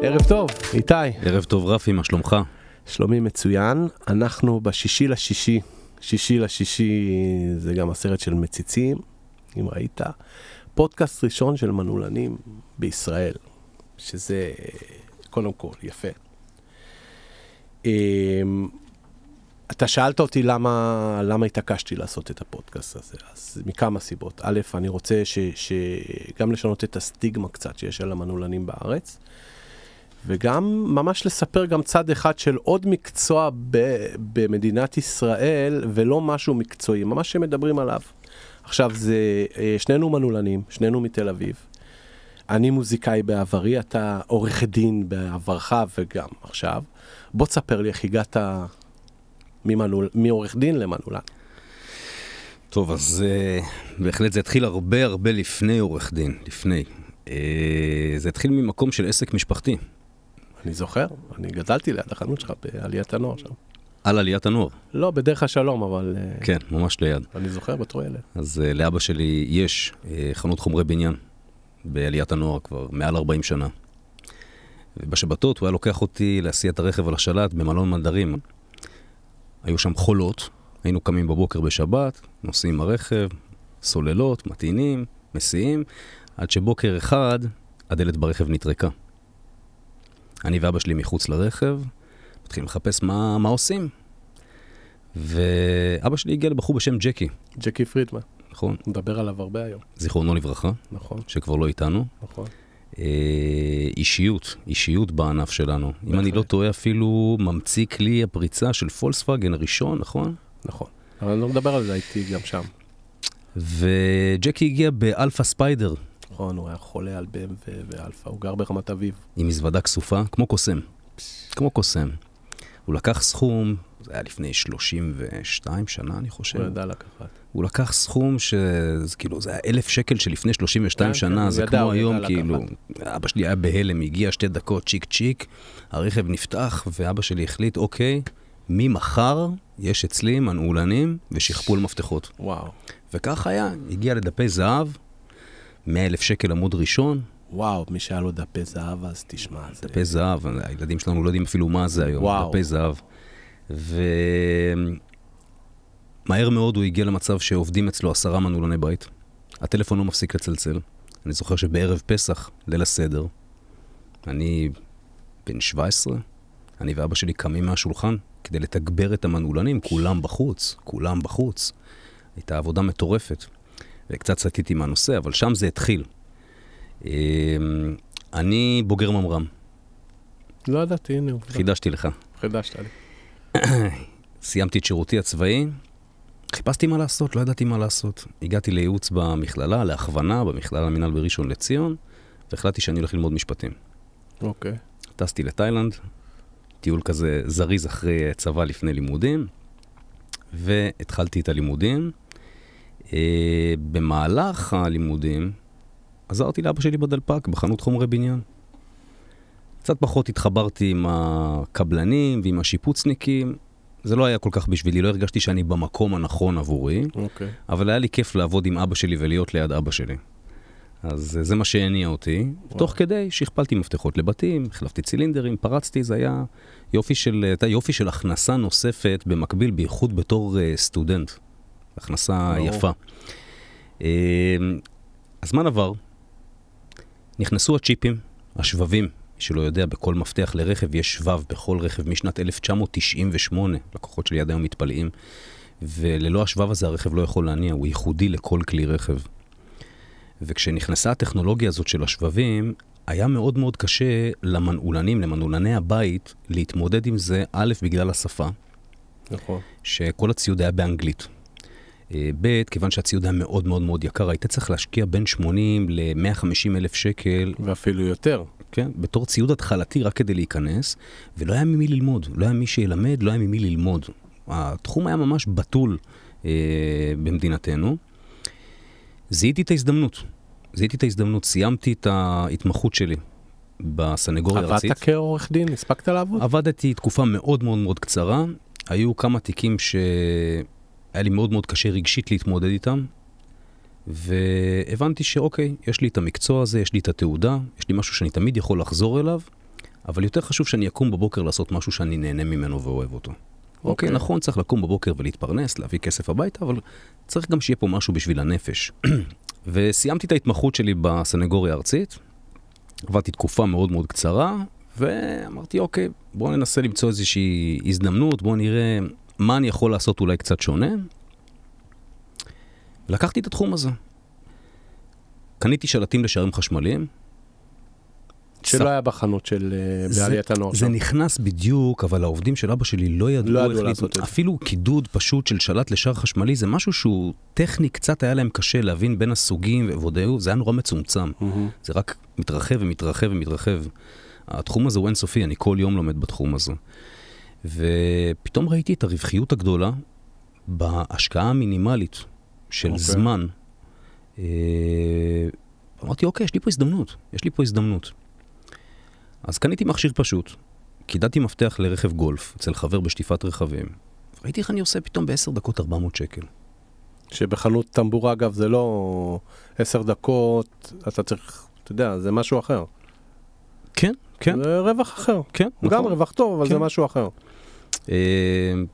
ערב טוב, איתי. ערב טוב רפי, מה שלומך? שלומי מצוין. אנחנו שישי לשישי, זה גם הסרט של מציצים, אם ראית. פודקאסט ראשון של מנעולנים בישראל, שזה קודם כל יפה. אתה שאלת אותי למה התעקשתי לעשות את הפודקאסט הזה, אז מכמה סיבות. א', אני רוצה שגם לשנות את הסטיגמה קצת שיש על המנעולנים בארץ, וגם ממש לספר גם צד אחד של עוד מקצוע במדינת ישראל, ולא משהו מקצועי, ממש שמדברים עליו. עכשיו, שנינו מנעולנים, שנינו מתל אביב. אני מוזיקאי בעברי, אתה עורך דין בעברך וגם עכשיו. בוא תספר לי איך הגעת מעורך דין למנעולן. טוב, אז בהחלט זה התחיל הרבה לפני עורך דין, לפני. זה התחיל ממקום של עסק משפחתי. אני זוכר, אני גדלתי ליד החנות שלך בעליית הנוער שם. על עליית הנוער? לא, בדרך השלום, אבל... כן, ממש ליד. אני זוכר בתור ילד. אז לאבא שלי יש חנות חומרי בניין בעליית הנוער כבר מעל 40 שנה. ובשבתות הוא היה לוקח אותי להסיע את הרכב על השלט במלון מנדרים. היו שם חולות, היינו קמים בבוקר בשבת, נוסעים הרכב, סוללות, מטעינים, מסיעים, עד שבוקר אחד הדלת ברכב נטרקה. אני ואבא שלי מחוץ לרכב, מתחילים לחפש מה עושים. ואבא שלי הגיע לבחור בשם ג'קי. ג'קי פרידמן. נכון. מדבר עליו הרבה היום. זיכרונו לברכה. נכון. שכבר לא איתנו. נכון. אישיות בענף שלנו. אם אני לא טועה, אפילו ממציא כלי הפריצה של פולקסווגן הראשון, נכון? נכון. אבל אני לא מדבר על זה, הייתי גם שם. וג'קי הגיע באלפא ספיידר. נכון, הוא היה חולה על BMW ואלפא, הוא גר ברמת אביב. עם מזוודה כסופה, כמו קוסם. כמו קוסם. הוא לקח סכום, זה היה לפני 32 שנה, אני חושב. הוא ידע לקחת. הוא לקח סכום שכאילו, זה היה 1,000 שקל שלפני 32 שנה, זה כמו היום, כאילו, אבא שלי היה בהלם, הגיע 2 דקות, צ'יק, הרכב נפתח, ואבא שלי החליט, אוקיי, ממחר יש אצלי מנעולנים ושכפול מפתחות. וואו. וכך היה, הגיע לדפי זהב, 100,000 שקל עמוד ראשון. וואו, מי שהיה לו דפי זהב, אז תשמע. דפי זהב, הילדים שלנו לא יודעים אפילו מה זה היום, וואו. דפי זהב. ומהר מאוד הוא הגיע למצב שעובדים אצלו 10 מנעולני בית. הטלפון לא מפסיק לצלצל. אני זוכר שבערב פסח, ליל הסדר, אני בן 17, אני ואבא שלי קמים מהשולחן כדי לתגבר את המנעולנים, כולם בחוץ. הייתה עבודה מטורפת. וקצת סטיתי מהנושא, אבל שם זה התחיל. אני בוגר ממר"ם. לא ידעתי, הנה. חידשתי לך. חידשת לי. סיימתי את שירותי הצבאי, חיפשתי מה לעשות, לא ידעתי מה לעשות. הגעתי לייעוץ במכללה, להכוונה, במכללה למינהל בראשון לציון, והחלטתי שאני הולך ללמוד משפטים. אוקיי. טסתי לתאילנד, טיול כזה זריז אחרי צבא לפני לימודים, והתחלתי את הלימודים. במהלך הלימודים עזרתי לאבא שלי בדלפק, בחנות חומרי בניין. קצת פחות התחברתי עם הקבלנים ועם השיפוצניקים. זה לא היה כל כך בשבילי, לא הרגשתי שאני במקום הנכון עבורי. אוקיי. אבל היה לי כיף לעבוד עם אבא שלי ולהיות ליד אבא שלי. אז זה מה שהניע אותי. תוך כדי שכפלתי מפתחות לבתים, החלפתי צילינדרים, פרצתי, זה היה יופי של הכנסה נוספת במקביל, בייחוד בתור סטודנט. הכנסה יפה. הזמן עבר, נכנסו הצ'יפים, השבבים, שלא יודע, בכל מפתח לרכב יש שבב בכל רכב משנת 1998, לקוחות שלי עד היום מתפלאים, וללא השבב הזה הרכב לא יכול להניע, הוא ייחודי לכל כלי רכב. וכשנכנסה הטכנולוגיה הזאת של השבבים, היה מאוד מאוד קשה למנעולני הבית, להתמודד עם זה, א', בגלל השפה, נכון. שכל הציוד היה באנגלית. ב', כיוון שהציוד היה מאוד מאוד מאוד יקר, היית צריך להשקיע בין 80 ל-150 אלף שקל. ואפילו יותר. כן, בתור ציוד התחלתי רק כדי להיכנס, ולא היה ממי ללמוד, לא היה מי שילמד, לא היה ממי ללמוד. התחום היה ממש בטול במדינתנו. זיהיתי את ההזדמנות, סיימתי את ההתמחות שלי בסנגוריה הארצית. עבדת כעורך דין? הספקת לעבוד? עבדתי תקופה מאוד מאוד מאוד קצרה, היו כמה תיקים שהיה לי מאוד מאוד קשה רגשית להתמודד איתם, והבנתי שאוקיי, יש לי את המקצוע הזה, יש לי את התעודה, יש לי משהו שאני תמיד יכול לחזור אליו, אבל יותר חשוב שאני אקום בבוקר לעשות משהו שאני נהנה ממנו ואוהב אותו. אוקיי, נכון, צריך לקום בבוקר ולהתפרנס, להביא כסף הביתה, אבל צריך גם שיהיה פה משהו בשביל הנפש. וסיימתי את ההתמחות שלי בסנגוריה הארצית, עברתי תקופה מאוד מאוד קצרה, ואמרתי, אוקיי, בואו ננסה למצוא איזושהי הזדמנות, בואו נראה מה אני יכול לעשות אולי קצת שונה. ולקחתי את התחום הזה. קניתי שלטים לשערים חשמליים. שלא היה בחנות של בעליית הנוער. זה נכנס בדיוק, אבל העובדים של אבא שלי לא ידעו איך לעשות. אפילו קידוד פשוט של שלט לשער חשמלי, זה משהו שהוא טכני, קצת היה להם קשה להבין בין הסוגים, ועוד זה היה נורא מצומצם. זה רק מתרחב ומתרחב ומתרחב. התחום הזה הוא אינסופי, אני כל יום לומד בתחום הזה. ופתאום ראיתי את הרווחיות הגדולה בהשקעה המינימלית של זמן. אמרתי, אוקיי, יש לי פה הזדמנות. אז קניתי מכשיר פשוט, קידדתי מפתח לרכב גולף אצל חבר בשטיפת רכבים. ראיתי איך אני עושה פתאום ב10 דקות 400 שקל. שבחנות טמבורה, אגב, זה לא 10 דקות, אתה צריך, אתה יודע, זה משהו אחר. כן, כן. זה רווח אחר. כן, נכון. גם רווח טוב, אבל זה משהו אחר.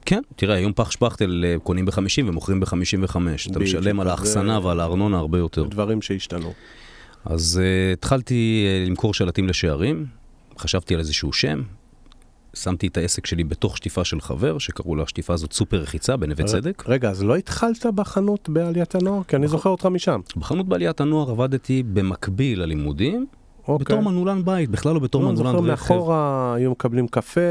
כן, תראה, היום פח שפכטל קונים ב-50 ומוכרים ב-55. אתה משלם על האחסנה ועל הארנונה הרבה יותר. דברים שהשתנו. אז התחלתי למכור שלטים לשערים, חשבתי על איזשהו שם, שמתי את העסק שלי בתוך שטיפה של חבר, שקראו לה השטיפה הזאת סופר רחיצה בנווה צדק. רגע, אז לא התחלת בחנות בעליית הנוער? כי אני זוכר אותך משם. בחנות בעליית הנוער עבדתי במקביל ללימודים, בתור מנעולן בית, בכלל לא בתור מנעולן רכב. מאחורה היו מקבלים קפה.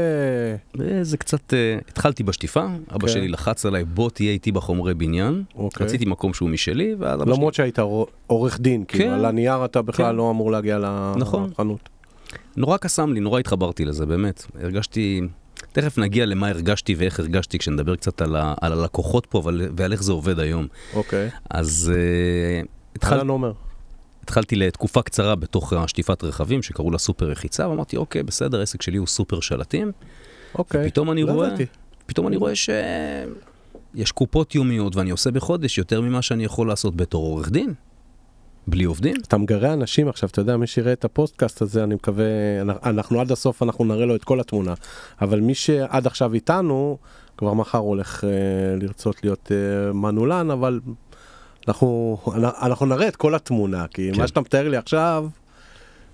זה קצת, התחלתי בשטיפה, אבא שלי לחץ עליי, בוא תהיה איתי בחומרי בניין, רציתי מקום שהוא משלי, למרות שהיית עורך דין, כאילו על הנייר אתה בכלל לא אמור להגיע לחנות. נורא קסם לי, נורא התחברתי לזה, באמת. הרגשתי, תכף נגיע למה הרגשתי ואיך הרגשתי, כשנדבר קצת על הלקוחות פה ועל איך זה עובד היום. אוקיי. אז התחלתי לתקופה קצרה בתוך השטיפת רכבים, שקראו לה סופר רחיצה, ואמרתי, אוקיי, בסדר, העסק שלי הוא סופר שלטים. אוקיי. פתאום אני רואה שיש קופות יומיות, ואני עושה בחודש יותר ממה שאני יכול לעשות בתור עורך דין. בלי עובדים. אתה מגרה אנשים עכשיו, אתה יודע, מי שיראה את הפודקאסט הזה, אני מקווה, אנחנו עד הסוף, אנחנו נראה לו את כל התמונה, אבל מי שעד עכשיו איתנו, כבר מחר הולך לרצות להיות מנעולן, אבל אנחנו נראה את כל התמונה, כי מה שאתה מתאר לי עכשיו,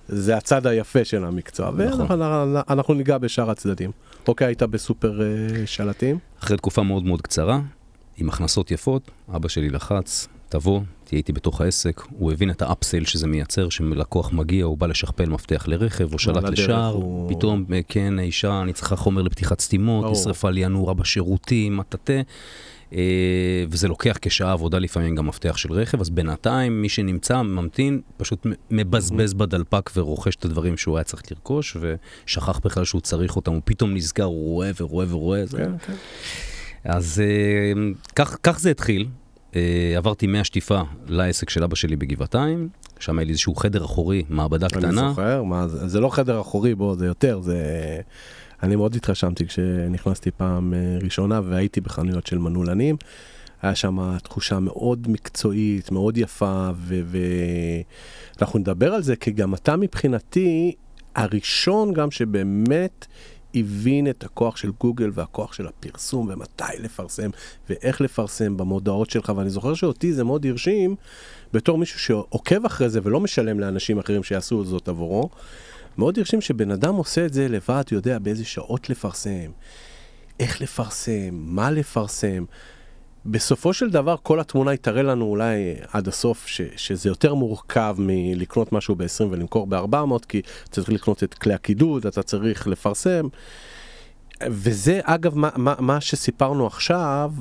זה הצד היפה של המקצוע, ואנחנו ניגע בשאר הצדדים. אוקיי, היית בסופר שלטים? אחרי תקופה מאוד מאוד קצרה, עם הכנסות יפות, אבא שלי לחץ, תבוא, תהיה איתי בתוך העסק, הוא הבין את האפסייל שזה מייצר, שמלקוח מגיע, הוא בא לשכפל מפתח לרכב, או שלט לשער, פתאום, כן, אישה, אני צריכה חומר לפתיחת סתימות, נשרפה לי הנורה בשירותים, מטאטה, וזה לוקח כשעה עבודה לפעמים גם מפתח של רכב, אז בינתיים מי שנמצא, ממתין, פשוט מבזבז בדלפק ורוכש את הדברים שהוא היה צריך לרכוש, ושכח בכלל שהוא צריך אותם, הוא פתאום נזכר, הוא רואה ורואה ורואה. אז כך זה התחיל. עברתי מהשטיפה לעסק של אבא שלי בגבעתיים, שם היה לי איזשהו חדר אחורי, מעבדה קטנה. אני זוכר, זה לא חדר אחורי, בוא, זה יותר, אני מאוד התרשמתי כשנכנסתי פעם ראשונה והייתי בחנויות של מנעולנים, היה שם תחושה מאוד מקצועית, מאוד יפה, ואנחנו נדבר על זה, כי גם אתה מבחינתי, הראשון גם שבאמת הבין את הכוח של גוגל והכוח של הפרסום, ומתי לפרסם, ואיך לפרסם במודעות שלך, ואני זוכר שאותי זה מאוד הרשים, בתור מישהו שעוקב אחרי זה, ולא משלם לאנשים אחרים שיעשו זאת עבורו, מאוד הרשים שבן אדם עושה את זה לבד, יודע באיזה שעות לפרסם, איך לפרסם, מה לפרסם. בסופו של דבר, כל התמונה יתראה לנו אולי עד הסוף, שזה יותר מורכב מלקנות משהו ב-20 ולמכור ב-400, כי אתה צריך לקנות את כלי הקידוד, אתה צריך לפרסם. וזה, אגב, מה שסיפרנו עכשיו,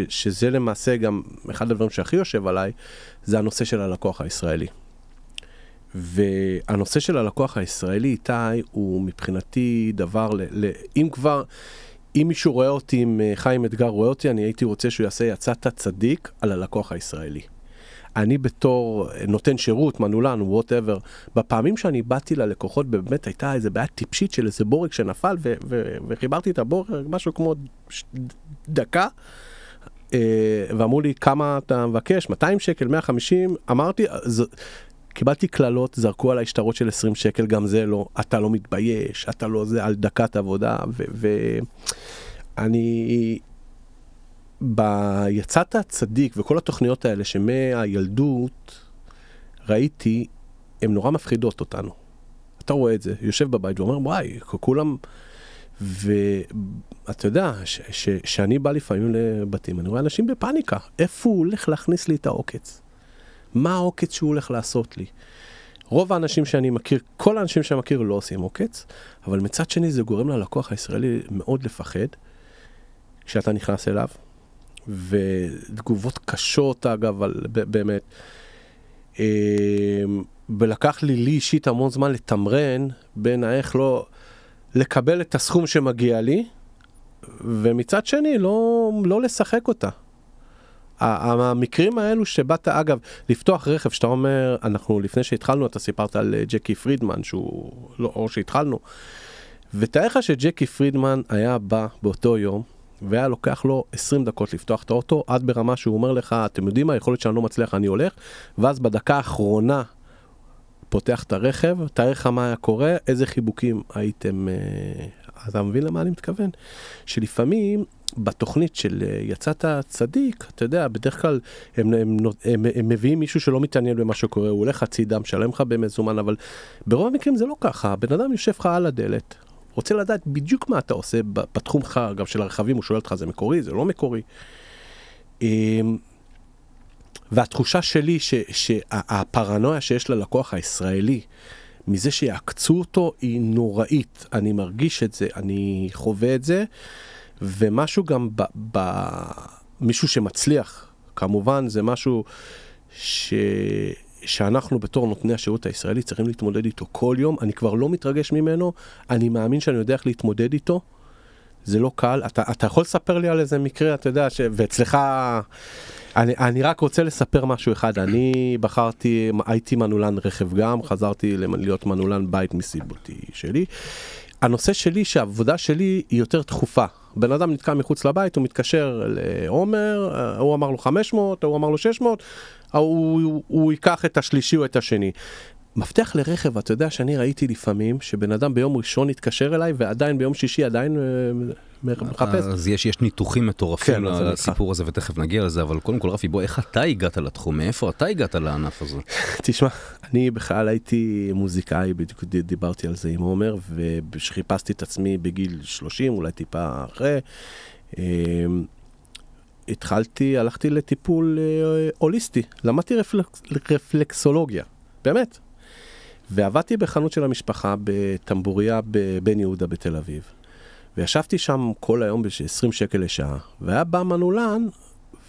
שזה למעשה גם אחד הדברים שהכי יושב עליי, זה הנושא של הלקוח הישראלי. והנושא של הלקוח הישראלי, איתי, הוא מבחינתי דבר, אם מישהו רואה אותי, אם חיים אתגר רואה אותי, אני הייתי רוצה שהוא יעשה יצאת צדיק על הלקוח הישראלי. אני בתור נותן שירות, מנעולן, whatever, בפעמים שאני באתי ללקוחות, באמת הייתה איזו בעיה טיפשית של איזה בורג שנפל, וחיברתי את הבורג, משהו כמו דקה, ואמרו לי, כמה אתה מבקש? 200 שקל, 150, אמרתי, קיבלתי כללות, זרקו עליי שטרות של 20 שקל, גם זה לא, אתה לא מתבייש, אתה לא זה, על דקת עבודה, ואני, ביצאת הצדיק, וכל התוכניות האלה, שמהילדות ראיתי, הן נורא מפחידות אותנו. אתה רואה את זה, יושב בבית ואומר, וואי, כולם, ואתה יודע, שאני בא לפעמים לבתים, אני רואה אנשים בפאניקה, איפה הוא הולך להכניס לי את העוקץ? מה העוקץ שהוא הולך לעשות לי? רוב האנשים שאני מכיר, כל האנשים שאני מכיר לא עושים עוקץ, אבל מצד שני זה גורם ללקוח הישראלי מאוד לפחד, כשאתה נכנס אליו, ותגובות קשות אגב, באמת, ולקח לי אישית המון זמן לתמרן בין איך לא לקבל את הסכום שמגיע לי, ומצד שני לא לשחק אותה. המקרים האלו שבאת, אגב, לפתוח רכב, שאתה אומר, אנחנו לפני שהתחלנו, אתה סיפרת על ג'קי פרידמן, שהוא, לא, או שהתחלנו, ותאר לך שג'קי פרידמן היה בא באותו יום, והיה לוקח לו 20 דקות לפתוח את האוטו, עד ברמה שהוא אומר לך, אתם יודעים מה, יכול להיות שאני לא מצליח, אני הולך, ואז בדקה האחרונה, פותח את הרכב, תאר לך מה היה קורה, איזה חיבוקים הייתם, אתה מבין למה אני מתכוון? שלפעמים, בתוכנית של יצאת צדיק, אתה יודע, בדרך כלל הם מביאים מישהו שלא מתעניין במה שקורה, הוא הולך הצידה, משלם לך במזומן, אבל ברוב המקרים זה לא ככה, בן אדם יושב לך על הדלת, רוצה לדעת בדיוק מה אתה עושה בתחומך, גם של הרכבים, הוא שואל אותך, זה מקורי, זה לא מקורי. והתחושה שלי שהפרנויה שיש ללקוח הישראלי, מזה שיעקצו אותו, היא נוראית. אני מרגיש את זה, אני חווה את זה, ומשהו גם מישהו שמצליח, כמובן זה משהו שאנחנו בתור נותני השירות הישראלי צריכים להתמודד איתו כל יום, אני כבר לא מתרגש ממנו, אני מאמין שאני יודע איך להתמודד איתו, זה לא קל, אתה יכול לספר לי על איזה מקרה, אתה יודע, ואצלך, אני רק רוצה לספר משהו אחד, אני בחרתי, הייתי מנולן רכב גם, חזרתי להיות מנולן בית מסיבותי שלי, הנושא שלי שהעבודה שלי היא יותר דחופה, בן אדם נתקע מחוץ לבית, הוא מתקשר לעומר, הוא אמר לו 500, הוא אמר לו 600, הוא ייקח את השלישי או את השני. מפתח לרכב, אתה יודע שאני ראיתי לפעמים שבן אדם ביום ראשון יתקשר אליי ועדיין ביום שישי עדיין מחפש. אז יש ניתוחים מטורפים לסיפור הזה ותכף נגיע לזה, אבל קודם כל רפי, בוא, איך אתה הגעת לתחום? מאיפה אתה הגעת לענף הזה? תשמע, אני בכלל הייתי מוזיקאי, בדיוק דיברתי על זה עם עומר, וחיפשתי את עצמי בגיל 30, אולי טיפה אחרי. הלכתי לטיפול הוליסטי, למדתי רפלקסולוגיה, באמת. ועבדתי בחנות של המשפחה בטמבוריה בבן יהודה בתל אביב. וישבתי שם כל היום ב-20 שקל לשעה, והיה בא מנולן,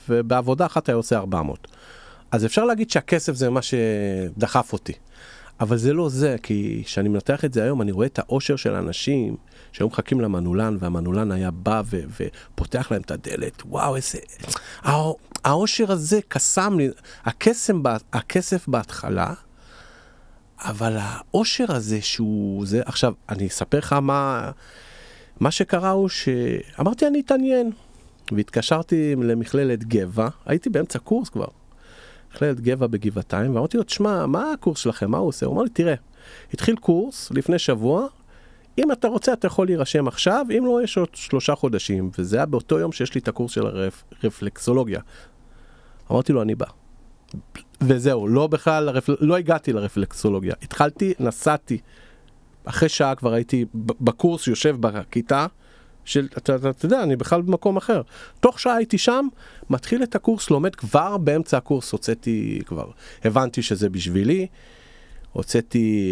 ובעבודה אחת היה עושה 400. אז אפשר להגיד שהכסף זה מה שדחף אותי. אבל זה לא זה, כי כשאני מנתח את זה היום, אני רואה את האושר של האנשים שהיו מחכים למנולן, והמנולן היה בא ופותח להם את הדלת. וואו, איזה... האושר הזה קסם לי, הכסף בהתחלה, אבל האושר הזה שהוא... זה, עכשיו, אני אספר לך מה שקרה הוא שאמרתי אני אתעניין, והתקשרתי למכללת גבע, הייתי באמצע קורס כבר, מכללת גבע בגבעתיים, ואמרתי לו, תשמע, מה הקורס שלכם, מה הוא עושה? הוא אמר לי, תראה, התחיל קורס לפני שבוע, אם אתה רוצה אתה יכול להירשם עכשיו, אם לא יש עוד 3 חודשים, וזה היה באותו יום שיש לי את הקורס של הרפלקסולוגיה. אמרתי לו, אני בא. וזהו, לא הגעתי לרפלקסולוגיה. התחלתי, נסעתי, אחרי שעה כבר הייתי בקורס, יושב בכיתה, אתה יודע, אני בכלל במקום אחר. תוך שעה הייתי שם, מתחיל את הקורס, לומד כבר באמצע הקורס, הוצאתי כבר, הבנתי שזה בשבילי, הוצאתי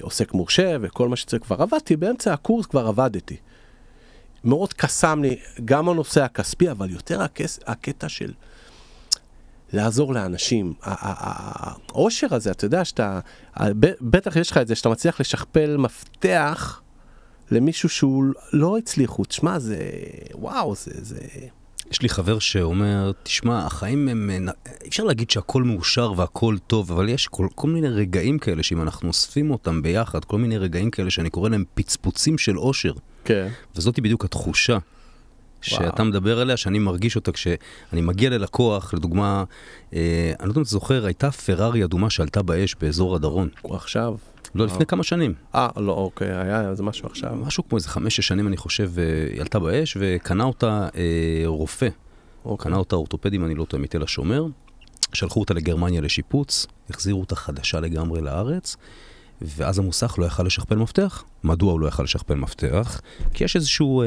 עוסק מורשה וכל מה שצריך, כבר עבדתי, באמצע הקורס כבר עבדתי. מאוד קסם לי, גם הנושא הכספי, אבל יותר הקטע של לעזור לאנשים. העושר הזה, אתה יודע שאתה, בטח יש לך את זה, שאתה מצליח לשכפל מפתח למישהו שהוא לא הצליחו. תשמע, זה, וואו, זה... יש לי חבר שאומר, תשמע, החיים הם, אפשר להגיד שהכל מאושר והכל טוב, אבל יש כל מיני רגעים כאלה, שאם אנחנו אוספים אותם ביחד, כל מיני רגעים כאלה שאני קורא להם פצפוצים של אושר. כן. וזאת היא בדיוק התחושה שאתה מדבר עליה, שאני מרגיש אותה כשאני מגיע ללקוח, לדוגמה, אני לא יודע אם אתה זוכר, הייתה פרארי אדומה שעלתה באש באזור הדרון. עכשיו? לא, לפני כמה שנים. לא, אוקיי, היה זה משהו עכשיו. משהו כמו איזה 5-6 שנים, אני חושב, היא עלתה באש, וקנה אותה רופא. קנה אותה אורתופד, אם אני לא טועה, מתל השומר. שלחו אותה לגרמניה לשיפוץ, החזירו אותה חדשה לגמרי לארץ, ואז המוסך לא יכל לשכפל מפתח. מדוע הוא לא יכל לשכפל מפתח? כי יש איזשהו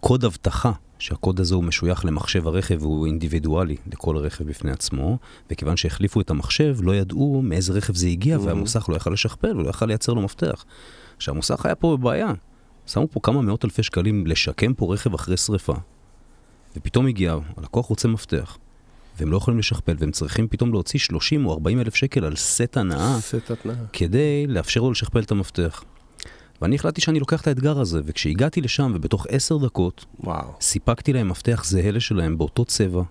קוד הבטחה, שהקוד הזה הוא משוייך למחשב הרכב, והוא אינדיבידואלי לכל רכב בפני עצמו, וכיוון שהחליפו את המחשב, לא ידעו מאיזה רכב זה הגיע, והמוסך לא יכל לשכפל, ולא יכל לייצר לו מפתח. שהמוסך היה פה בבעיה. שמו פה כמה מאות אלפי שקלים לשקם פה רכב אחרי שריפה. ופתאום הגיע, הלקוח רוצה מפתח, והם לא יכולים לשכפל, והם צריכים פתאום להוציא 30 או 40 אלף שקל על סט הנאה, כדי לאפשר לו לשכפל את המפתח. ואני החלטתי שאני לוקח את האתגר הזה, וכשהגעתי לשם ובתוך 10 דקות, סיפקתי להם מפתח זהה שלהם באותו צבע,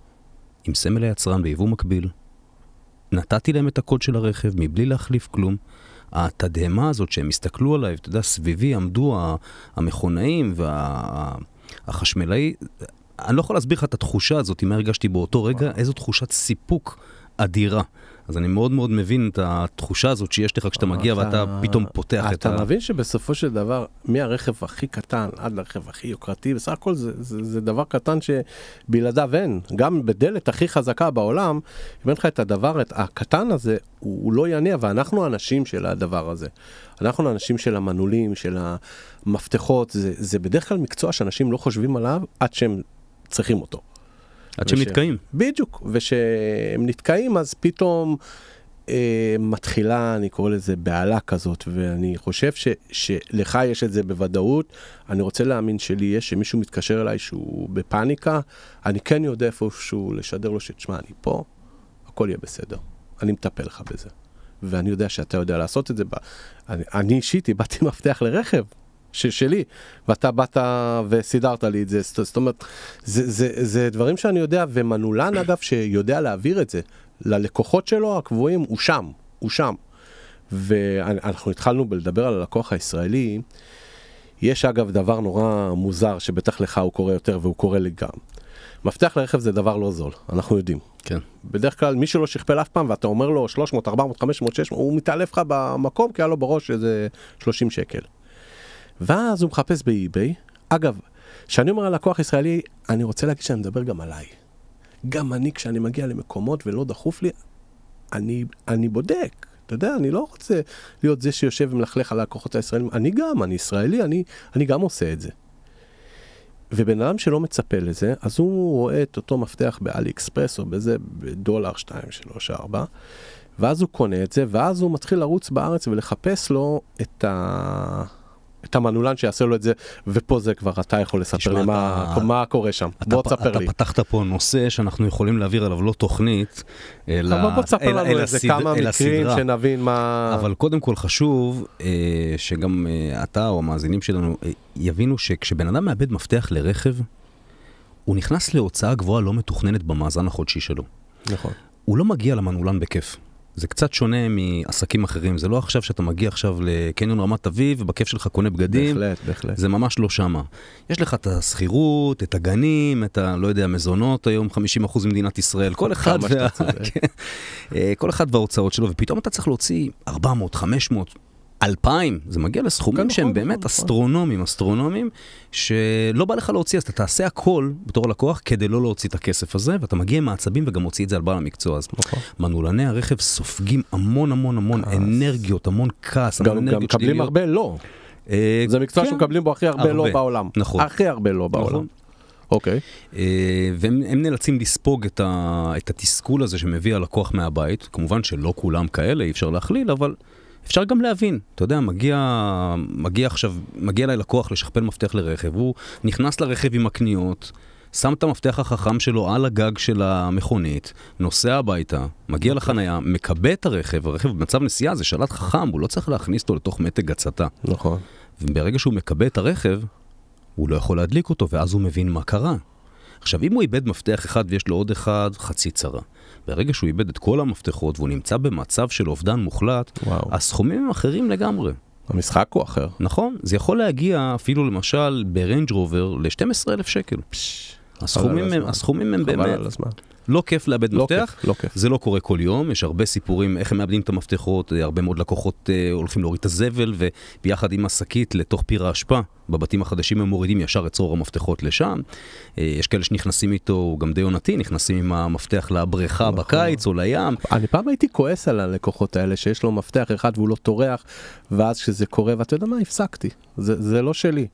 עם סמל היצרן ביבוא מקביל, נתתי להם את הקוד של הרכב מבלי להחליף כלום. התדהמה הזאת שהם הסתכלו עליי, אתה יודע, סביבי עמדו המכונאים והחשמלאי, אני לא יכול להסביר לך את התחושה הזאת, אם הרגשתי באותו רגע, איזו תחושת סיפוק אדירה. אז אני מאוד מאוד מבין את התחושה הזאת שיש לך כשאתה מגיע ואתה פתאום פותח את אתה מבין שבסופו של דבר, מהרכב הכי קטן עד לרכב הכי יוקרתי, בסך הכל זה דבר קטן שבלעדיו אין. גם בדלת הכי חזקה בעולם, אם אין לך את הדבר הקטן הזה, הוא לא יניע, ואנחנו האנשים של הדבר הזה. אנחנו האנשים של המנעולים, של המפתחות, זה בדרך כלל מקצוע שאנשים לא חושבים עליו עד שהם צריכים אותו. עד שהם נתקעים. בדיוק, ושהם נתקעים אז פתאום מתחילה, אני קורא לזה בעלה כזאת, ואני חושב שלך יש את זה בוודאות, אני רוצה להאמין שלי יש שמישהו מתקשר אליי שהוא בפאניקה, אני כן יודע איפשהו לשדר לו שתשמע, אני פה, הכל יהיה בסדר, אני מטפל לך בזה, ואני יודע שאתה יודע לעשות את זה, אני אישית באתי מפתח לרכב, שלי, ואתה באת וסידרת לי את זה, זאת אומרת, זה דברים שאני יודע, ומנעולן אגב שיודע להעביר את זה, ללקוחות שלו הקבועים, הוא שם. ואנחנו התחלנו בלדבר על הלקוח הישראלי, יש אגב דבר נורא מוזר, שבטח לך הוא קורא יותר והוא קורא לי גם. מפתח לרכב זה דבר לא זול, אנחנו יודעים. כן. בדרך כלל מי שלא שכפל אף פעם, ואתה אומר לו 300, 400, 500, 600, הוא מתעלף לך במקום, כי היה לו בראש איזה 30 שקל. ואז הוא מחפש באי-ביי. אגב, כשאני אומר על לקוח ישראלי, אני רוצה להגיד שאני מדבר גם עליי. גם אני, כשאני מגיע למקומות ולא דחוף לי, אני בודק. אתה יודע, אני לא רוצה להיות זה שיושב ומלכלך על לקוחות הישראלים. אני ישראלי, אני גם עושה את זה. ובן אדם שלא מצפה לזה, אז הוא רואה את אותו מפתח באלי אקספרס, או בזה $1, 2, 3, 4, ואז הוא קונה את זה, ואז הוא מתחיל לרוץ בארץ ולחפש לו את המנעולן שיעשה לו את זה, ופה זה כבר אתה יכול לספר לי מה קורה שם. בוא תספר לי. אתה פתחת פה נושא שאנחנו יכולים להעביר עליו לא תוכנית, אבל בוא תספר לנו איזה כמה מקרים שנבין מה... אבל קודם כל חשוב שגם אתה או המאזינים שלנו יבינו שכשבן אדם מאבד מפתח לרכב, הוא נכנס להוצאה גבוהה לא מתוכננת במאזן החודשי שלו. נכון. הוא לא מגיע למנעולן בכיף. זה קצת שונה מעסקים אחרים. זה לא עכשיו שאתה מגיע עכשיו לקניון רמת אביב, ובכיף שלך קונה בגדים. בהחלט. זה ממש לא שמה. יש לך את הסחירות, את הגנים, את לא יודע, המזונות היום, 50% ממדינת ישראל. כל אחד וההוצאות שלו, ופתאום אתה צריך להוציא 400, 500, 2,000. זה מגיע לסכומים שהם באמת אסטרונומיים, שלא בא לך להוציא, אז אתה תעשה הכל בתור לקוח כדי לא להוציא את הכסף הזה, ואתה מגיע עם מעצבים וגם מוציא את זה על בעל המקצוע. אז מנעולני הרכב סופגים המון אנרגיות, המון כעס. גם מקבלים הרבה לא. זה מקצוע שמקבלים בו הכי הרבה לא בעולם. נכון. הכי הרבה לא בעולם. אוקיי. והם נאלצים לספוג את התסכול הזה שמביא הלקוח מהבית. כמובן שלא כולם כאלה, אי אפשר להכליל, אבל אפשר גם להבין, אתה יודע, מגיע אליי לקוח לשכפל מפתח לרכב, הוא נכנס לרכב עם הקניות, שם את המפתח החכם שלו על הגג של המכונית, נוסע הביתה, מגיע לחנייה, מקבל את הרכב במצב נסיעה זה שלט חכם, הוא לא צריך להכניס אותו לתוך מתג הצתה. נכון. וברגע שהוא מקבל את הרכב, הוא לא יכול להדליק אותו, ואז הוא מבין מה קרה. עכשיו, אם הוא איבד מפתח אחד ויש לו עוד אחד, חצי צרה. ברגע שהוא איבד את כל המפתחות והוא נמצא במצב של אובדן מוחלט, הסכומים הם אחרים לגמרי. המשחק הוא אחר. נכון, זה יכול להגיע אפילו למשל ברנג' רובר ל-12,000 שקל. הסכומים הם באמת לא כיף לאבד מפתח, זה לא קורה כל יום, יש הרבה סיפורים איך הם מאבדים את המפתחות, הרבה מאוד לקוחות הולכים להוריד את הזבל, וביחד עם השקית לתוך פיר האשפה, בבתים החדשים הם מורידים ישר את צרור המפתחות לשם, יש כאלה שנכנסים איתו, גם די עונתי, נכנסים עם המפתח לבריכה בקיץ או לים. אני פעם הייתי כועס על הלקוחות האלה, שיש לו מפתח אחד והוא לא טורח, ואז כשזה קורה, ואתה יודע מה, הפסקתי, זה לא שלי.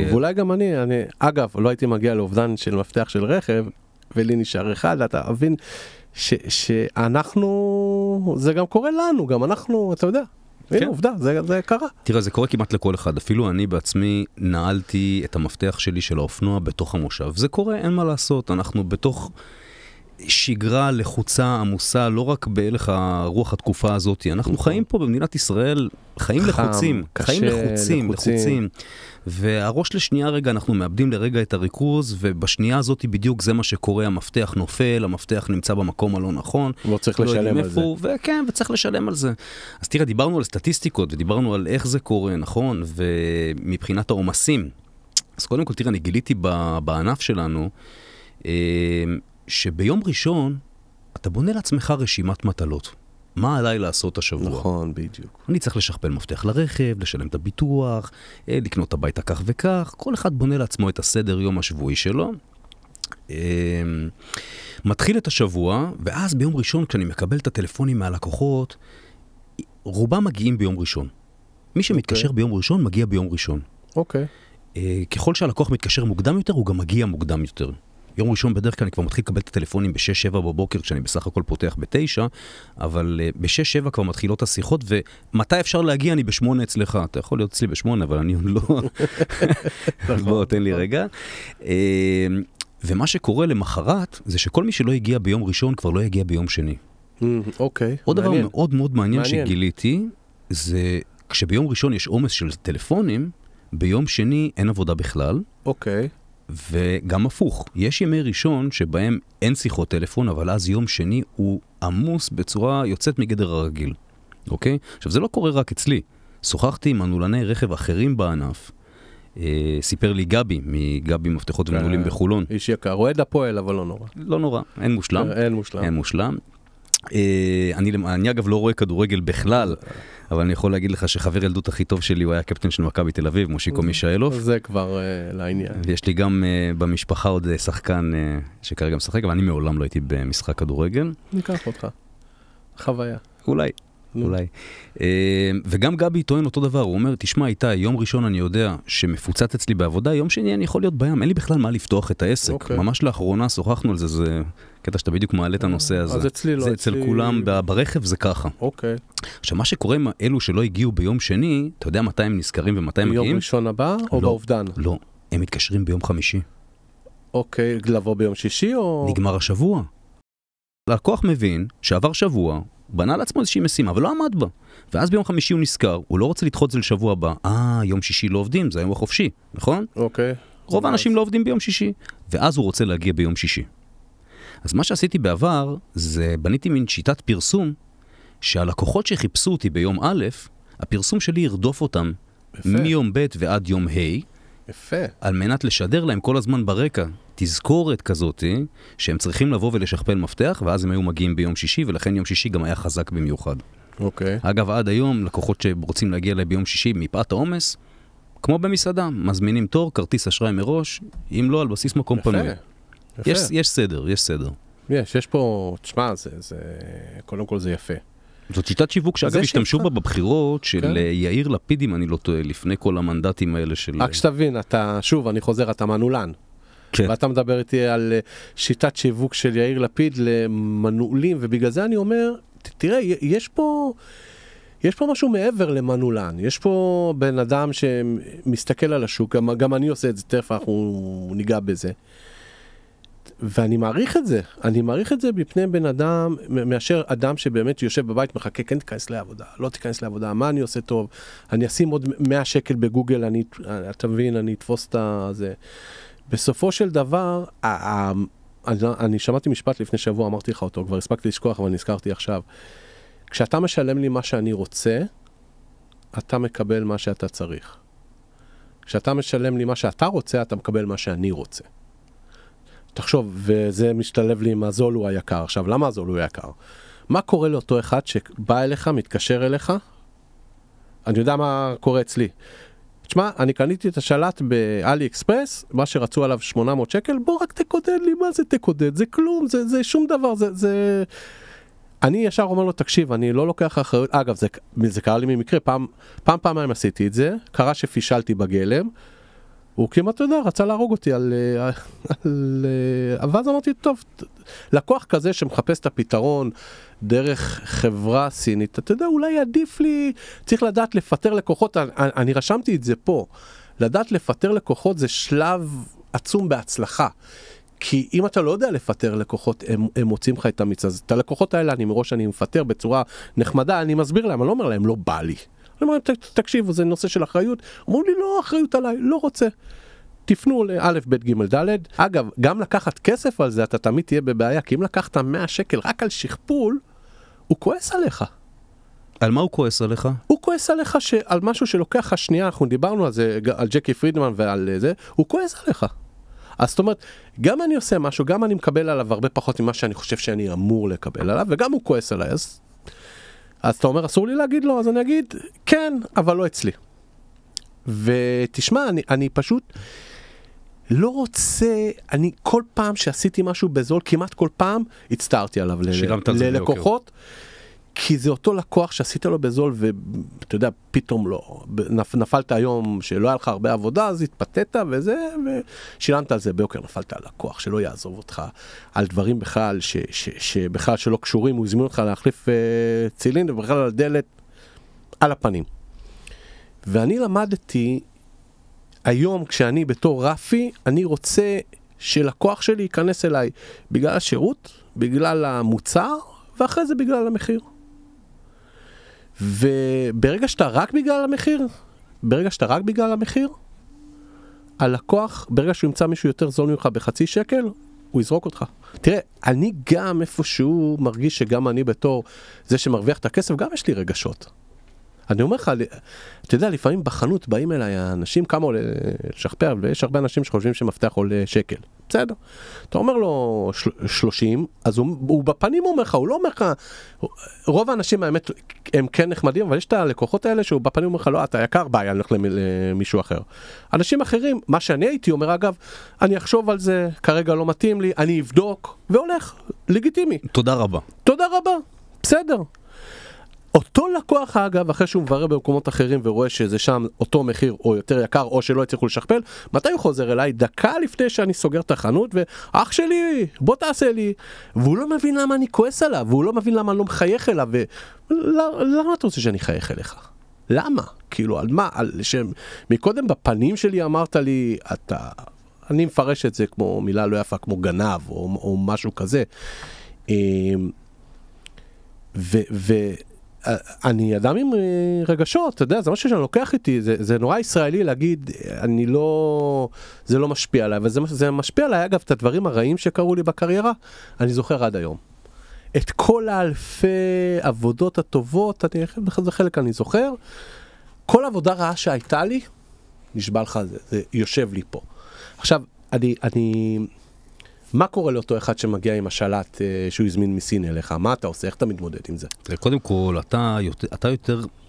ואולי גם אני, אגב, לא הייתי מגיע לאובדן של מפתח של רכב, ולי נשאר אחד, אתה מבין שאנחנו, זה גם קורה לנו, גם אנחנו, אתה יודע, הנה עובדה, זה קרה. תראה, זה קורה כמעט לכל אחד, אפילו אני בעצמי נעלתי את המפתח שלי של האופנוע בתוך המושב, זה קורה, אין מה לעשות, אנחנו בתוך שגרה לחוצה, עמוסה, לא רק בהלך הרוח התקופה הזאת, אנחנו חיים פה במדינת ישראל, חיים לחוצים, חיים לחוצים, והראש לשנייה רגע, אנחנו מאבדים לרגע את הריכוז, ובשנייה הזאת בדיוק זה מה שקורה, המפתח נופל, המפתח נמצא במקום הלא נכון, וצריך לשלם על זה. וכן, וצריך לשלם על זה. אז תראה, דיברנו על סטטיסטיקות, ודיברנו על איך זה קורה, נכון, ומבחינת העומסים. אז קודם כל, תראה, אני גיליתי בענף שלנו, שביום ראשון אתה בונה לעצמך רשימת מטלות. מה עליי לעשות השבוע? נכון, בדיוק. אני צריך לשכפל מפתח לרכב, לשלם את הביטוח, לקנות הביתה כך וכך. כל אחד בונה לעצמו את הסדר יום השבועי שלו. מתחיל את השבוע, ואז ביום ראשון, כשאני מקבל את הטלפונים מהלקוחות, רובם מגיעים ביום ראשון. מי שמתקשר ביום ראשון, מגיע ביום ראשון. אוקיי. ככל שהלקוח מתקשר מוקדם יותר, הוא גם מגיע מוקדם יותר. יום ראשון בדרך כלל אני כבר מתחיל לקבל את הטלפונים ב-6-7 בבוקר, כשאני בסך הכל פותח ב-9, אבל ב-6-7 כבר מתחילות השיחות, ומתי אפשר להגיע? אני ב-8 אצלך. אתה יכול להיות אצלי ב-8, אבל אני עוד לא. בוא, תן לי רגע. ומה שקורה למחרת, זה שכל מי שלא הגיע ביום ראשון, כבר לא יגיע ביום שני. אוקיי. עוד דבר מאוד מאוד מעניין שגיליתי, זה כשביום ראשון יש עומס של טלפונים, ביום שני אין עבודה בכלל. אוקיי. וגם הפוך, יש ימי ראשון שבהם אין שיחות טלפון, אבל אז יום שני הוא עמוס בצורה יוצאת מגדר הרגיל. אוקיי? עכשיו, זה לא קורה רק אצלי. שוחחתי עם מנעולני רכב אחרים בענף. סיפר לי גבי, מגבי מפתחות ומנעולים בחולון. איש יקר, אוהד הפועל, אבל לא נורא. לא נורא, אין מושלם. אין מושלם. אני אגב לא רואה כדורגל בכלל, אבל אני יכול להגיד לך שחבר ילדות הכי טוב שלי הוא היה קפטן של מכבי תל אביב, מושיקו מישאלוב. זה כבר לעניין. ויש לי גם במשפחה עוד שחקן שכרגע משחק, אבל אני מעולם לא הייתי במשחק כדורגל. ניקח אותך. חוויה. אולי. וגם גבי טוען אותו דבר, הוא אומר, תשמע איתי, יום ראשון אני יודע שמפוצץ אצלי בעבודה, יום שני אני יכול להיות בים, אין לי בכלל מה לפתוח את העסק. ממש לאחרונה שוחחנו על זה, זה קטע שאתה בדיוק מעלה את הנושא הזה. אז אצלי לא. זה אצל כולם, ברכב זה ככה. אוקיי. עכשיו, מה שקורה עם אלו שלא הגיעו ביום שני, אתה יודע מתי הם נזכרים ומתי הם מגיעים? ביום ראשון הבא או באובדן? לא, הם מתקשרים ביום חמישי. אוקיי, לבוא ביום שישי או... נגמר השבוע. לקוח מבין שעבר שבוע, בנה לעצמו איזושהי משימה, אבל לא עמד בה. ואז ביום חמישי הוא נזכר, הוא לא רוצה לדחות זה לשבוע הבא. יום שישי לא עובדים, זה היום החופשי, נכון? אוקיי. רוב האנשים לא עובדים ביום שישי, ואז הוא רוצה להגיע ביום שישי. אז מה שעשיתי בעבר, זה בניתי מין שיטת פרסום, שהלקוחות שחיפשו אותי ביום א', הפרסום שלי ירדוף אותם מיום ב' ועד יום ה', יפה. על מנת לשדר להם כל הזמן ברקע תזכורת כזאת שהם צריכים לבוא ולשכפל מפתח, ואז הם היו מגיעים ביום שישי, ולכן יום שישי גם היה חזק במיוחד. אוקיי. אגב, עד היום, לקוחות שרוצים להגיע אליי ביום שישי מפאת העומס, כמו במסעדה, מזמינים תור, כרטיס אשראי מראש, אם לא על בסיס מקום פנוי. יפה. יש סדר. יש פה, תשמע, קודם כל זה יפה. זאת שיטת שיווק שאגב השתמשו בה בבחירות של יאיר לפיד, אם אני לא טועה, לפני כל המנדטים האלה של... רק שתבין, שוב, אני חוזר, אתה מנעולן. ואתה מדבר איתי על שיטת שיווק של יאיר לפיד למנעולים, ובגלל זה אני אומר, תראה, יש פה משהו מעבר למנעולן. יש פה בן אדם שמסתכל על השוק, גם אני עושה את זה, תכף אנחנו ניגע בזה. ואני מעריך את זה. אני מעריך את זה בפני בן אדם, מאשר אדם שבאמת יושב בבית, מחכה, כן תיכנס לעבודה, לא תיכנס לעבודה, מה אני עושה טוב? אני אשים עוד 100 שקל בגוגל, אתה מבין, אני אתפוס את זה. בסופו של דבר, אני שמעתי משפט לפני שבוע, אמרתי לך אותו, כבר הספקתי לשכוח, אבל נזכרתי עכשיו. כשאתה משלם לי מה שאני רוצה, אתה מקבל מה שאתה צריך. כשאתה משלם לי מה שאתה רוצה, אתה מקבל מה שאני רוצה. תחשוב, וזה משתלב לי עם הזול הוא היקר. עכשיו, למה הזול הוא היקר? מה קורה לאותו אחד שבא אליך, מתקשר אליך? אני יודע מה קורה אצלי. תשמע, אני קניתי את השלט באלי אקספרס, מה שרצו עליו 800 שקל, בוא רק תקודד לי, מה זה תקודד? זה כלום, זה שום דבר, זה... אני ישר אומר לו, תקשיב, אני לא לוקח אחריות, אגב, זה קרה לי ממקרה, פעמיים עשיתי את זה, קרה שפישלתי בגלם, הוא כמעט, אתה יודע, רצה להרוג אותי אבל אז אמרתי, טוב, לקוח כזה שמחפש את הפתרון דרך חברה סינית, אתה יודע, אולי עדיף לי, צריך לדעת לפטר לקוחות, אני רשמתי את זה פה, לדעת לפטר לקוחות זה שלב עצום בהצלחה, כי אם אתה לא יודע לפטר לקוחות, הם מוצאים לך את המיץ, אז את הלקוחות האלה מראש אני מפטר בצורה נחמדה, אני מסביר להם, אני לא אומר להם, לא בא לי. אני אומר להם, תקשיבו, זה נושא של אחריות. אמרו לי, לא, אחריות עליי, לא רוצה. תפנו לאלף, בית ג' ד'. אגב, גם לקחת כסף על זה, אתה תמיד תהיה בבעיה, כי אם לקחת 100 שקל רק על שכפול, הוא כועס עליך. על מה הוא כועס עליך? הוא כועס עליך על משהו שלוקח השנייה, אנחנו דיברנו על זה, על ג'קי פרידמן ועל זה, הוא כועס עליך. אז זאת אומרת, גם אני עושה משהו, גם אני מקבל עליו הרבה פחות ממה שאני חושב שאני אמור לקבל עליו, וגם הוא כועס עליי, אז אתה אומר, אסור לי להגיד לו, אז אני אגיד, כן, אבל לא אצלי. ותשמע, אני פשוט לא רוצה, אני כל פעם שעשיתי משהו בזול, כמעט כל פעם, הצטערתי עליו ללקוחות, כי זה אותו לקוח שעשית לו בזול, ואתה יודע, פתאום לא, נפלת היום שלא היה לך הרבה עבודה, אז התפתית וזה, ושילמת על זה ביוקר, נפלת על לקוח שלא יעזוב אותך, על דברים בכלל, שבכלל שלא קשורים, הוא הזמין אותך להחליף צילינדר, ובכלל על דלת, על הפנים. ואני למדתי, היום כשאני בתור רפי, אני רוצה שלקוח שלי ייכנס אליי, בגלל השירות, בגלל המוצר, ואחרי זה בגלל המחיר. וברגע שאתה רק בגלל המחיר, הלקוח, ברגע שהוא ימצא מישהו יותר זול ממך בחצי שקל, הוא יזרוק אותך. תראה, אני גם איפשהו מרגיש שגם אני בתור זה שמרוויח את הכסף, גם יש לי רגשות. אני אומר לך, אתה יודע, לפעמים בחנות באים אליי האנשים כמה עולה לשכפר, ויש הרבה אנשים שחושבים שמפתח עולה שקל. בסדר. אתה אומר לו 30, אז הוא בפנים אומר לך, הוא לא אומר לך, רוב האנשים האמת הם כן נחמדים, אבל יש את הלקוחות האלה שהוא בפנים אומר לך, לא, אתה יקר, ביי, אני הולך למישהו אחר. אנשים אחרים, מה שאני הייתי אומר, אגב, אני אחשוב על זה, כרגע לא מתאים לי, אני אבדוק, והולך, לגיטימי. תודה רבה. תודה רבה, בסדר. אותו לקוח, אגב, אחרי שהוא מברר במקומות אחרים ורואה שזה שם אותו מחיר או יותר יקר או שלא יצליחו לשכפל, מתי הוא חוזר אליי? דקה לפני שאני סוגר את החנות ואח שלי, בוא תעשה לי. והוא לא מבין למה אני כועס עליו, והוא לא מבין למה אני לא מחייך אליו. למה אתה רוצה שאני חייך אליך? למה? כאילו, על מה? מקודם בפנים שלי אמרת לי, אני מפרש את זה כמו מילה לא יפה, כמו גנב או משהו כזה. אני אדם עם רגשות, אתה יודע, זה משהו שאני לוקח איתי, זה נורא ישראלי להגיד, זה לא משפיע עליי, וזה משפיע עליי, אגב, את הדברים הרעים שקרו לי בקריירה, אני זוכר עד היום. את כל האלפי עבודות הטובות, זה חלק אני זוכר, כל עבודה רעה שהייתה לי, נשבע לך, זה יושב לי פה. עכשיו, מה קורה לאותו אחד שמגיע עם השלט שהוא הזמין מסין אליך? מה אתה עושה? איך אתה מתמודד עם זה? קודם כל,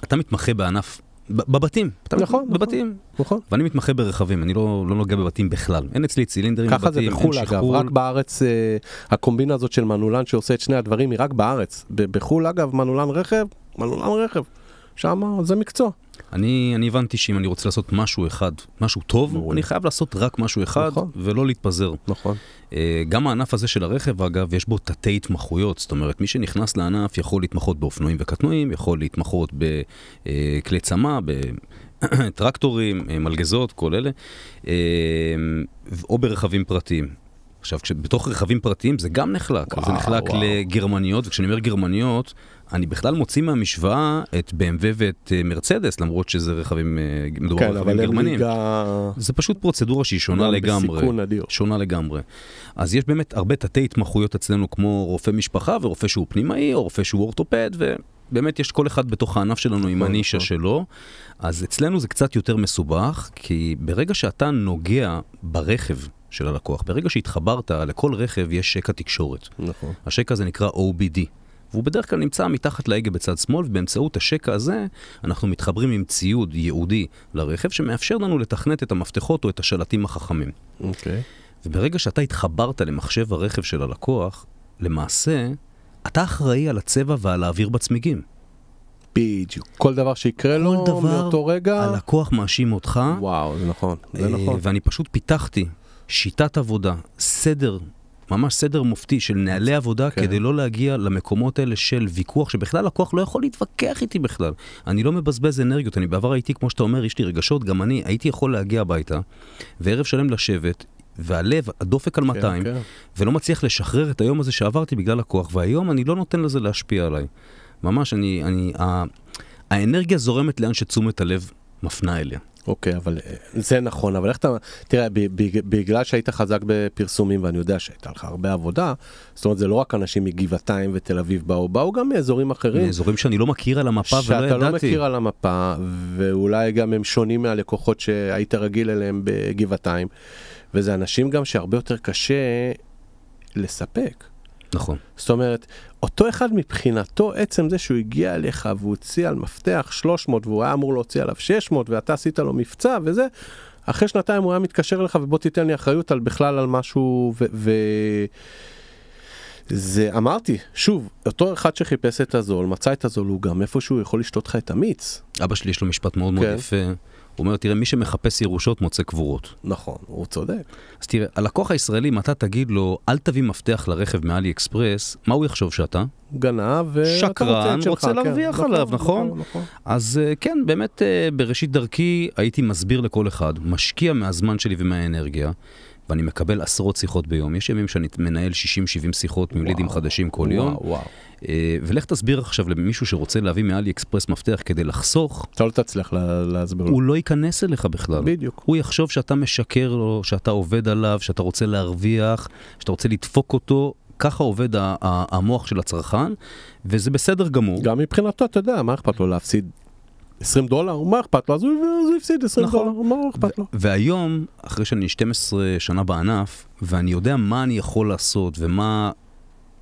אתה מתמחה בענף, בבתים. נכון. בבתים. נכון. ואני מתמחה ברכבים, אני לא נוגע בבתים בכלל. אין אצלי צילינדרים בבתים, ככה זה בחול אגב, רק בארץ, הקומבינה הזאת של מנולן שעושה את שני הדברים היא רק בארץ. בחול אגב, מנולן רכב. שם זה מקצוע. אני הבנתי שאם אני רוצה לעשות משהו אחד, משהו טוב, אני חייב לעשות רק משהו אחד, ולא להתפזר. נכון. גם הענף הזה של הרכב, אגב, יש בו תתי התמחויות, זאת אומרת, מי שנכנס לענף יכול להתמחות באופנועים וקטנועים, יכול להתמחות בכלי צמא, בטרקטורים, מלגזות, כל אלה, או ברכבים פרטיים. עכשיו, בתוך רכבים פרטיים זה גם נחלק, זה נחלק לגרמניות, וכשאני אומר גרמניות, אני בכלל מוציא מהמשוואה את BMW ואת מרצדס, למרות שזה רכבים, מדובר רכבים גרמנים. זה פשוט פרוצדורה שהיא שונה לגמרי. שונה לגמרי. אז יש באמת הרבה תתי התמחויות אצלנו, כמו רופא משפחה ורופא שהוא פנימאי, או רופא שהוא אורתופד, באמת יש כל אחד בתוך הענף שלנו עם הנישה שלו, אז אצלנו זה קצת יותר מסובך, כי ברגע שאתה נוגע ברכב של הלקוח, ברגע שהתחברת, לכל רכב יש שקע תקשורת. נכון. השקע הזה נקרא OBD. והוא בדרך כלל נמצא מתחת להגה בצד שמאל, ובאמצעות השקע הזה אנחנו מתחברים עם ציוד ייעודי לרכב, שמאפשר לנו לתכנת את המפתחות או את השלטים החכמים. אוקיי. וברגע שאתה התחברת למחשב הרכב של הלקוח, למעשה, אתה אחראי על הצבע ועל האוויר בצמיגים. בדיוק. כל דבר שיקרה לו מאותו רגע... הלקוח מאשים אותך. וואו, זה נכון. זה נכון. ואני פשוט פיתחתי שיטת עבודה, סדר, ממש סדר מופתי של נעלי עבודה, כדי לא להגיע למקומות האלה של ויכוח, שבכלל לקוח לא יכול להתווכח איתי בכלל. אני לא מבזבז אנרגיות, אני בעבר הייתי, כמו שאתה אומר, יש לי רגשות, גם אני הייתי יכול להגיע הביתה, וערב שלם לשבת, והלב, הדופק על 200, ולא מצליח לשחרר את היום הזה שעברתי בגלל לקוח, והיום אני לא נותן לזה להשפיע עליי. ממש, האנרגיה זורמת לאן שתשומת הלב מפנה אליה. אוקיי, אבל זה נכון, אבל איך אתה, תראה, בגלל שהיית חזק בפרסומים, ואני יודע שהייתה לך הרבה עבודה, זאת אומרת, זה לא רק אנשים מגבעתיים ותל אביב באו גם מאזורים אחרים. מאזורים שאני לא מכיר על המפה ולא ידעתי. שאתה לא מכיר על המפה, ואולי גם הם שונים מהלקוחות שהיית רגיל אליהם בגבעתיים, וזה אנשים גם שהרבה יותר קשה לספק. נכון. זאת אומרת, אותו אחד מבחינתו, עצם זה שהוא הגיע אליך והוא הוציא על מפתח 300 והוא היה אמור להוציא עליו 600 ואתה עשית לו מבצע וזה, אחרי שנתיים הוא היה מתקשר לך ובוא תיתן לי אחריות על בכלל על משהו זה אמרתי, שוב, אותו אחד שחיפש את הזול, מצא את הזול, הוא גם איפשהו יכול לשתות לך את המיץ. אבא שלי יש לו משפט מאוד מאוד יפה. הוא אומר, תראה, מי שמחפש ירושות מוצא קבורות. נכון, הוא צודק. אז תראה, הלקוח הישראלי, אם אתה תגיד לו, אל תביא מפתח לרכב מאלי אקספרס, מה הוא יחשוב שאתה? גנב, שקרן, רוצה להרוויח עליו, נכון? אז כן, באמת, בראשית דרכי הייתי מסביר לכל אחד, משקיע מהזמן שלי ומהאנרגיה, ואני מקבל עשרות שיחות ביום. יש ימים שאני מנהל 60-70 שיחות מלידים חדשים כל יום. ולך תסביר עכשיו למישהו שרוצה להביא מאלי אקספרס מפתח כדי לחסוך. אתה לא תצליח להסביר לו. הוא לא ייכנס אליך בכלל. בדיוק. הוא יחשוב שאתה משקר לו, שאתה עובד עליו, שאתה רוצה להרוויח, שאתה רוצה לדפוק אותו. ככה עובד המוח של הצרכן, וזה בסדר גמור. גם מבחינתו, אתה יודע, מה אכפת לו להפסיד $20, מה אכפת לו? אז הוא הפסיד $20, מה אכפת לו? והיום, אחרי שאני 12 שנה בענף, ואני יודע מה אני יכול לעשות, ומה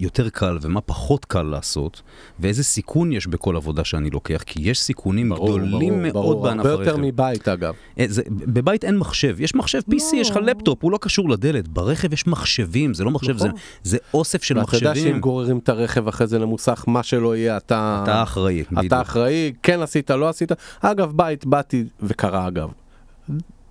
יותר קל, ומה פחות קל לעשות, ואיזה סיכון יש בכל עבודה שאני לוקח, כי יש סיכונים גדולים מאוד בענף הרכב. הרבה יותר מבית, אגב. בבית אין מחשב. יש מחשב PC, יש לך לפטופ, הוא לא קשור לדלת. ברכב יש מחשבים, זה לא מחשב, זה אוסף של מחשבים. ואתה יודע שאם גוררים את הרכב אחרי זה למוסך, מה שלא יהיה, אתה אחראי. אתה אחראי, כן עשית, לא עשית. אגב, בית, באתי וקרה אגב.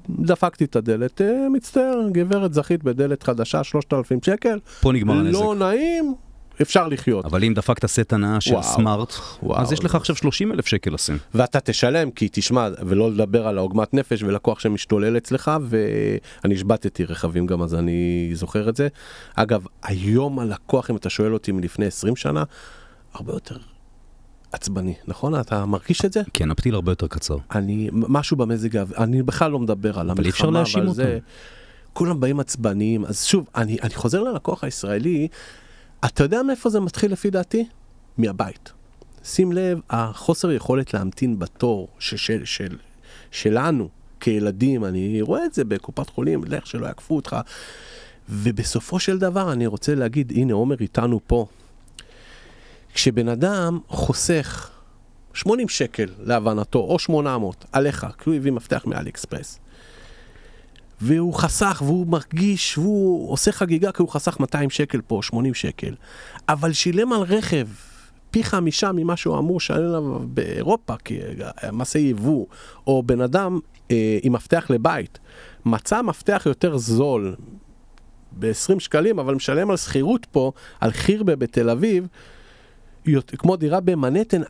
דפקתי את הדלת, מצטער, גברת זכית בדלת חדשה, 3,000 שקל. פה נגמר הנזק. לא נעים, אפשר לחיות. אבל אם דפקת סט הנאה של סמארט, אז יש לך עכשיו 30,000 שקל לשים. ואתה תשלם, כי תשמע, ולא לדבר על העוגמת נפש ולקוח שמשתולל אצלך, ואני השבטתי רכבים גם, אז אני זוכר את זה. אגב, היום הלקוח, אם אתה שואל אותי מלפני 20 שנה, הרבה יותר עצבני, נכון? אתה מרגיש את זה? כן, הפתיל הרבה יותר קצר. משהו במזג, אני בכלל לא מדבר על המלחמה, אבל אפשר להאשים אותם. כולם באים עצבניים, אז שוב, אני חוזר ללקוח הישראלי, אתה יודע מאיפה זה מתחיל לפי דעתי? מהבית. שים לב, החוסר יכולת להמתין בתור שלנו כילדים, אני רואה את זה בקופת חולים, לך שלא יקפו אותך, ובסופו של דבר אני רוצה להגיד, הנה עומר איתנו פה, כשבן אדם חוסך 80 שקל להבנתו, או 800 עליך, כי הוא הביא מפתח מאלי אקספרס, והוא חסך, והוא מרגיש, והוא עושה חגיגה, כי הוא חסך 200 שקל פה, 80 שקל, אבל שילם על רכב פי 5 ממה שהוא אמור לשלם עליו באירופה, כי מעשה יבוא, או בן אדם עם מפתח לבית, מצא מפתח יותר זול, ב-20 שקלים, אבל משלם על שכירות פה, על חירבה בתל אביב, כמו דירה במנהטן,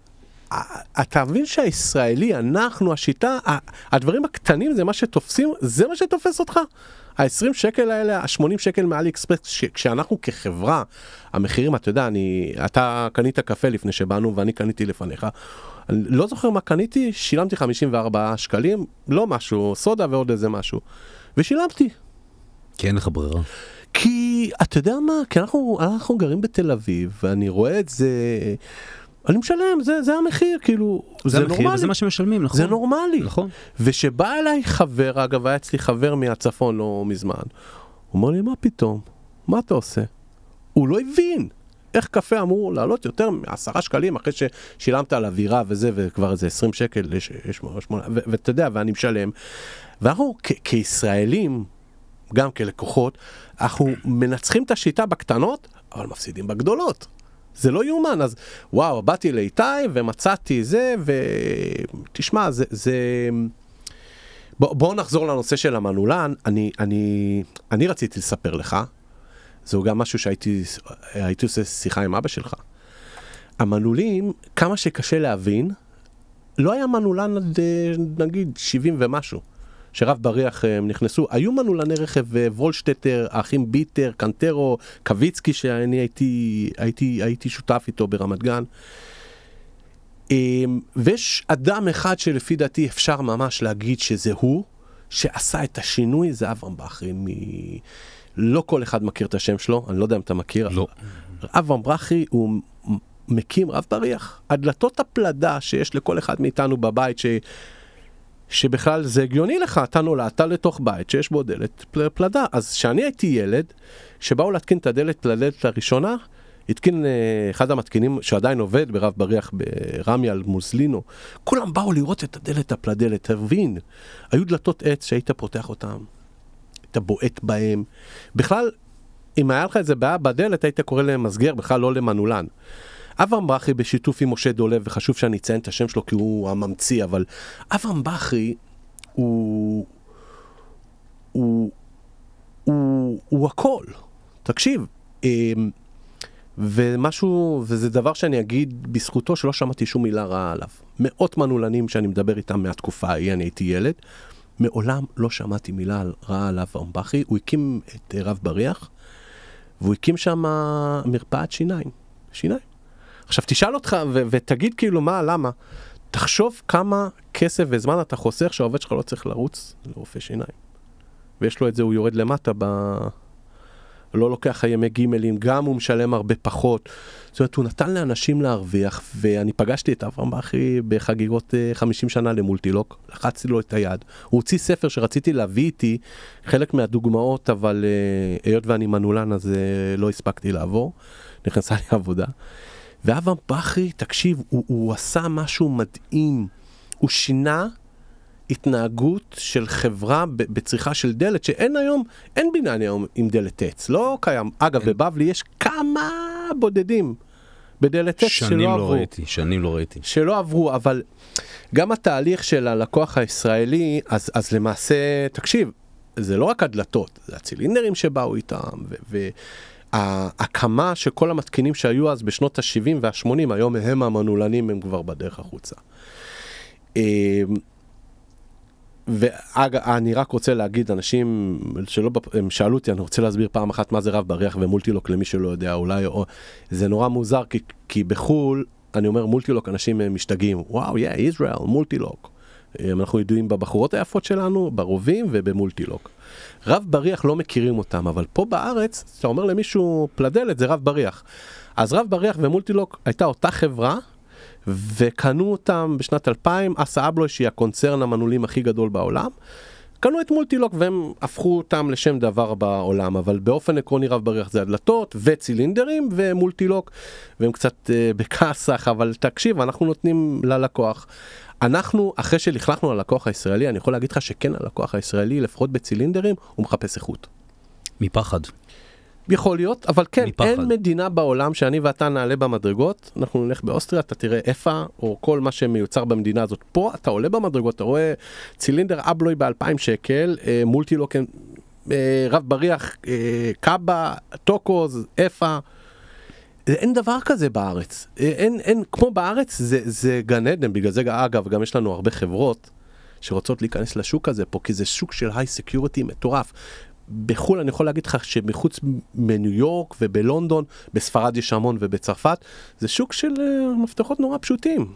אתה מבין שהישראלי, אנחנו, השיטה, הדברים הקטנים זה מה שתופסים, זה מה שתופס אותך. ה-20 שקל האלה, ה-80 שקל מאלי אקספרס, כשאנחנו כחברה, המחירים, אתה יודע, אתה קנית קפה לפני שבאנו ואני קניתי לפניך, אני לא זוכר מה קניתי, שילמתי 54 שקלים, לא משהו, סודה ועוד איזה משהו, ושילמתי. כי אין לך ברירה. כי, אתה יודע מה, כי אנחנו גרים בתל אביב, ואני רואה את זה אני משלם, זה המחיר, כאילו, זה המחיר, נורמלי. וזה מה שמשלמים, נכון. זה נורמלי. נכון. ושבא אליי חבר, אגב, היה אצלי חבר מהצפון לא מזמן, הוא אומר לי, מה פתאום? מה אתה עושה? הוא לא הבין. איך קפה אמור לעלות יותר מ10 שקלים אחרי ששילמת על אווירה וזה, וכבר איזה 20 שקל, ואתה יודע, ואני משלם. ואנחנו כישראלים, גם כלקוחות, אנחנו מנצחים את השיטה בקטנות, אבל מפסידים בגדולות. זה לא יומן, אז וואו, באתי לאיתי ומצאתי זה, ותשמע, בואו נחזור לנושא של המנולן. אני רציתי לספר לך, זהו גם משהו שהייתי עושה שיחה עם אבא שלך. המנעולים, כמה שקשה להבין, לא היה מנעולן עד נגיד 70 ומשהו, שרב בריח נכנסו. היו מנעולני רכב וולשטטר, האחים ביטר, קנטרו, קוויצקי, שאני הייתי שותף איתו ברמת גן. ויש אדם אחד שלפי דעתי אפשר ממש להגיד שזה הוא, שעשה את השינוי, זה אברהם בכרי. לא כל אחד מכיר את השם שלו, אני לא יודע אם אתה מכיר. לא. אברהם בכרי הוא מקים רב בריח. הדלתות הפלדה שיש לכל אחד מאיתנו בבית, שבכלל זה הגיוני לך, אתה נולדת לתוך בית שיש בו דלת פלדה. אז כשאני הייתי ילד, שבאו להתקין את הדלת פלדלת הראשונה, התקין אחד המתקינים שעדיין עובד ברב בריח ברמיה על מוזלינו, כולם באו לראות את הדלת הפלדלת, תבין. היו דלתות עץ שהיית פותח אותם, היית בועט בהם. בכלל, אם היה לך את זה בעיה בדלת, היית קורא להם מסגר, בכלל לא למנעולן. אברהם בכרי בשיתוף עם משה דולב, וחשוב שאני אציין את השם שלו כי הוא הממציא, אבל אברהם בכרי הוא הכל. תקשיב, וזה דבר שאני אגיד בזכותו שלא שמעתי שום מילה רעה עליו. מאות מנעולנים שאני מדבר איתם מהתקופה ההיא, אני הייתי ילד, מעולם לא שמעתי מילה רעה על אברהם בכרי. הוא הקים את רב בריח, והוא הקים שם מרפאת שיניים. עכשיו תשאל אותך ותגיד כאילו מה, למה? תחשוב כמה כסף וזמן אתה חוסך שהעובד שלך לא צריך לרוץ לרופא שיניים. ויש לו את זה, הוא יורד למטה לא לוקח ימי גימלים, גם הוא משלם הרבה פחות. זאת אומרת, הוא נתן לאנשים להרוויח, ואני פגשתי את אברהם בכרי בחגיגות 50 שנה למולטילוק, לחצתי לו את היד. הוא הוציא ספר שרציתי להביא איתי, חלק מהדוגמאות, אבל היות ואני מנעולן, אז לא הספקתי לעבור. נכנסה לי עבודה. ואברהם בכרי, תקשיב, הוא עשה משהו מדהים. הוא שינה התנהגות של חברה בצריכה של דלת, שאין היום, אין בניין היום עם דלת עץ, לא קיים. אגב, בבבלי יש כמה בודדים בדלת עץ שלא עברו. שנים לא ראיתי. שלא עברו, אבל גם התהליך של הלקוח הישראלי, אז למעשה, תקשיב, זה לא רק הדלתות, זה הצילינדרים שבאו איתם, וההקמה שכל המתקינים שהיו אז בשנות ה-70 וה-80, היום הם המנעולנים, הם כבר בדרך החוצה. ואני רק רוצה להגיד, אנשים הם שאלו אותי, אני רוצה להסביר פעם אחת מה זה רב בריח ומולטילוק למי שלא יודע, אולי, זה נורא מוזר, כי בחול, אני אומר מולטילוק, אנשים משתגעים, וואו, ישראל, מולטילוק. אנחנו ידועים בבחורות היפות שלנו, ברובים ובמולטילוק. רב בריח לא מכירים אותם, אבל פה בארץ, אתה אומר למישהו פלדלת, זה רב בריח. אז רב בריח ומולטילוק הייתה אותה חברה, וקנו אותם בשנת 2000, אסה אבלוי, שהיא הקונצרן המנעולים הכי גדול בעולם, קנו את מולטילוק והם הפכו אותם לשם דבר בעולם, אבל באופן עקרוני רב בריח זה הדלתות וצילינדרים ומולטילוק, והם קצת בקסח, אבל תקשיב, אנחנו נותנים ללקוח. אנחנו, אחרי שלכלכנו ללקוח הישראלי, אני יכול להגיד לך שכן הלקוח הישראלי, לפחות בצילינדרים, הוא מחפש איכות. מפחד. יכול להיות, אבל כן, מפחד. אין מדינה בעולם שאני ואתה נעלה במדרגות, אנחנו נלך באוסטריה, אתה תראה איפה, או כל מה שמיוצר במדינה הזאת. פה אתה עולה במדרגות, אתה רואה צילינדר אבלוי ב-2,000 שקל, מולטילוק, רב בריח, קאבה, טוקוז, איפה. אין דבר כזה בארץ. אין, כמו בארץ, זה גן עדן, בגלל זה, אגב, גם יש לנו הרבה חברות שרוצות להיכנס לשוק הזה פה, כי זה שוק של היי סקיוריטי מטורף. בחול אני יכול להגיד לך שמחוץ מניו יורק ובלונדון, בספרד יש המון ובצרפת, זה שוק של מפתחות נורא פשוטים.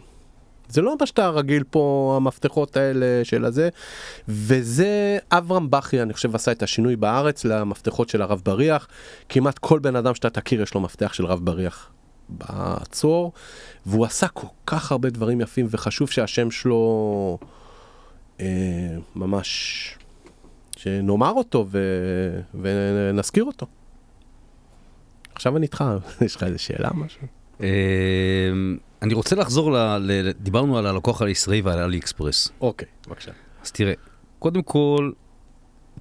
זה לא מה שאתה רגיל פה, המפתחות האלה של הזה, וזה אברהם בכרי, אני חושב, עשה את השינוי בארץ למפתחות של הרב בריח. כמעט כל בן אדם שאתה תכיר יש לו מפתח של רב בריח. בעצור, והוא עשה כל כך הרבה דברים יפים, וחשוב שהשם שלו ממש, שנאמר אותו ונזכיר אותו. עכשיו אני איתך, יש לך איזה שאלה משהו? אני רוצה לחזור, דיברנו על הלקוח הישראלי ועל אלי אקספרס. אוקיי, בבקשה. אז תראה, קודם כל,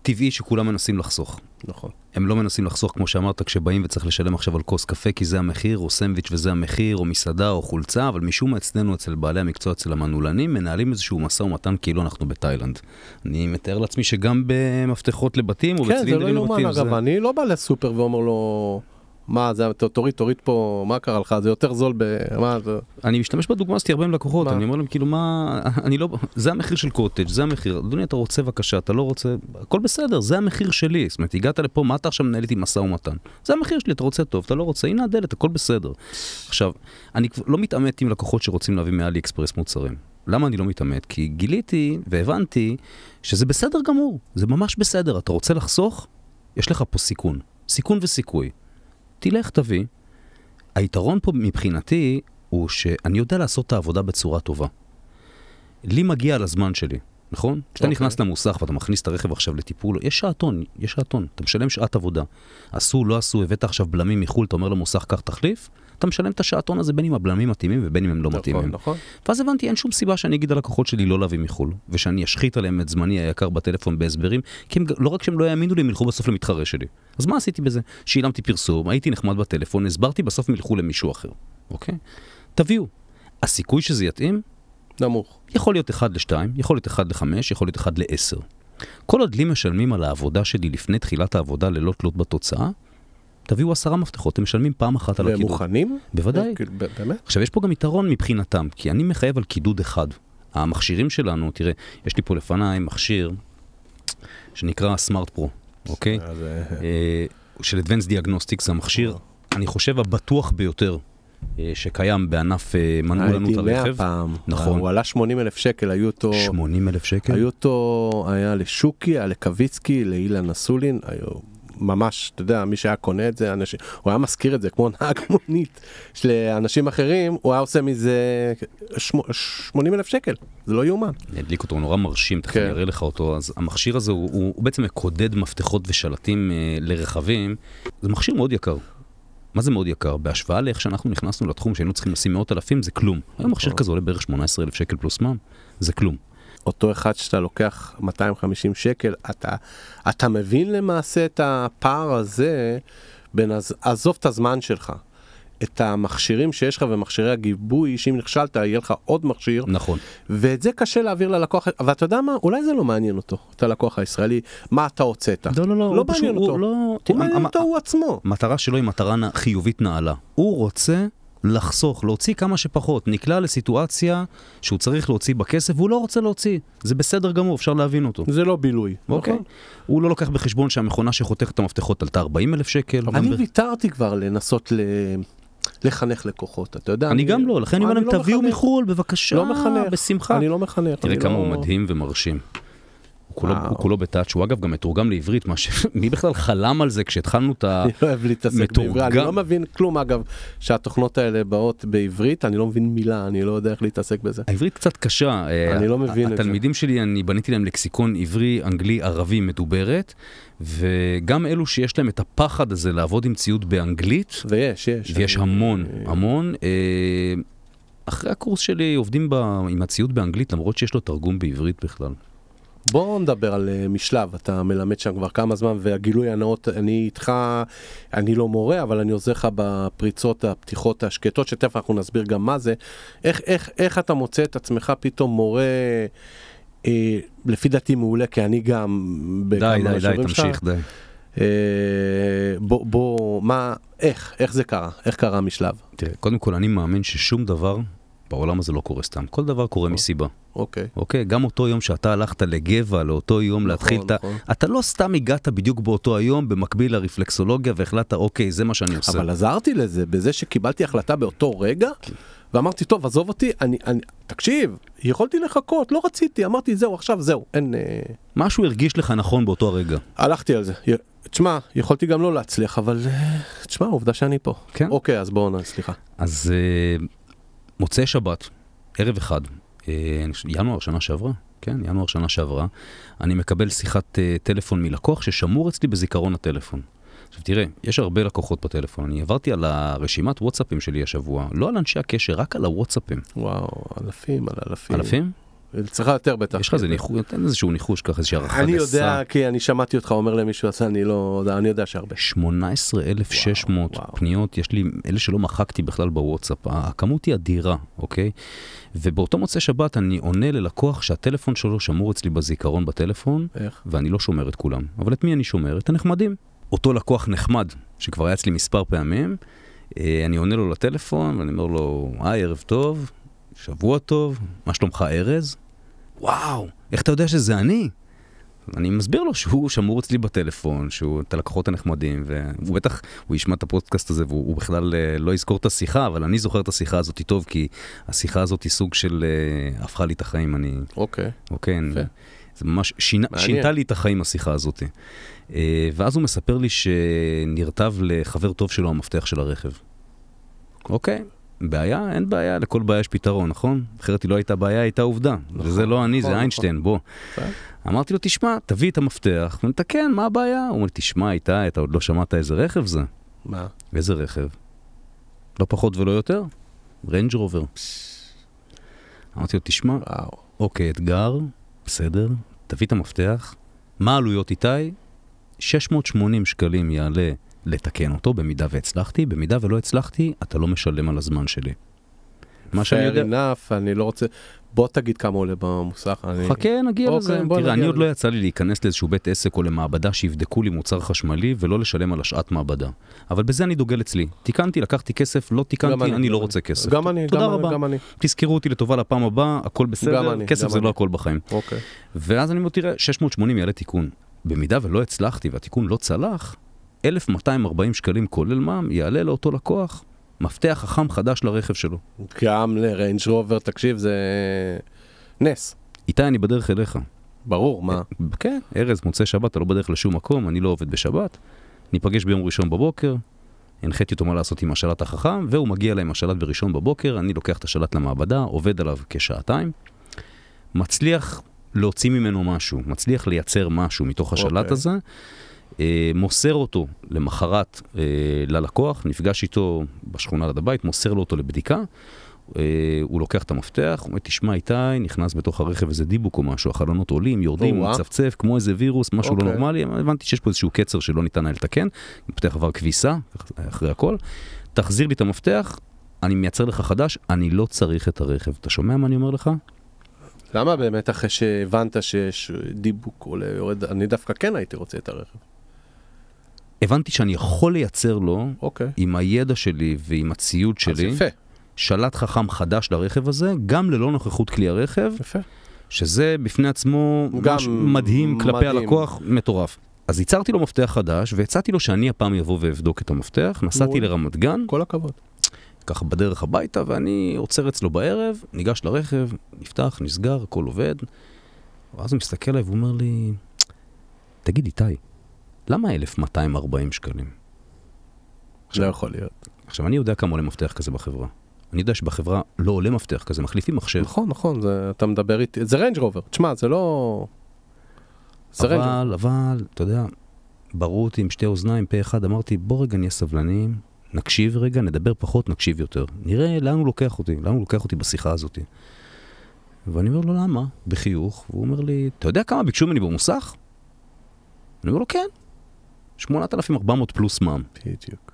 טבעי שכולם מנסים לחסוך. נכון. הם לא מנסים לחסוך, כמו שאמרת, כשבאים וצריך לשלם עכשיו על כוס קפה, כי זה המחיר, או סנדוויץ' וזה המחיר, או מסעדה, או חולצה, אבל משום מה אצלנו, אצל בעלי המקצוע, אצל המנעולנים, מנהלים איזשהו משא ומתן כאילו אנחנו בתאילנד. אני מתאר לעצמי שגם במפתחות לבתים, או כן, זה לא יומן, אגב, אני לא בא לסופר ואומר לו, מה, זה, תוריד פה, מה קרה לך? זה יותר זול מה זה? אני משתמש בדוגמה, עשיתי הרבה עם לקוחות, אני אומר להם, כאילו, מה, אני לא, זה המחיר של קוטג', זה המחיר, אדוני, אתה רוצה בבקשה, אתה לא רוצה, הכל בסדר, זה המחיר שלי, זאת אומרת, הגעת לפה, מה אתה עכשיו מנהל איתי משא ומתן? זה המחיר שלי, אתה רוצה טוב, אתה לא רוצה, הנה הדלת, הכל בסדר. עכשיו, אני לא מתעמת עם לקוחות שרוצים להביא מאלי אקספרס מוצרים. למה אני לא מתעמת? כי גיליתי והבנתי שזה בסדר גמור, זה ממש בסדר, אתה רוצה לחסוך, יש לך פה סיכון, סיכון וסיכוי. תלך, תביא. היתרון פה מבחינתי הוא שאני יודע לעשות את העבודה בצורה טובה. לי מגיע על הזמן שלי, נכון? כשאתה נכנס למוסך ואתה מכניס את הרכב עכשיו לטיפול, יש שעתון, אתה משלם שעת עבודה. עשו, לא עשו, הבאת עכשיו בלמים מחול, אתה אומר למוסך כך תחליף, אתה משלם את השעתון הזה בין אם הבלמים מתאימים ובין אם הם לא מתאימים. נכון. ואז הבנתי, אין שום סיבה שאני אגיד ללקוחות שלי לא להביא מחול, ושאני אשחית עליהם את זמני היקר בטלפון בהסברים, כי לא רק שהם לא יאמינו לי, הם ילכו בסוף למתחרה שלי. אז מה עשיתי בזה? שילמתי פרסום, הייתי נחמד בטלפון, הסברתי, בסוף הם ילכו למישהו אחר. אוקיי? תביאו. הסיכוי שזה יתאים? נמוך. יכול להיות 1-2, יכול להיות 1-5, יכול להיות 1-10. כל עוד לי משלמים על העבודה שלי לפני תחילת העבודה ללא תלות בתוצאה, תביאו 10 מפתחות, אתם משלמים פעם אחת על הקידוד. והם מוכנים? בוודאי. באמת? עכשיו, יש פה גם יתרון מבחינתם, כי אני מחייב על קידוד אחד. המכשירים שלנו, תראה, יש לי פה לפניי מכשיר שנקרא סמארט פרו, אוקיי? של Advanced Diagnostics, זה המכשיר, אני חושב, הבטוח ביותר שקיים בענף מנעולנות הרכב. הייתי 100 פעם. נכון. הוא עלה 80,000 שקל, היו אותו... 80,000 שקל? היו אותו, היה לשוקי, היה לקוויצקי, לאילן אסולין, היו... ממש, אתה יודע, מי שהיה קונה את זה, אנשים, הוא היה מזכיר את זה כמו נהג מונית של אנשים אחרים, הוא היה עושה מזה 80,000 שקל, זה לא יאומן. נדליק אותו, הוא נורא מרשים, תכף אני אראה לך אותו, אז המכשיר הזה הוא בעצם מקודד מפתחות ושלטים לרכבים, זה מכשיר מאוד יקר. מה זה מאוד יקר? בהשוואה לאיך שאנחנו נכנסנו לתחום שהיינו צריכים לשים 100,000, זה כלום. היום מכשיר כזה עולה בערך 18,000 שקל פלוס מע"מ, זה כלום. אותו אחד שאתה לוקח 250 שקל, אתה מבין למעשה את הפער הזה, בין עזוב את הזמן שלך, את המכשירים שיש לך ומכשירי הגיבוי, שאם נכשלת, יהיה לך עוד מכשיר. נכון. ואת זה קשה להעביר ללקוח, ואתה יודע מה? אולי זה לא מעניין אותו, את הלקוח הישראלי, מה אתה הוצאת. לא מעניין אותו. הוא מעניין אותו הוא עצמו. מטרה שלו היא מטרה חיובית נעלה. הוא רוצה לחסוך, להוציא כמה שפחות, נקלע לסיטואציה שהוא צריך להוציא בכסף, והוא לא רוצה להוציא. זה בסדר גמור, אפשר להבין אותו. זה לא בילוי. אוקיי. הוא לא לוקח בחשבון שהמכונה שחותכת את המפתחות עלתה 40,000 שקל. אני ויתרתי כבר לנסות לחנך לקוחות, אתה יודע. אני גם לא, לכן אני אומר להם, תביאו מחול, בבקשה, לא מחנך. בשמחה. אני לא מחנך. תראה כמה הוא מדהים ומרשים. הוא כולו בטאץ', הוא אגב גם מתורגם לעברית, מי בכלל חלם על זה כשהתחלנו את המתורגם? אני לא אוהב להתעסק בעברית, אני לא מבין כלום אגב, שהתוכנות האלה באות בעברית, אני לא מבין מילה, אני לא יודע איך להתעסק בזה. העברית קצת קשה, אני לא מבין את זה. התלמידים שלי, אני בניתי להם לקסיקון עברי, אנגלי, ערבי מדוברת, וגם אלו שיש להם את הפחד הזה לעבוד עם ציוד באנגלית, ויש המון, אחרי הקורס שלי עובדים עם הציוד באנגלית, למרות שיש לו תרגום בעברית בכלל. בואו נדבר על משלב, אתה מלמד שם כבר כמה זמן, והגילוי הנאות, אני איתך, אני לא מורה, אבל אני עוזר לך בפריצות, הפתיחות, השקטות, שתכף אנחנו נסביר גם מה זה. איך אתה מוצא את עצמך פתאום מורה, לפי דעתי מעולה, כי אני גם... די, תמשיך, די. איך זה קרה? איך קרה המשלב? תראה, קודם כל אני מאמין ששום דבר בעולם הזה לא קורה סתם. כל דבר קורה מסיבה. אוקיי? גם אותו יום שאתה הלכת לגבע, לאותו יום להתחיל אתה לא סתם הגעת בדיוק באותו היום, במקביל לרפלקסולוגיה, והחלטת, אוקיי, זה מה שאני עושה. אבל עזרתי לזה, בזה שקיבלתי החלטה באותו רגע, ואמרתי, טוב, עזוב אותי, תקשיב, יכולתי לחכות, לא רציתי, אמרתי, זהו, עכשיו, זהו, אין... משהו הרגיש לך נכון באותו הרגע. הלכתי על זה. תשמע, יכולתי גם לא להצליח, אבל תשמע, עובדה שאני פה. כן. אוקיי, אז בואו, סליחה. אז מוצאי שבת, ערב אחד, ינואר שנה שעברה, כן, ינואר שנה שעברה, אני מקבל שיחת טלפון מלקוח ששמור אצלי בזיכרון הטלפון. עכשיו תראה, יש הרבה לקוחות בטלפון, אני עברתי על הרשימת וואטסאפים שלי השבוע, לא על אנשי הקשר, רק על הוואטסאפים. וואו, אלפים על אלפים. אלפים? צריכה יותר בטח. יש לך איזשהו ניחוש ככה, איזושהי הערכה גסה. אני יודע, כי אני שמעתי אותך אומר למישהו עשה, אני יודע שהרבה. 18,600 פניות, יש לי, אלה שלא מחקתי בכלל בוואטסאפ, הכמות היא אדירה, אוקיי? ובאותו מוצא שבת אני עונה ללקוח שהטלפון שלו שמור אצלי בזיכרון בטלפון, ואני לא שומר את כולם. אבל את מי אני שומר? את הנחמדים. אותו לקוח נחמד, שכבר היה אצלי מספר פעמים, אני עונה לו לטלפון, ואני אומר לו, ערב טוב, שבוע טוב, מה שלומך ארז? וואו, איך אתה יודע שזה אני? אני מסביר לו שהוא שמור אצלי בטלפון, שהוא את הלקוחות הנחמדים, והוא בטח, הוא ישמע את הפודקאסט הזה, והוא בכלל לא יזכור את השיחה, אבל אני זוכר את השיחה הזאת טוב, כי השיחה הזאת היא סוג של, הפכה לי את החיים, אני... אוקיי. אוקיי, זה ממש שינתה לי את החיים השיחה הזאת. ואז הוא מספר לי שנרטב לחבר טוב שלו המפתח של הרכב. אוקיי. בעיה? אין בעיה, לכל בעיה יש פתרון, נכון? אחרת היא לא הייתה בעיה, הייתה עובדה. וזה לא אני, זה איינשטיין, בוא. אמרתי לו, תשמע, תביא את המפתח, ונתקן, מה הבעיה? הוא אומר, תשמע, איתה, אתה עוד לא שמעת איזה רכב זה? מה? איזה רכב? לא פחות ולא יותר? ריינג' רובר. אמרתי לו, תשמע, אוקיי, אתגר, בסדר, תביא את המפתח. מה העלויות איתי? 680 שקלים יעלה לתקן אותו, במידה והצלחתי, במידה ולא הצלחתי, אתה לא משלם על הזמן שלי. מה שאני יודע... fair enough, אני לא רוצה... בוא תגיד כמה עולה במוסך. חכה, נגיע לזה. תראה, אני עוד לא יצא לי להיכנס לאיזשהו בית עסק או למעבדה שיבדקו לי מוצר חשמלי ולא לשלם על השעת מעבדה. אבל בזה אני דוגל אצלי. תיקנתי, לקחתי כסף, לא תיקנתי, אני לא רוצה כסף. גם אני, תודה רבה. תזכרו אותי לטובה לפעם הבאה, הכל בסדר, כסף זה לא הכל בחיים. ואז אני אומר, תראה, 680 יעלה תיקון. במידה ולא הצלחתי והתיקון לא צלח, 1,240 שקלים כולל מע"מ יעלה לאותו לקוח מפתח חכם חדש לרכב שלו. גם לריינג' רובר, תקשיב, זה נס. איתי, אני בדרך אליך. ברור, מה? כן, ארז, מוצאי שבת, אתה לא בדרך לשום מקום, אני לא עובד בשבת. ניפגש ביום ראשון בבוקר, הנחיתי אותו מה לעשות עם השלט החכם, והוא מגיע אליי עם השלט בראשון בבוקר, אני לוקח את השלט למעבדה, עובד עליו כשעתיים, מצליח להוציא ממנו משהו, מצליח לייצר משהו מתוך השלט הזה, מוסר אותו למחרת ללקוח, נפגש איתו בשכונה ליד הבית, מוסר לו אותו לבדיקה, הוא לוקח את המפתח, הוא אומר, תשמע איתי, נכנס בתוך הרכב איזה דיבוק או משהו, החלונות עולים, יורדים, הוא מצפצף, כמו איזה וירוס, משהו לא נורמלי, הבנתי שיש פה איזשהו קצר שלא ניתן היה לתקן, המפתח עבר כביסה, אחרי הכל, תחזיר לי את המפתח, אני מייצר לך חדש, אני לא צריך את הרכב. אתה שומע מה אני אומר לך? למה באמת אחרי שהבנת שיש דיבוק עולה יורד, אני דווקא כן הייתי רוצה את הרכב. הבנתי שאני יכול לייצר לו, עם הידע שלי ועם הציוד שלי, שלט חכם חדש לרכב הזה, גם ללא נוכחות כלי הרכב, שזה בפני עצמו מדהים כלפי הלקוח, מטורף. אז ייצרתי לו מפתח חדש, והצעתי לו שאני הפעם יבוא ואבדוק את המפתח, נסעתי לרמת גן, כל הכבוד. ככה בדרך הביתה, ואני עוצר אצלו בערב, ניגש לרכב, נפתח, נסגר, הכל עובד, ואז הוא מסתכל עליי ואומר לי, תגיד איתי, למה 1,240 שקלים? לא יכול להיות. עכשיו, אני יודע כמה עולה מפתח כזה בחברה. אני יודע שבחברה לא עולה מפתח כזה, מחליפים מחשב. נכון, נכון, אתה מדבר איתי, זה ריינג' רובר. תשמע, זה לא... אבל, אתה יודע, ברור אותי עם שתי אוזניים, פה אחד, אמרתי, בוא רגע נהיה סבלניים, נקשיב רגע, נדבר פחות, נקשיב יותר. נראה לאן הוא לוקח אותי בשיחה הזאת. ואני אומר לו, למה? בחיוך. והוא אומר לי, אתה יודע כמה ביקשו ממני במוסך? אני אומר לו, כן. 8,400 פלוס מע"מ. בדיוק.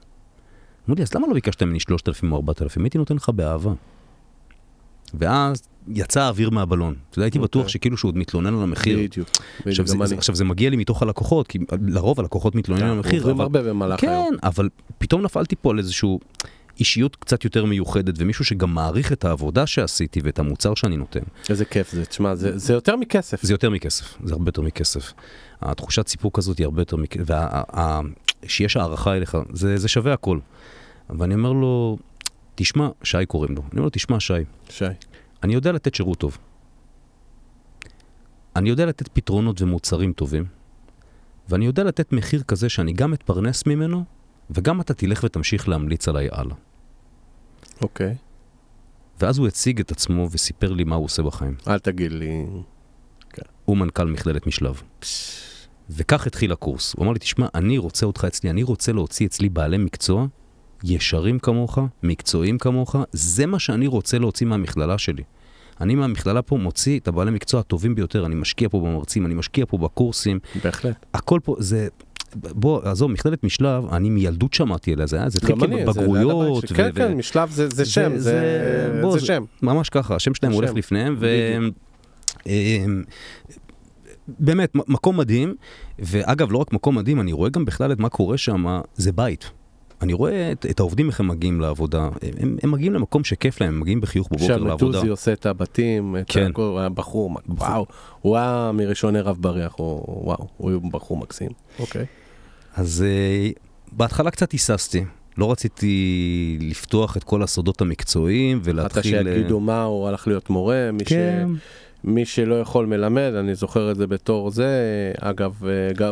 אמרו לי, אז למה לא ביקשת ממני 3,000 או 4,000? הייתי נותן לך באהבה. ואז יצא האוויר מהבלון. אתה יודע, הייתי בטוח שכאילו שהוא עוד מתלונן על המחיר. בדיוק. עכשיו זה מגיע לי מתוך הלקוחות, כי לרוב הלקוחות מתלוננים על המחיר. עוברים הרבה במהלך היום. כן, אבל פתאום נפלתי פה על איזשהו אישיות קצת יותר מיוחדת, ומישהו שגם מעריך את העבודה שעשיתי ואת המוצר שאני נותן. איזה כיף זה. תשמע, זה יותר מכסף. זה יותר מכסף. זה הרבה יותר מכסף. התחושת סיפוק הזאת היא הרבה יותר מכסף. שיש הערכה אליך, זה שווה הכל. ואני אומר לו, תשמע, שי קוראים לו. אני אומר לו, תשמע, שי. אני יודע לתת שירות טוב. אני יודע לתת פתרונות ומוצרים טובים. ואני יודע לתת מחיר כזה שאני גם מתפרנס ממנו, וגם אתה תלך ותמשיך להמליץ עליי הלאה. אוקיי. ואז הוא הציג את עצמו וסיפר לי מה הוא עושה בחיים. אל תגיד לי. הוא מנכ"ל מכללת משלב. וכך התחיל הקורס. הוא אמר לי, תשמע, אני רוצה אותך אצלי, אני רוצה להוציא אצלי בעלי מקצוע, ישרים כמוך, מקצועיים כמוך, זה מה שאני רוצה להוציא מהמכללה שלי. אני מהמכללה פה מוציא את הבעלי מקצוע הטובים ביותר, אני משקיע פה במרצים, אני משקיע פה בקורסים. בהחלט. הכל פה, זה... בוא, עזוב, מכללת משלב, אני מילדות שמעתי אליה, זה התחיל בבגרויות. כן, כן, משלב זה שם, זה שם. ממש ככה, השם שלהם הולך לפניהם, באמת, מקום מדהים, ואגב, לא רק מקום מדהים, אני רואה גם בכלל את מה קורה שם, זה בית. אני רואה את העובדים איך הם מגיעים לעבודה, הם מגיעים למקום שכיף להם, הם מגיעים בחיוך בבוקר לעבודה. שהמטוזי עושה את הבתים, את הבחור, וואו, הוא היה מראשוני רב בריח, וואו, הוא בחור מקסים. אוקיי. אז בהתחלה קצת היססתי, לא רציתי לפתוח את כל הסודות המקצועיים ולהתחיל... אתה שיגידו מה, הוא הלך להיות מורה, מי שלא יכול מלמד, אני זוכר את זה בתור זה, אגב,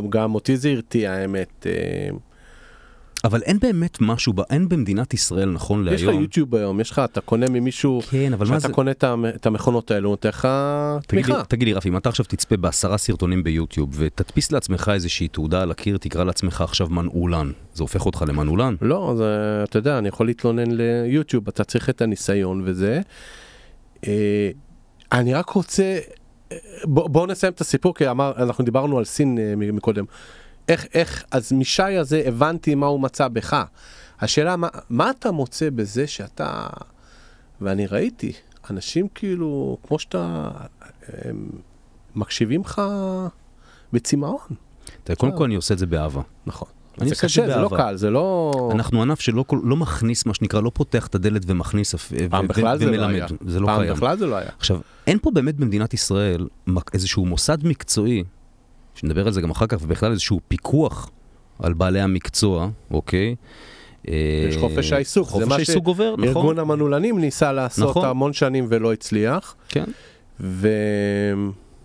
גם אותי זה הרתיע, האמת. אבל אין באמת משהו, אין במדינת ישראל נכון להיום. יש לך יוטיוב היום, אתה קונה ממישהו, שאתה קונה את המכונות האלו, נותן לך תמיכה. תגיד לי רפי, אם אתה עכשיו תצפה ב10 סרטונים ביוטיוב, ותדפיס לעצמך איזושהי תעודה על הקיר, תקרא לעצמך עכשיו מנעולן, זה הופך אותך למנעולן? לא, אתה יודע, אני יכול להתלונן ליוטיוב, אתה צריך את הניסיון וזה. אני רק רוצה, בואו נסיים את הסיפור, כי אנחנו דיברנו על סין מקודם. איך, אז משי הזה הבנתי מה הוא מצא בך. השאלה, מה אתה מוצא בזה שאתה, ואני ראיתי, אנשים כאילו, כמו שאתה, מקשיבים לך בצמאון. קודם כל אני עושה את זה באהבה. נכון. זה קשה, זה לא קל, זה לא... אנחנו ענף שלא מכניס, מה שנקרא, לא פותח את הדלת ומכניס ומלמד. זה לא קיים. פעם בכלל זה לא היה. עכשיו, אין פה באמת במדינת ישראל איזשהו מוסד מקצועי, שנדבר על זה גם אחר כך, ובכלל איזשהו פיקוח על בעלי המקצוע, אוקיי? יש חופש העיסוק. חופש העיסוק גובר, נכון. ארגון המנעולנים ניסה לעשות המון שנים ולא הצליח. כן.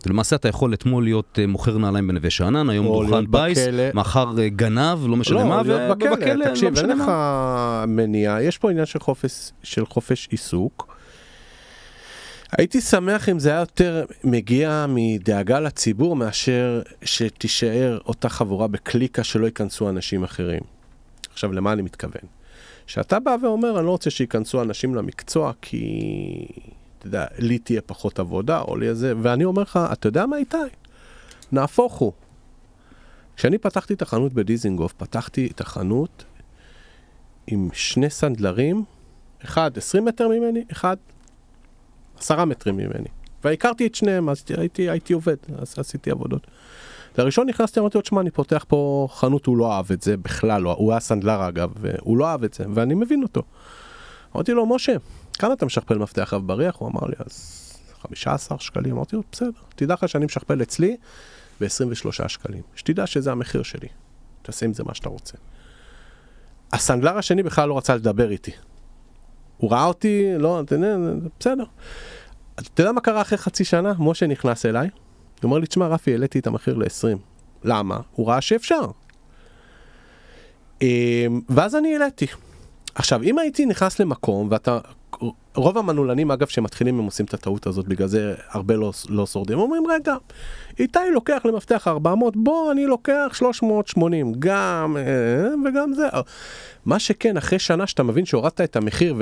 למעשה אתה יכול אתמול להיות מוכר נעליים בנווה שאנן, היום דוכן בייס, מחר גנב, לא משנה מה, ובכלא, תקשיב, אין לך מניעה, יש פה עניין של חופש עיסוק. הייתי שמח אם זה היה יותר מגיע מדאגה לציבור, מאשר שתישאר אותה חבורה בקליקה שלא ייכנסו אנשים אחרים. עכשיו, למה אני מתכוון? שאתה בא ואומר, אני לא רוצה שיכנסו אנשים למקצוע, כי... אתה יודע, לי תהיה פחות עבודה, או לי איזה, ואני אומר לך, אתה יודע מה איתי? נהפוך הוא. כשאני פתחתי את החנות בדיזינגוף, פתחתי את החנות עם 2 סנדלרים, אחד 20 מטר ממני, אחד 10 מטרים ממני. והכרתי את שניהם, אז הייתי עובד, אז עשיתי עבודות. לראשון נכנסתי, אמרתי עוד שמה, אני פותח פה חנות, הוא לא אהב את זה, בכלל לא, הוא היה סנדלר אגב, והוא לא אהב את זה, ואני מבין אותו. אמרתי לו, משה, כמה אתה משכפל מפתח רב בריח? הוא אמר לי, אז 15 שקלים. אמרתי לו, בסדר, תדע לך שאני משכפל אצלי ב-23 שקלים. שתדע שזה המחיר שלי. תעשה עם זה מה שאתה רוצה. הסנדלר השני בכלל לא רצה לדבר איתי. הוא ראה אותי, לא, בסדר. אתה יודע מה קרה אחרי חצי שנה? משה נכנס אליי. הוא אומר לי, תשמע, רפי, העליתי את המחיר ל-20. למה? הוא ראה שאפשר. ואז אני העליתי. עכשיו, אם הייתי נכנס למקום, ואתה, רוב המנעולנים, אגב, שמתחילים, הם עושים את הטעות הזאת, בגלל זה הרבה לא שורדים. אומרים, רגע, איתי לוקח למפתח 400, בוא, אני לוקח 380, גם, וגם זה. מה שכן, אחרי שנה שאתה מבין שהורדת את המחיר,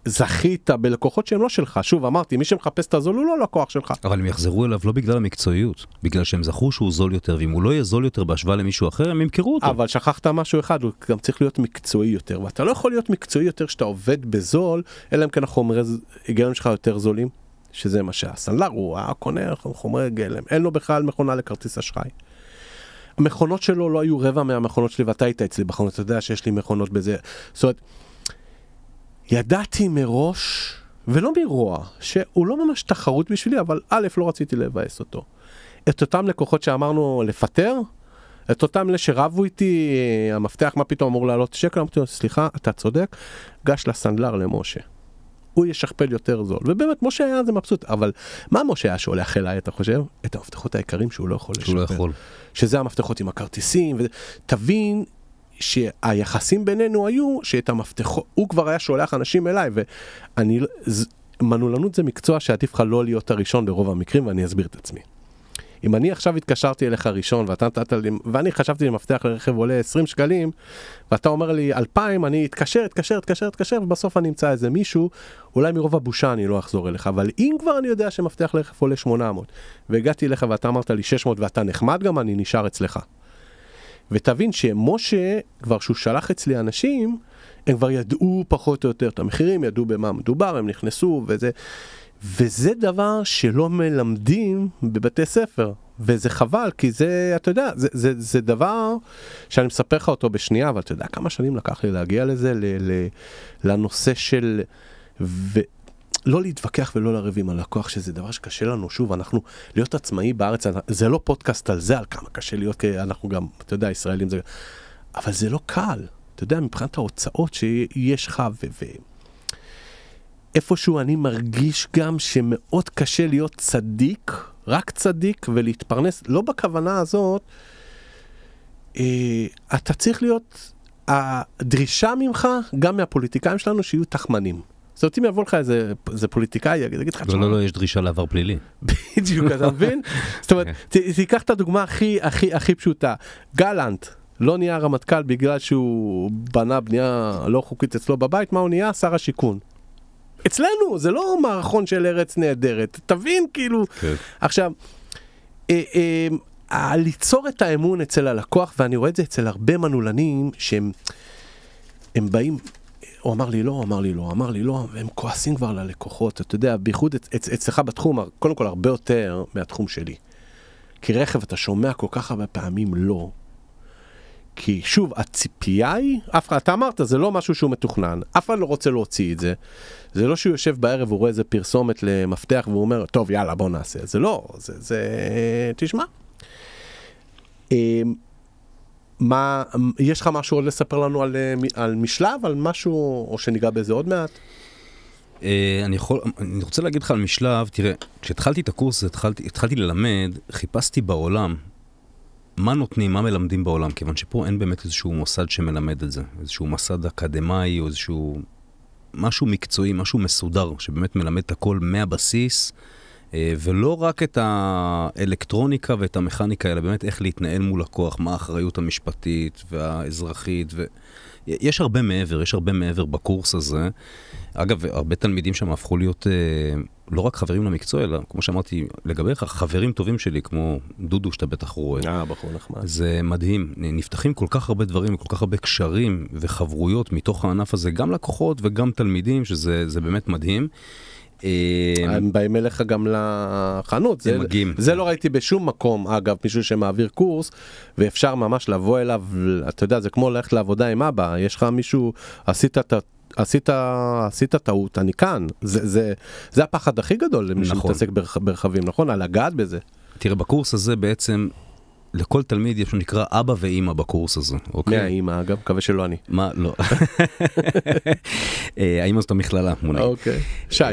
וזכית בלקוחות שהם לא שלך, שוב, אמרתי, מי שמחפש את הזול הוא לא לקוח שלך. אבל הם יחזרו אליו לא בגלל המקצועיות, בגלל שהם זכרו שהוא זול יותר, ואם הוא לא יהיה זול יותר בהשוואה למישהו אחר, הם ימכרו אותו. אבל שכחת משהו אחד, הוא גם צריך להיות מקצועי יותר, ואתה לא יכול להיות מקצועי יותר שאתה עובד בזול, אלא אם כן החומרי גלם שלך יותר זולים, שזה מה שהסנדלר, הוא הקונה חומרי גלם, אין לו בכלל מכונה לכרטיס אשראי. המכונות שלו לא היו רבע מהמכונות שלי, ואתה היית אצלי בחנות, אתה יודע שיש לי מכונות בזה. זאת אומרת, ידעתי מראש, ולא מרוע, שהוא לא ממש תחרות בשבילי, אבל א', לא רציתי לבאס אותו. את אותם לקוחות שאמרנו לפטר, את אותם שרבו איתי, המפתח מה פתאום אמור לעלות שקל, אמרתי לו, סליחה, אתה צודק, גש לסנדלר למשה. הוא ישכפל יותר זול. ובאמת, משה היה זה מבסוט, אבל מה משה היה שהולך אליי, אתה חושב? את המפתחות העיקרים שהוא לא יכול לשפר. שהוא לא יכול. שזה המפתחות עם הכרטיסים, תבין שהיחסים בינינו היו, שאת המפתחות, הוא כבר היה שולח אנשים אליי, ואני, מנעולנות זה מקצוע שעדיף לך לא להיות הראשון ברוב המקרים, ואני אסביר את עצמי. אם אני עכשיו התקשרתי אליך ראשון, ואני חשבתי למפתח לרכב עולה 20 שקלים, ואתה אומר לי 2,000, אני אתקשר, ובסוף אני אמצא איזה מישהו, אולי מרוב הבושה אני לא אחזור אליך, אבל אם כבר אני יודע שמפתח לרכב עולה 800, והגעתי אליך ואתה אמרת לי 600 ואתה נחמד גם, אני נשאר אצלך. ותבין שמשה, כבר שהוא שלח אצלי אנשים, הם כבר ידעו פחות או יותר את המחירים, ידעו במה מדובר, הם נכנסו, וזה דבר שלא מלמדים בבתי ספר, וזה חבל, כי זה, אתה יודע, זה דבר שאני מספר לך אותו בשנייה, אבל אתה יודע כמה שנים לקח לי להגיע לזה, לנושא של, לא להתווכח ולא לריב עם הלקוח, שזה דבר שקשה לנו, שוב, אנחנו, להיות עצמאי בארץ, זה לא פודקאסט על זה, על כמה קשה להיות, כי אנחנו גם, אתה יודע, ישראלים זה, אבל זה לא קל, אתה יודע, מבחינת ההוצאות שיש לך, איפשהו אני מרגיש גם שמאוד קשה להיות צדיק, רק צדיק, ולהתפרנס, לא בכוונה הזאת, אתה צריך להיות, הדרישה ממך, גם מהפוליטיקאים שלנו, שיהיו תחמנים. זאת אומרת, אם יבוא לך איזה פוליטיקאי, יגיד לך... לא, יש דרישה לעבר פלילי. בדיוק, אתה מבין? זאת אומרת, תיקח את הדוגמה הכי פשוטה. גלנט לא נהיה רמטכ"ל בגלל שהוא בנה בנייה לא חוקית אצלו בבית, מה הוא נהיה? שר השיכון. אצלנו, זה לא מערכון של ארץ נהדרת. תבין, כאילו... עכשיו, ליצור את האמון אצל הלקוח, ואני רואה את זה אצל הרבה מנעולנים, שהם באים... הוא אמר לי לא, והם כועסים כבר ללקוחות, אתה יודע, בייחוד אצלך בתחום, קודם כל הרבה יותר מהתחום שלי. כי רכב אתה שומע כל כך הרבה פעמים לא. כי שוב, הציפייה היא, אתה אמרת, זה לא משהו שהוא מתוכנן, אף אחד לא רוצה להוציא את זה. זה לא שהוא יושב בערב, הוא רואה איזה פרסומת למפתח, והוא אומר, טוב, יאללה, בוא נעשה. זה לא, תשמע. יש לך משהו עוד לספר לנו על משלב, על משהו, או שניגע בזה עוד מעט? אני רוצה להגיד לך על משלב, תראה, כשהתחלתי את הקורס, התחלתי ללמד, חיפשתי בעולם, מה נותנים, מה מלמדים בעולם, כיוון שפה אין באמת איזשהו מוסד שמלמד את זה, איזשהו מסד אקדמאי, או איזשהו משהו מקצועי, משהו מסודר, שבאמת מלמד את הכל מהבסיס, ולא רק את האלקטרוניקה ואת המכניקה, אלא באמת איך להתנהל מול לקוח, מה האחריות המשפטית והאזרחית, יש הרבה מעבר בקורס הזה. אגב, הרבה תלמידים שם הפכו להיות לא רק חברים למקצוע, אלא כמו שאמרתי לגביך, חברים טובים שלי, כמו דודו שאתה בטח רואה. בחור נחמד. זה מדהים. נפתחים כל כך הרבה דברים, כל כך הרבה קשרים וחברויות מתוך הענף הזה, גם לקוחות וגם תלמידים, שזה באמת מדהים. הם באים אליך גם לחנות, זה לא ראיתי בשום מקום, אגב, מישהו שמעביר קורס, ואפשר ממש לבוא אליו, אתה יודע, זה כמו ללכת לעבודה עם אבא, יש לך מישהו, עשית טעות, אני כאן, זה הפחד הכי גדול למי שמתעסק ברכבים, נכון? על לגעת בזה. תראה, בקורס הזה בעצם, לכל תלמיד יש נקרא אבא ואמא בקורס הזה, אוקיי? מי האמא, אגב? מקווה שלא אני. מה? לא. האמא זאת המכללה, מוני. אוקיי. שי.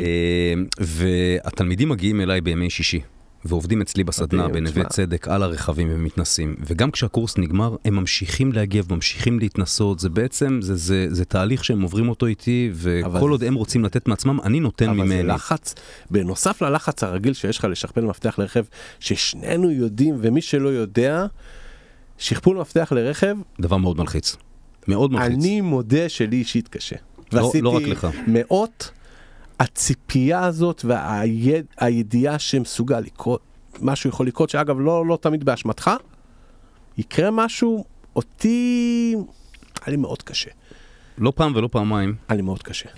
והתלמידים מגיעים אליי בימי שישי, ועובדים אצלי בסדנה בנווה צדק על הרכבים ומתנסים. וגם כשהקורס נגמר, הם ממשיכים להגיע וממשיכים להתנסות. זה בעצם, זה תהליך שהם עוברים אותו איתי, וכל עוד הם רוצים לתת מעצמם, אני נותן ממני. אבל זה לחץ, בנוסף ללחץ הרגיל שיש לך לשכפל מפתח לרכב, ששנינו יודעים, ומי שלא יודע, שכפול מפתח לרכב... דבר מאוד מלחיץ. מאוד מלחיץ. אני מודה שלי אישית קשה. לא רק לך. מאות... הציפייה הזאת והידיעה שמסוגל לקרות, משהו יכול לקרות, שאגב לא תמיד באשמתך, יקרה משהו, אותי, היה לי מאוד קשה. לא פעם ולא פעמיים. היה לי מאוד קשה.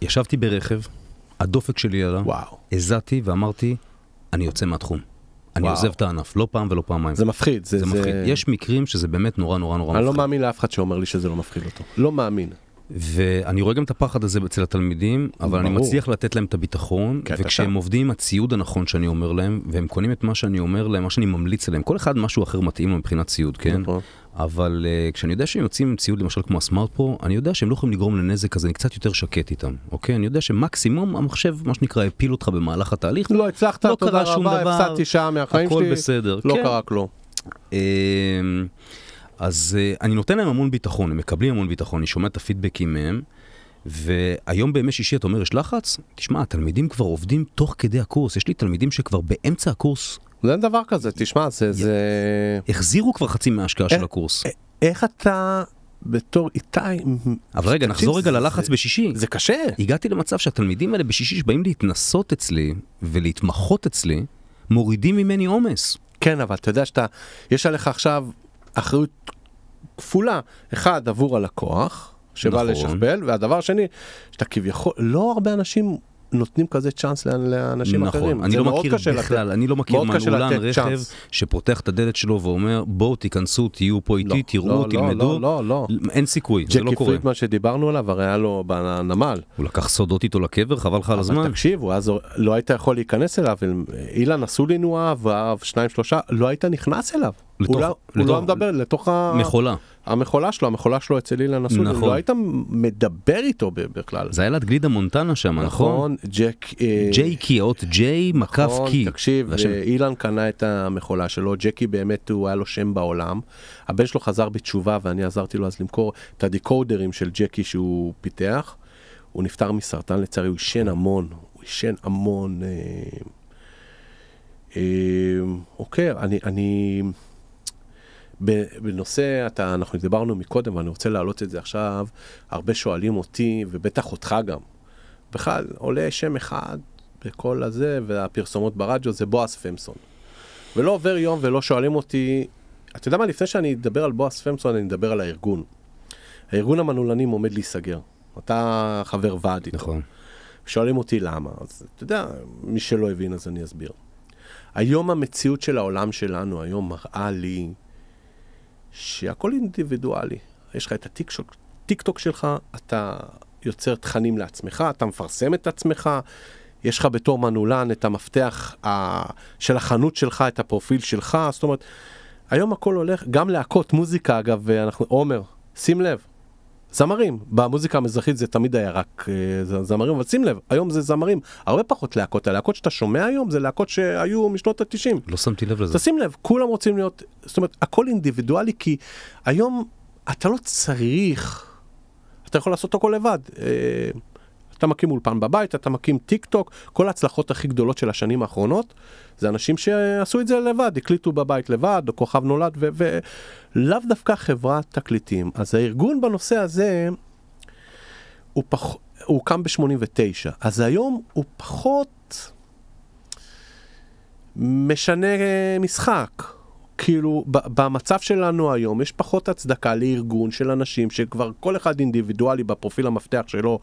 ישבתי ברכב, הדופק שלי עלה, הזעתי ואמרתי, אני יוצא מהתחום. אני עוזב את הענף, לא פעם ולא פעמיים. זה מפחיד. זה מפחיד. יש מקרים שזה באמת נורא נורא נורא מפחיד. אני לא מאמין לאף אחד שאומר לי שזה לא מפחיד אותו. לא מאמין. ואני רואה גם את הפחד הזה אצל התלמידים, אבל אני מצליח לתת להם את הביטחון, וכשהם עובדים עם הציוד הנכון שאני אומר להם, והם קונים את מה שאני אומר להם, מה שאני ממליץ עליהם, כל אחד משהו אחר מתאים לו מבחינת ציוד, כן? אבל כשאני יודע שהם יוצאים עם ציוד, למשל כמו הסמארט פרו, אני יודע שהם לא יכולים לגרום לנזק, אז אני קצת יותר שקט איתם, אוקיי? אני יודע שמקסימום המחשב, מה שנקרא, הפיל אותך במהלך התהליך. לא הצלחת, לא תודה קרה שום רבה, דבר, הפסדתי שעה מהחיים הכל שלי, בסדר. לא כן. קרה כלום. אז אני נותן להם המון ביטחון, הם מקבלים המון ביטחון, אני שומע את הפידבקים מהם, והיום בימי שישי אתה אומר, יש לחץ? תשמע, התלמידים כבר עובדים תוך כדי הקורס, יש לי תלמידים שכבר באמצע הקורס. זה אין דבר כזה, תשמע, זה... החזירו כבר חצי מההשקעה של הקורס. איך אתה בתור איתי... אבל רגע, נחזור רגע ללחץ בשישי. זה קשה. הגעתי למצב שהתלמידים האלה בשישי שבאים להתנסות אצלי ולהתמחות אצלי, מורידים ממני עומס. כן, אבל אתה יודע יש עליך עכשיו אחריות כפולה, אחד עבור הלקוח, שבא לשכפל, והדבר השני, שאתה כביכול, לא הרבה אנשים נותנים כזה צ'אנס לאנשים אחרים. אני לא מכיר בכלל, אני לא מכיר מנעולן רכב שפותח את הדלת שלו ואומר, בואו תיכנסו, תהיו פה איתי, תראו, תלמדו. לא. אין סיכוי, זה לא קורה. ג'קי פרידמן שדיברנו עליו, הרי היה לו בנמל. הוא לקח סודות איתו לקבר, חבל לך על הזמן. אבל תקשיב, אז לא היית יכול להיכנס אליו, אילן אסולין הוא אהב, 2-3, לא היית נכנס אליו. הוא לא מדבר לתוך המכולה שלו אצל אילן אסולין, לא היית מדבר איתו בכלל. זה היה ליד גלידה מונטנה שם, נכון? ג'ייקי, אות ג'יי, מקף קי. תקשיב, אילן קנה את המכולה שלו, ג'קי באמת הוא היה לו שם בעולם, הבן שלו חזר בתשובה ואני עזרתי לו אז למכור את הדיקודרים של ג'קי שהוא פיתח, הוא נפטר מסרטן לצערי, הוא ישן המון, אוקיי, אני בנושא, אנחנו דיברנו מקודם, ואני רוצה להעלות את זה עכשיו, הרבה שואלים אותי, ובטח אותך גם, בכלל, עולה שם אחד בכל הזה, והפרסומות ברדיו זה בועז פמסון. ולא עובר יום ולא שואלים אותי, אתה יודע מה, לפני שאני אדבר על בועז פמסון, אני אדבר על הארגון. הארגון המנעולנים עומד להיסגר. אתה חבר ועד איתו. נכון. שואלים אותי למה, אז אתה יודע, מי שלא הבין אז אני אסביר. היום המציאות של העולם שלנו, היום מראה לי, שהכל אינדיבידואלי. יש לך את הטיק-טוק שלך, אתה יוצר תכנים לעצמך, אתה מפרסם את עצמך, יש לך בתור מנעולן את המפתח של החנות שלך, את הפרופיל שלך, זאת אומרת, היום הכל הולך, גם להקות מוזיקה, אגב, עומר, שים לב, זמרים, במוזיקה המזרחית זה תמיד היה רק זמרים, אבל שים לב, היום זה זמרים, הרבה פחות להקות, הלהקות שאתה שומע היום זה להקות שהיו משנות ה-90. לא שמתי לב לזה. תשים לב, כולם רוצים להיות, זאת אומרת, הכל אינדיבידואלי, כי היום אתה לא צריך, אתה יכול לעשות הכל לבד. אתה מקים אולפן בבית, אתה מקים טיק טוק, כל ההצלחות הכי גדולות של השנים האחרונות, זה אנשים שעשו את זה לבד, הקליטו בבית לבד, או כוכב נולד, ולאו דווקא חברת תקליטים. אז הארגון בנושא הזה, הוא קם ב-89, אז היום הוא פחות משנה משחק. כאילו, במצב שלנו היום, יש פחות הצדקה לארגון של אנשים, שכבר כל אחד אינדיבידואלי בפרופיל המפתח שלו,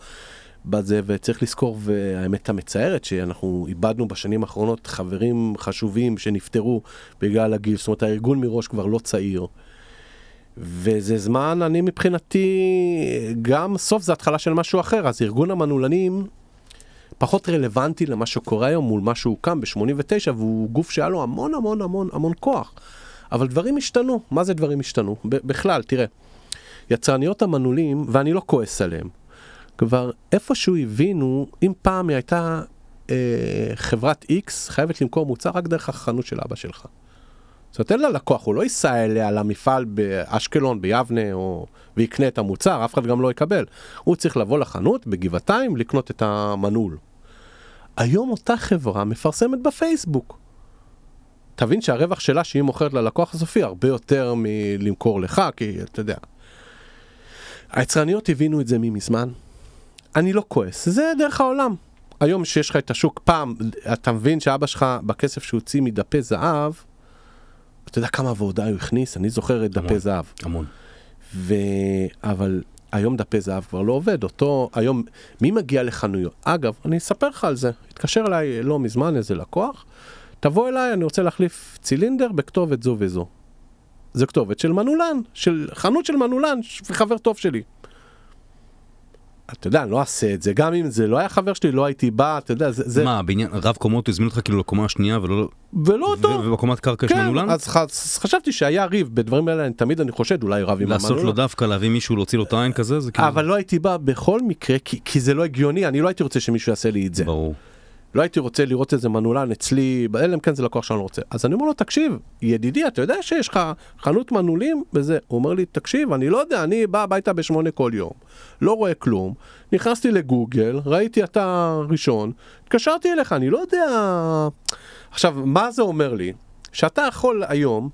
בזה, וצריך לזכור, והאמת המצערת, שאנחנו איבדנו בשנים האחרונות חברים חשובים שנפטרו בגלל הגיל, זאת אומרת, הארגון מראש כבר לא צעיר. וזה זמן, אני מבחינתי, גם סוף זה התחלה של משהו אחר, אז ארגון המנעולנים פחות רלוונטי למה שקורה היום מול מה שהוא קם ב-89, והוא גוף שהיה לו המון המון המון המון כוח. אבל דברים השתנו. מה זה דברים השתנו? בכלל, תראה, יצרניות המנעולים, ואני לא כועס עליהם, כבר איפשהו הבינו, אם פעם היא הייתה חברת X, חייבת למכור מוצר רק דרך החנות של אבא שלך. זאת אומרת, אין לה לקוח, הוא לא ייסע אליה למפעל באשקלון, ביבנה, ויקנה את המוצר, אף אחד גם לא יקבל. הוא צריך לבוא לחנות בגבעתיים, לקנות את המנעול. היום אותה חברה מפרסמת בפייסבוק. תבין שהרווח שלה שהיא מוכרת ללקוח הסופי, הרבה יותר מלמכור לך, כי אתה יודע. היצרניות הבינו את זה מזמן. אני לא כועס, זה דרך העולם. היום שיש לך את השוק, פעם, אתה מבין שאבא שלך בכסף שהוציא מדפי זהב, אתה יודע כמה עבודה הוא הכניס, אני זוכר את דפי זהב. המון. אבל היום דפי זהב כבר לא עובד, היום, מי מגיע לחנויות? אגב, אני אספר לך על זה, התקשר אליי לא מזמן איזה לקוח, תבוא אליי, אני רוצה להחליף צילינדר בכתובת זו וזו. זה כתובת של מנעולן, של חנות של מנעולן, חבר טוב שלי. אתה יודע, אני לא אעשה את זה, גם אם זה לא היה חבר שלי, לא הייתי בא, אתה יודע, זה... מה, בעניין רב קומות הזמין אותך כאילו לקומה השנייה ולא אותו. ובקומת קרקע יש מנעולן? אז חשבתי שהיה ריב, בדברים האלה תמיד אני חושד, אולי רב עם המנעולן. לעשות לו דווקא, להביא מישהו, להוציא לו את העין כזה, זה כאילו... אבל לא הייתי בא בכל מקרה, כי זה לא הגיוני, אני לא הייתי רוצה שמישהו יעשה לי את זה. ברור. לא הייתי רוצה לראות איזה מנעולן אצלי, אלא אם כן זה לקוח שאני לא רוצה. אז אני אומר לו, תקשיב, ידידי, אתה יודע שיש לך חנות מנעולים וזה? הוא אומר לי, תקשיב, אני לא יודע, אני בא הביתה ב8 כל יום, לא רואה כלום, נכנסתי לגוגל, ראיתי אתה ראשון, התקשרתי אליך, אני לא יודע... עכשיו, מה זה אומר לי? שאתה יכול היום,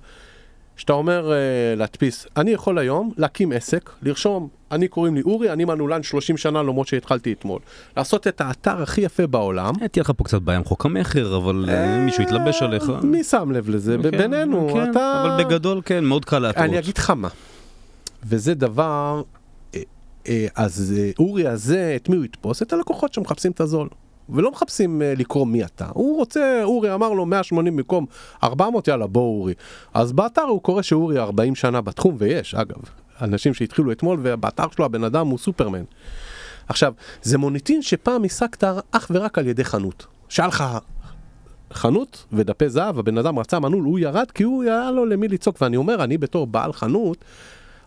שאתה אומר להדפיס, אני יכול היום להקים עסק, לרשום, אני קוראים לי אורי, אני מנעולן 30 שנה למרות שהתחלתי אתמול. לעשות את האתר הכי יפה בעולם. תהיה לך פה קצת בעיה עם חוק המחר, אבל מישהו יתלבש עליך. מי שם לב לזה? בינינו, אתה... אבל בגדול כן, מאוד קל להטעות. אני אגיד לך מה. וזה דבר, אז אורי הזה, את מי הוא יתפוס? את הלקוחות שמחפשים את הזול. ולא מחפשים לקרוא מי אתה. הוא רוצה, אורי אמר לו 180 במקום 400, יאללה בוא אורי. אז באתר הוא קורא שאורי 40 שנה בתחום, ויש אגב, אנשים שהתחילו אתמול, ובאתר שלו הבן אדם הוא סופרמן. עכשיו, זה מוניטין שפעם עסקת אך ורק על ידי חנות. שאל לך חנות ודפי זהב, הבן אדם רצה מנעול, הוא ירד כי הוא היה לו למי לצעוק, ואני אומר, אני בתור בעל חנות,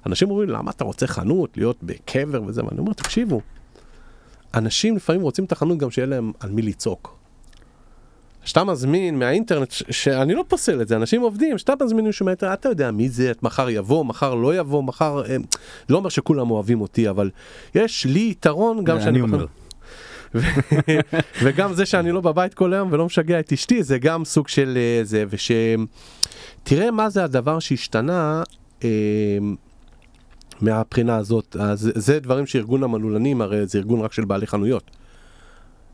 אנשים אומרים, למה אתה רוצה חנות, להיות בקבר וזה, ואני אומר, תקשיבו, אנשים לפעמים רוצים את החנות גם שיהיה להם על מי לצעוק. שאתה מזמין מהאינטרנט, שאני לא פוסל את זה, אנשים עובדים, שאתה מזמין מישהו מהאינטרנט, אתה יודע מי זה, מחר יבוא, מחר לא יבוא, מחר, לא אומר שכולם אוהבים אותי, אבל יש לי יתרון גם שאני אומר. וגם זה שאני לא בבית כל היום ולא משגע את אשתי, זה גם סוג של זה, תראה מה זה הדבר שהשתנה מהבחינה הזאת. זה דברים שארגון המנעולנים, הרי זה ארגון רק של בעלי חנויות.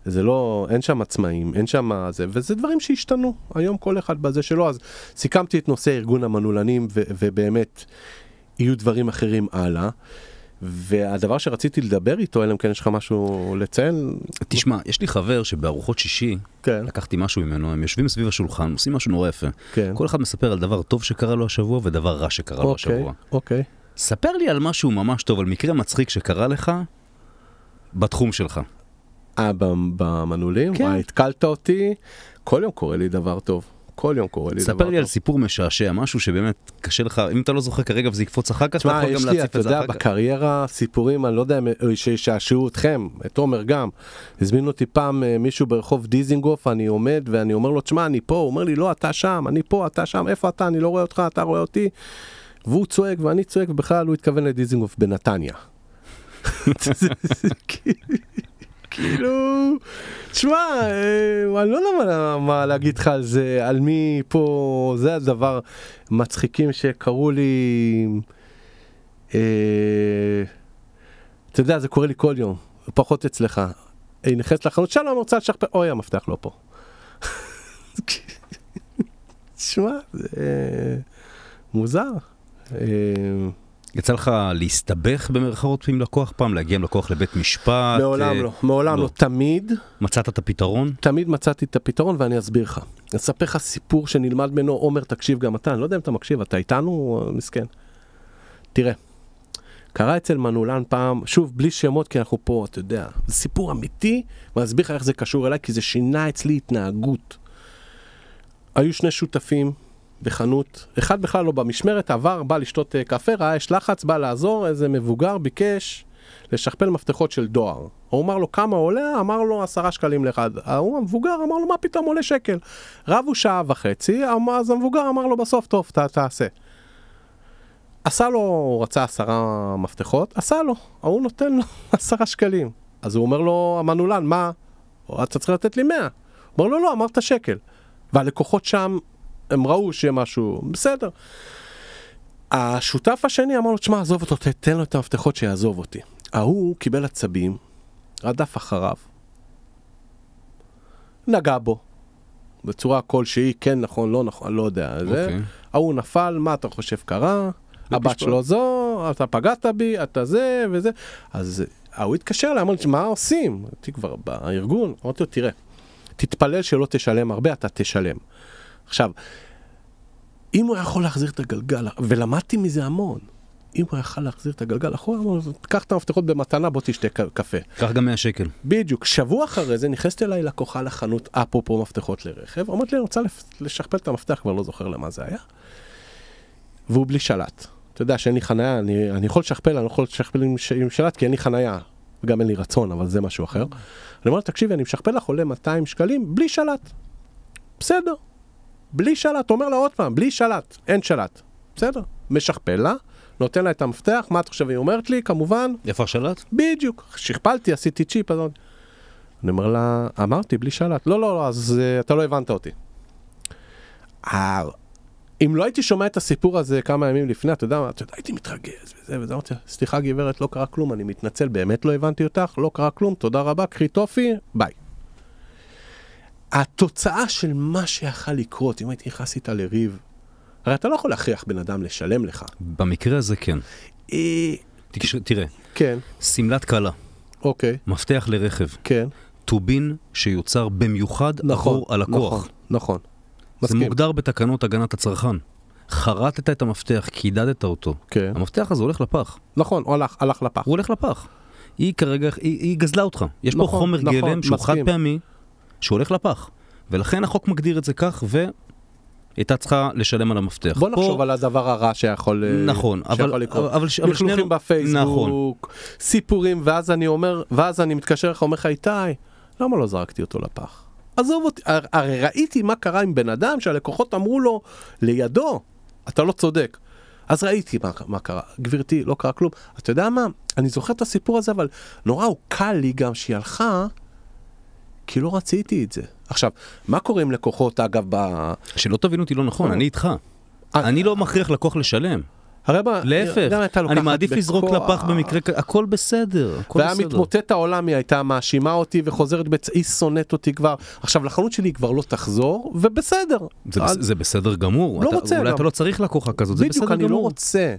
זה לא, אין שם עצמאים, אין שם זה, וזה דברים שהשתנו. היום כל אחד בזה שלו, אז סיכמתי את נושא ארגון המנעולנים, ובאמת יהיו דברים אחרים הלאה. והדבר שרציתי לדבר איתו, אלא אם כן יש לך משהו לציין. תשמע, יש לי חבר שבארוחות שישי, כן. לקחתי משהו ממנו, הם יושבים סביב השולחן, עושים משהו נורא יפה. כן. כל אחד מספר על דבר טוב שקרה לו השבוע, ודבר רע שקרה לו השבוע. אוקיי. ספר לי על משהו ממש טוב, על מקרה מצחיק שקרה לך, בתחום שלך. במנעולים? כן. התקלת אותי, כל יום קורה לי דבר טוב. כל יום קורה לי דבר טוב. ספר לי על סיפור משעשע, משהו שבאמת קשה לך, אם אתה לא זוכר כרגע וזה יקפוץ אחר כך, אתה יכול גם להציף את זה אחר כך. בקריירה סיפורים, אני לא יודע, שישעשעו אתכם, את עומר גם. הזמין אותי פעם מישהו ברחוב דיזינגוף, אני עומד ואני אומר לו, תשמע, אני פה, הוא אומר לי, לא, אתה שם, אני פה, אתה שם, איפה אתה, אני לא רואה אותך, אתה רואה אותי. והוא צועק ואני צועק, ובכלל הוא התכוון לדיזינגוף בנתניה. כאילו, תשמע, אני לא יודע מה להגיד לך על זה, על מי פה, זה הדבר מצחיקים שקראו לי, אתה יודע, זה קורה לי כל יום, פחות אצלך, נכנס לחנות, שלום, רוצה לשכפל, אוי, המפתח לא פה. תשמע, זה מוזר. יצא לך להסתבך במרכאות עם לקוח פעם, להגיע עם לקוח לבית משפט? מעולם לא. תמיד. מצאת את הפתרון? תמיד מצאתי את הפתרון ואני אסביר לך. אני אספר לך סיפור שנלמד ממנו, עומר תקשיב גם אתה, אני לא יודע אם אתה מקשיב, אתה איתנו, מסכן. תראה, קרה אצל מנעולן פעם, שוב בלי שמות כי אנחנו פה, אתה יודע, זה סיפור אמיתי, ואני אסביר לך איך זה קשור אליי, כי זה שינה אצלי התנהגות. היו שני שותפים, בחנות, אחד בכלל לא במשמרת, עבר, בא לשתות קפה, ראה יש לחץ, בא לעזור, איזה מבוגר ביקש לשכפל מפתחות של דואר. הוא אמר לו כמה עולה, אמר לו 10 שקלים לאחד. הוא המבוגר אמר לו מה פתאום עולה שקל. רבו 1.5 שעות, אז המבוגר אמר לו בסוף טוב, תעשה. עשה לו, הוא רצה 10 מפתחות, עשה לו, הוא נותן לו 10 שקלים. אז הוא אומר לו, המנעולן, מה? אתה צריך לתת לי 100. הוא אומר לו, לא, אמרת שקל. והלקוחות שם הם ראו שיהיה משהו, בסדר. השותף השני אמר לו, תשמע, עזוב אותו, תתן לו את המפתחות שיעזוב אותי. ההוא קיבל עצבים, רדף אחריו, נגע בו, בצורה כלשהי, כן נכון, לא נכון, לא יודע. ההוא נפל, מה אתה חושב קרה? הבת שלו זו, אתה פגעת בי, אתה זה וזה. אז ההוא התקשר לה, אמר לי, מה עושים? הייתי כבר בארגון, אמרתי לו, תראה, תתפלל שלא תשלם הרבה, אתה תשלם. עכשיו, אם הוא יכול להחזיר את הגלגל, ולמדתי מזה המון, אם הוא יכל להחזיר את הגלגל אחורה, אמרו, קח את המפתחות במתנה, בוא תשתה קפה. קח גם 100 שקל. בדיוק, שבוע אחרי זה נכנסת אליי לקוחה לחנות אפרופו מפתחות לרכב, אמרת לי, אני רוצה לשכפל את המפתח, כבר לא זוכר למה זה היה. והוא בלי שלט. אתה יודע שאין לי חנייה, אני יכול לשכפל, אני יכול לשכפל עם שלט, כי אין לי חנייה. וגם אין לי רצון, אבל זה משהו אחר. אני אומר, תקשיבי, אני משכפל לך עולה 200 שקלים, בלי שלט. בסדר. בלי שלט. אומר לה עוד פעם, בלי שלט. אין שלט. בסדר. משכפל לה, נותן לה את המפתח, מה את חושבת? היא אומרת לי, כמובן. איפה השלט? בדיוק. שכפלתי, עשיתי צ'יפ. אני אומר לה, אמרתי, בלי שלט. לא, אז אתה לא הבנת אותי. אם לא הייתי שומע את הסיפור הזה כמה ימים לפני, אתה יודע, הייתי מתרגז וזה, אמרתי, סליחה גברת, לא קרה כלום, אני מתנצל, באמת לא הבנתי אותך, לא קרה כלום, תודה רבה, קחי טופי, ביי. התוצאה של מה שיכל לקרות, אם הייתי נכנס איתה לריב, הרי אתה לא יכול להכריח בן אדם לשלם לך. במקרה הזה כן. תראה, כן. סמלת קלה. אוקיי. מפתח לרכב. כן. טובין שיוצר במיוחד עבור הלקוח. נכון. זה מוגדר בתקנות הגנת הצרכן. חרטת את המפתח, קידדת אותו. כן. המפתח הזה הולך לפח. נכון, הלך לפח. הוא הולך לפח. היא כרגע, היא גזלה אותך. יש פה חומר גלם שהוא חד פעמי, שהולך לפח. ולכן החוק מגדיר את זה כך, והייתה צריכה לשלם על המפתח. בוא נחשוב על הדבר הרע שיכול לקרות. לכלוכים בפייסבוק, סיפורים, ואז אני מתקשר לך, אומר לך, איתי, למה לא זרקתי אותו לפח? עזוב אותי, הרי ראיתי מה קרה עם בן אדם שהלקוחות אמרו לו לידו, אתה לא צודק. אז ראיתי מה קרה. גברתי, לא קרה כלום. אתה יודע מה? אני זוכר את הסיפור הזה, אבל נורא הוא קל לי גם שהיא הלכה, כי לא רציתי את זה. עכשיו, מה קורה עם לקוחות, אגב, שלא תבינו אותי לא נכון, אני איתך. אני לא מכריח לקוח לשלם. להפך, אני מעדיף לזרוק לפח במקרה, הכל בסדר. והיה מתמוטט העולם, היא הייתה מאשימה אותי וחוזרת, היא שונאת אותי כבר. עכשיו, לחנות שלי כבר לא תחזור, ובסדר. זה בסדר גמור. לא רוצה. אולי אתה לא צריך לקוחה כזאת, זה בסדר גמור. בדיוק, אני לא רוצה.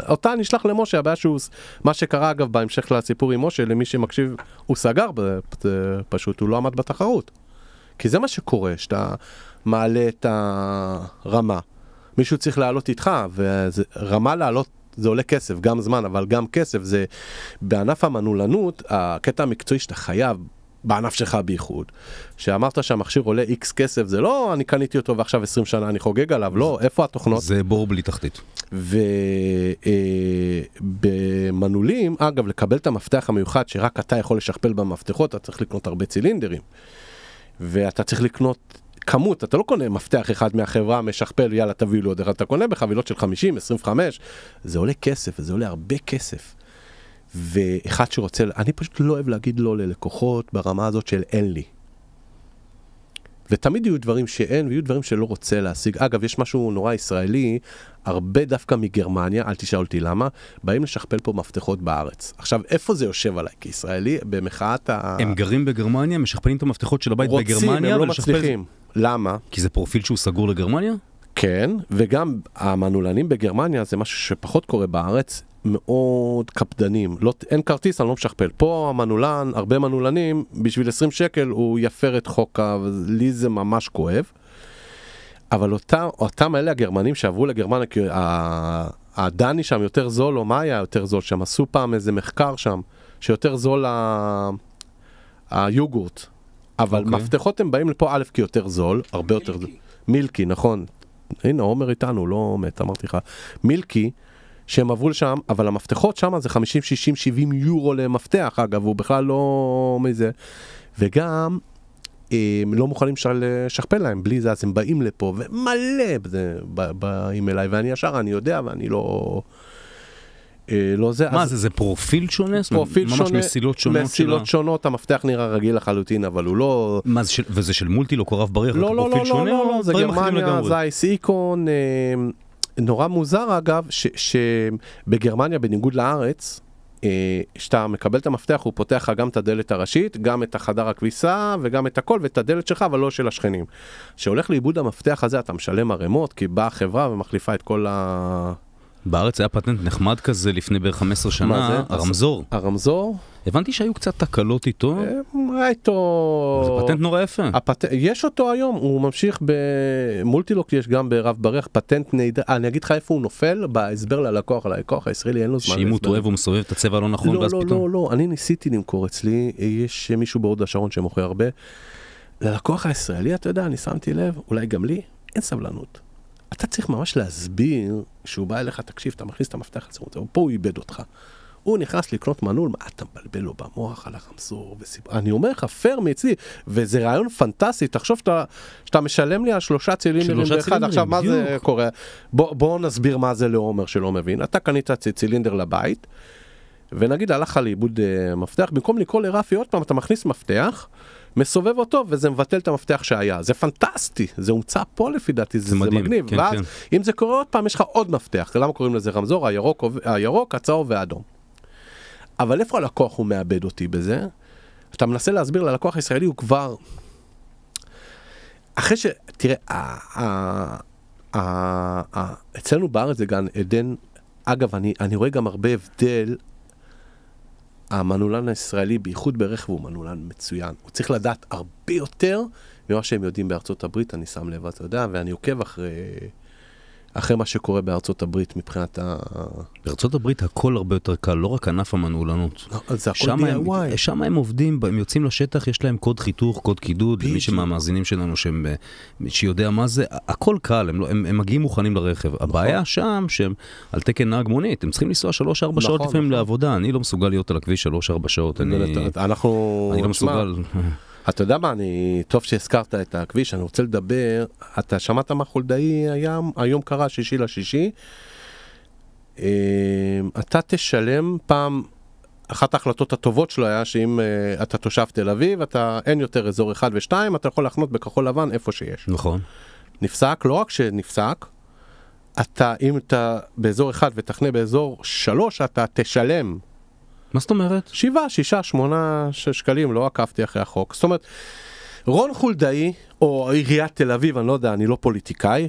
אותה אני אשלח למשה, הבעיה שהוא, מה שקרה אגב בהמשך לסיפור עם משה, למי שמקשיב, הוא סגר פשוט, הוא לא עמד בתחרות. כי זה מה שקורה, שאתה מעלה את הרמה. מישהו צריך לעלות איתך, ורמה לעלות זה עולה כסף, גם זמן, אבל גם כסף, זה בענף המנעולנות, הקטע המקצועי שאתה חייב, בענף שלך בייחוד, שאמרת שהמכשיר עולה X כסף, זה לא אני קניתי אותו ועכשיו 20 שנה אני חוגג עליו, לא, איפה התוכנות? זה בור בלי תחתית. ובמנעולים, אגב, לקבל את המפתח המיוחד, שרק אתה יכול לשכפל במפתחות, אתה צריך לקנות הרבה צילינדרים, ואתה צריך לקנות כמות, אתה לא קונה מפתח אחד מהחברה, משכפל, יאללה תביא לו עוד אחד, אתה קונה בחבילות של 50, 25, זה עולה כסף, וזה עולה הרבה כסף. ואחד שרוצה, אני פשוט לא אוהב להגיד לא ללקוחות ברמה הזאת של אין לי. ותמיד יהיו דברים שאין, ויהיו דברים שלא רוצה להשיג. אגב, יש משהו נורא ישראלי, הרבה דווקא מגרמניה, אל תשאל אותי למה, באים לשכפל פה מפתחות בארץ. עכשיו, איפה זה יושב עליי כישראלי? במחאת הם גרים בגרמניה, משכפלים את המפתחות של הבית בגרמניה, רוצים, הם לא מצליחים. למה? כי זה פרופיל שהוא סגור לגרמניה? כן, וגם המנעולנים בגרמניה זה משהו שפחות קורה בארץ, מאוד קפדנים. אין כרטיס, אני לא משכפל. פה המנעולן, הרבה מנעולנים, בשביל 20 שקל הוא יפר את חוק, לי זה ממש כואב. אבל אותם אלה הגרמנים שעברו לגרמניה, כי הדני שם יותר זול, או מה היה יותר זול שם? עשו פעם איזה מחקר שם, שיותר זול היוגורט. אבל מפתחות הם באים לפה א' כי יותר זול, הרבה יותר זול. מילקי, נכון. הנה, עומר איתנו, לא מת, אמרתי לך. מילקי, שהם עברו לשם, אבל המפתחות שם זה 50, 60, 70 יורו למפתח, אגב, הוא בכלל לא מזה. וגם, הם לא מוכנים לשכפל להם, בלי זה, אז הם באים לפה, ומלא באים אליי, ואני ישר, אני יודע, ואני לא זה. מה זה פרופיל שונה? פרופיל שונה. ממש מסילות שונות? מסילות שונות, המפתח נראה רגיל לחלוטין, אבל הוא לא... מה זה, וזה של מולטי, לא קורב בריח? לא, זה גרמניה, זה איקון, נורא מוזר אגב, שבגרמניה, בניגוד לארץ, שאתה מקבל את המפתח, הוא פותח גם את הדלת הראשית, גם את החדר הכביסה, וגם את הכל, ואת הדלת שלך, אבל לא של השכנים. שהולך לאיבוד המפתח הזה, אתה משלם הרמות, כי באה החברה ומחליפה את כל בארץ היה פטנט נחמד כזה לפני בערך 15 שנה, הרמזור. הרמזור? הבנתי שהיו קצת תקלות איתו. איתו... זה פטנט נורא יפה. יש אותו היום, הוא ממשיך במולטילוק, יש גם ברב ברך, פטנט נהדר. אני אגיד לך איפה הוא נופל, בהסבר ללקוח, הלקוח הישראלי אין לו זמן. שאם הוא טועה והוא מסובב את הצבע לא נכון, ואז פתאום. לא, אני ניסיתי למכור אצלי, יש מישהו בהוד השרון שמוכר הרבה. ללקוח הישראלי, אתה יודע, אני שמתי לב, אולי גם לי, אין סבלנות. אתה צריך ממש להסביר שהוא בא אליך, תקשיב, אתה מכניס את המפתח הזה, פה הוא איבד אותך. הוא נכנס לקנות מנעול, מה אתה מבלבל לו במוח על הרמזור וסיפור. אני אומר לך, פייר מאצלי, וזה רעיון פנטסטי, תחשוב שאתה משלם לי על 3 צילינדרים באחד, עכשיו מה זה קורה? בוא נסביר מה זה לעומר שלא מבין. אתה קנית צילינדר לבית, ונגיד הלך לאיבוד מפתח, במקום לקרוא לרפי עוד פעם, אתה מכניס מפתח, מסובב אותו, וזה מבטל את המפתח שהיה. זה פנטסטי, זה הומצא פה לפי דעתי, זה מגניב. כן, ואז, כן. אם זה קורה עוד פעם, יש לך עוד מפתח. למה קוראים לזה רמזור? הירוק, הצהוב והאדום. אבל איפה הלקוח הוא מאבד אותי בזה? אתה מנסה להסביר ללקוח הישראלי, הוא כבר... אחרי ש... תראה, אצלנו בארץ זה גם עדן, אגב, אני רואה גם הרבה הבדל, המנעולן הישראלי, בייחוד ברכב, הוא מנעולן מצוין. הוא צריך לדעת הרבה יותר ממה שהם יודעים בארצות הברית, אני שם לב, אתה יודע, ואני עוקב אחרי מה שקורה בארצות הברית מבחינת בארצות הברית הכל הרבה יותר קל, לא רק ענף המנעולנות. לא, זה הכל DIY. שם הם עובדים, הם יוצאים לשטח, יש להם קוד חיתוך, קוד קידוד, מי שמהמאזינים שלנו שיודע מה זה, הכל קל, הם מגיעים מוכנים לרכב. הבעיה שם, שהם על תקן נהג מונית, הם צריכים לנסוע 3-4 שעות לפעמים לעבודה, אני לא מסוגל להיות על הכביש 3-4 שעות, אני לא מסוגל. אתה יודע מה, טוב שהזכרת את הכביש, אני רוצה לדבר, אתה שמעת מה חולדאי היום קרה, 6/6, אתה תשלם פעם, אחת ההחלטות הטובות שלו היה שאם אתה תושב תל אביב, אין יותר אזור 1 ו-2, אתה יכול לחנות בכחול לבן איפה שיש. נכון. נפסק, לא רק שנפסק, אם אתה באזור 1 ותכנה באזור 3, אתה תשלם. מה זאת אומרת? 7, 6, 8 שקלים, לא עקבתי אחרי החוק. זאת אומרת, רון חולדאי, או עיריית תל אביב, אני לא יודע, אני לא פוליטיקאי,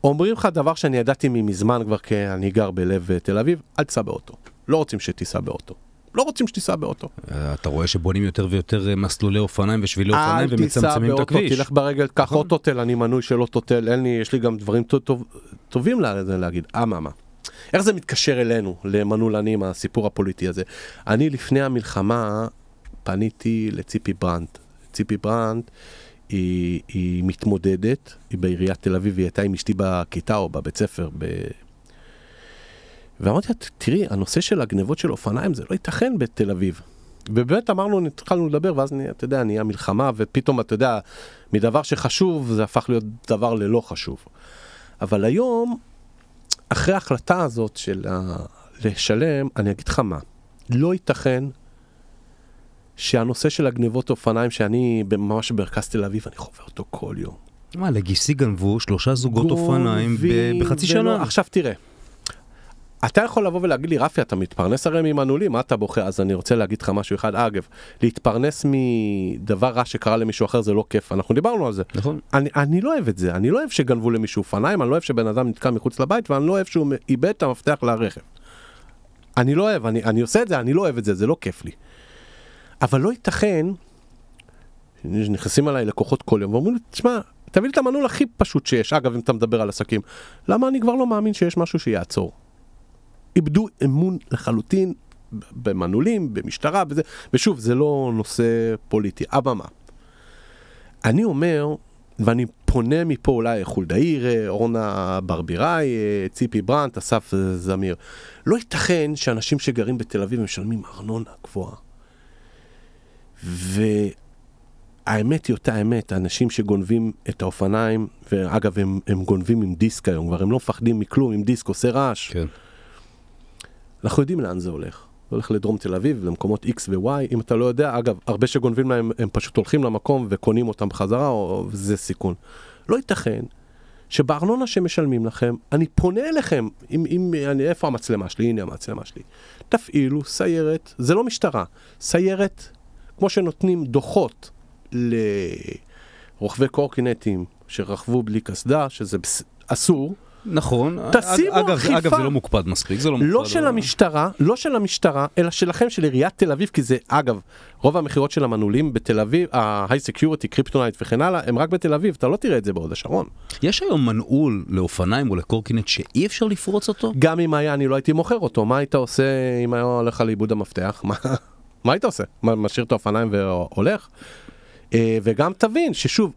אומרים לך דבר שאני ידעתי מזמן כבר, כי אני גר בלב תל אביב, אל תיסע באוטו. לא רוצים שתיסע באוטו. לא רוצים שתיסע באוטו. אתה רואה שבונים יותר ויותר מסלולי אופניים ושבילי אופניים ומצמצמים את הכביש. תלך ברגל, קח אוטוטל, אני מנוי של אוטוטל, יש לי גם דברים טובים להגיד. מה? איך זה מתקשר אלינו, למנעולנים, הסיפור הפוליטי הזה? אני לפני המלחמה פניתי לציפי ברנט. ציפי ברנט היא מתמודדת, היא בעיריית תל אביב, היא הייתה עם אשתי בכיתה או בבית ספר. ואמרתי, תראי, הנושא של הגנבות של אופניים זה לא ייתכן בתל אביב. ובאמת אמרנו, התחלנו לדבר, ואז אתה יודע, נהיה מלחמה, ופתאום אתה יודע, מדבר שחשוב, זה הפך להיות דבר ללא חשוב. אבל היום, אחרי ההחלטה הזאת של לשלם, אני אגיד לך מה, לא ייתכן שהנושא של הגנבות אופניים, שאני ממש במרכז תל אביב, אני חווה אותו כל יום. מה, לגיסי גנבו 3 זוגות אופניים בחצי שנה? עכשיו תראה, אתה יכול לבוא ולהגיד לי, רפי, אתה מתפרנס הרי ממנעולים, מה אתה בוחר? אז אני רוצה להגיד לך משהו אחד. אגב, להתפרנס מדבר רע שקרה למישהו אחר זה לא כיף. אנחנו דיברנו על זה. נכון. אני לא אוהב את זה. אני לא אוהב שגנבו למישהו אופניים, אני לא אוהב שבן אדם נתקע מחוץ לבית, ואני לא אוהב שהוא איבד את המפתח לרכב. אני לא אוהב, אני עושה את זה, אני לא אוהב את זה, זה לא כיף לי. אבל לא ייתכן, נכנסים עליי לקוחות כל יום, ואומרים לי, תשמע, תביא לי את המנעול הכי פשוט שיש. אגב, אם אתה מדבר על עסקים, למה אני כבר לא מאמין שיש משהו שיעצור? איבדו אמון לחלוטין במנעולים, במשטרה, בזה. ושוב, זה לא נושא פוליטי. אבל מה? אני אומר, ואני פונה מפה אולי חולדאי, אורנה ברביראי, ציפי ברנט, אסף זמיר. לא ייתכן שאנשים שגרים בתל אביב משלמים ארנונה גבוהה. והאמת היא אותה האמת, האנשים שגונבים את האופניים, ואגב, הם גונבים עם דיסק היום, כבר הם לא מפחדים מכלום, עם דיסק עושה רעש. כן. אנחנו יודעים לאן זה הולך. זה הולך לדרום תל אביב, למקומות X ו-Y. אם אתה לא יודע, אגב, הרבה שגונבים להם, הם פשוט הולכים למקום וקונים אותם בחזרה, או זה סיכון. לא ייתכן שבארנונה שמשלמים לכם, אני פונה אליכם, איפה המצלמה שלי? הנה המצלמה שלי. תפעילו סיירת, זה לא משטרה, סיירת, כמו שנותנים דוחות לרוכבי קורקינטים שרכבו בלי קסדה, שזה אסור, נכון. תשימו אכיפה. אגב, זה לא מוקפד מספיק, זה לא מוקפד. לא של המשטרה, אלא שלכם, של עיריית תל אביב, כי זה, אגב, רוב המחירות של המנעולים בתל אביב, ה-high security, קריפטונייט וכן הלאה, הם רק בתל אביב, אתה לא תראה את זה בהוד השרון. יש היום מנעול לאופניים או לקורקינט שאי אפשר לפרוץ אותו? גם אם היה, אני לא הייתי מוכר אותו. מה היית עושה אם היה הולך לאיבוד המפתח? מה היית עושה? משאיר את האופניים והולך? וגם תבין ששוב,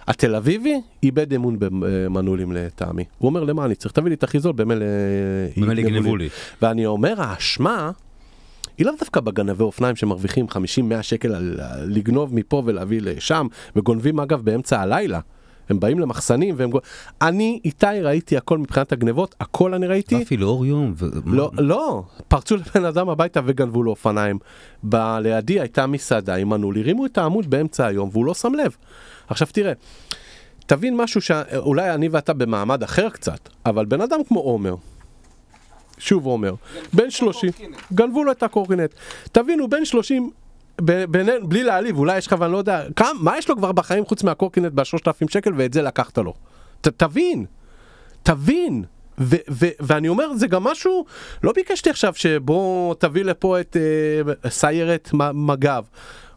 התל אביבי איבד אמון במנעולים לטעמי. הוא אומר, למה אני צריך? תביא לי את החיזול, במילא יגנבו לי. ואני אומר, האשמה היא לא דווקא בגנבי אופניים שמרוויחים 50-100 שקל על לגנוב מפה ולהביא לשם, וגונבים אגב באמצע הלילה. הם באים למחסנים והם... אני איתי ראיתי הכל מבחינת הגנבות, הכל אני ראיתי. אפי לאור יום. לא, פרצו לבן אדם הביתה וגנבו לו אופניים. לידי הייתה מסעדה עם מנעול, הרימו את העמוד באמצע היום והוא לא שם לב. עכשיו תראה, תבין משהו שאולי אני ואתה במעמד אחר קצת, אבל בן אדם כמו עומר, שוב עומר, בן 30, גנבו לו את הקורקינט. תבינו, בן 30, בלי להעליב, אולי יש לך, ואני לא יודע, מה יש לו כבר בחיים חוץ מהקורקינט ב3,000 שקל, ואת זה לקחת לו. תבין. ואני אומר, זה גם משהו, לא ביקשתי עכשיו שבוא תביא לפה את סיירת מג"ב.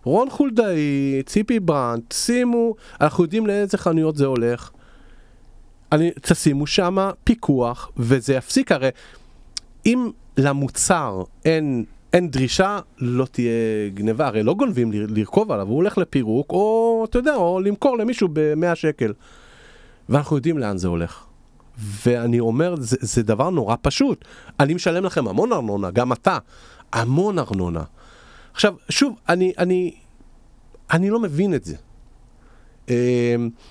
רון חולדאי, ציפי ברנט, שימו, אנחנו יודעים לאיזה חנויות זה הולך. תשימו שם פיקוח, וזה יפסיק, הרי אם למוצר אין דרישה, לא תהיה גניבה, הרי לא גונבים לרכוב עליו, הוא הולך לפירוק, או אתה יודע, או למכור למישהו ב100 שקל. ואנחנו יודעים לאן זה הולך. ואני אומר, זה דבר נורא פשוט. אני משלם לכם המון ארנונה, גם אתה, המון ארנונה. עכשיו, שוב, אני לא מבין את זה.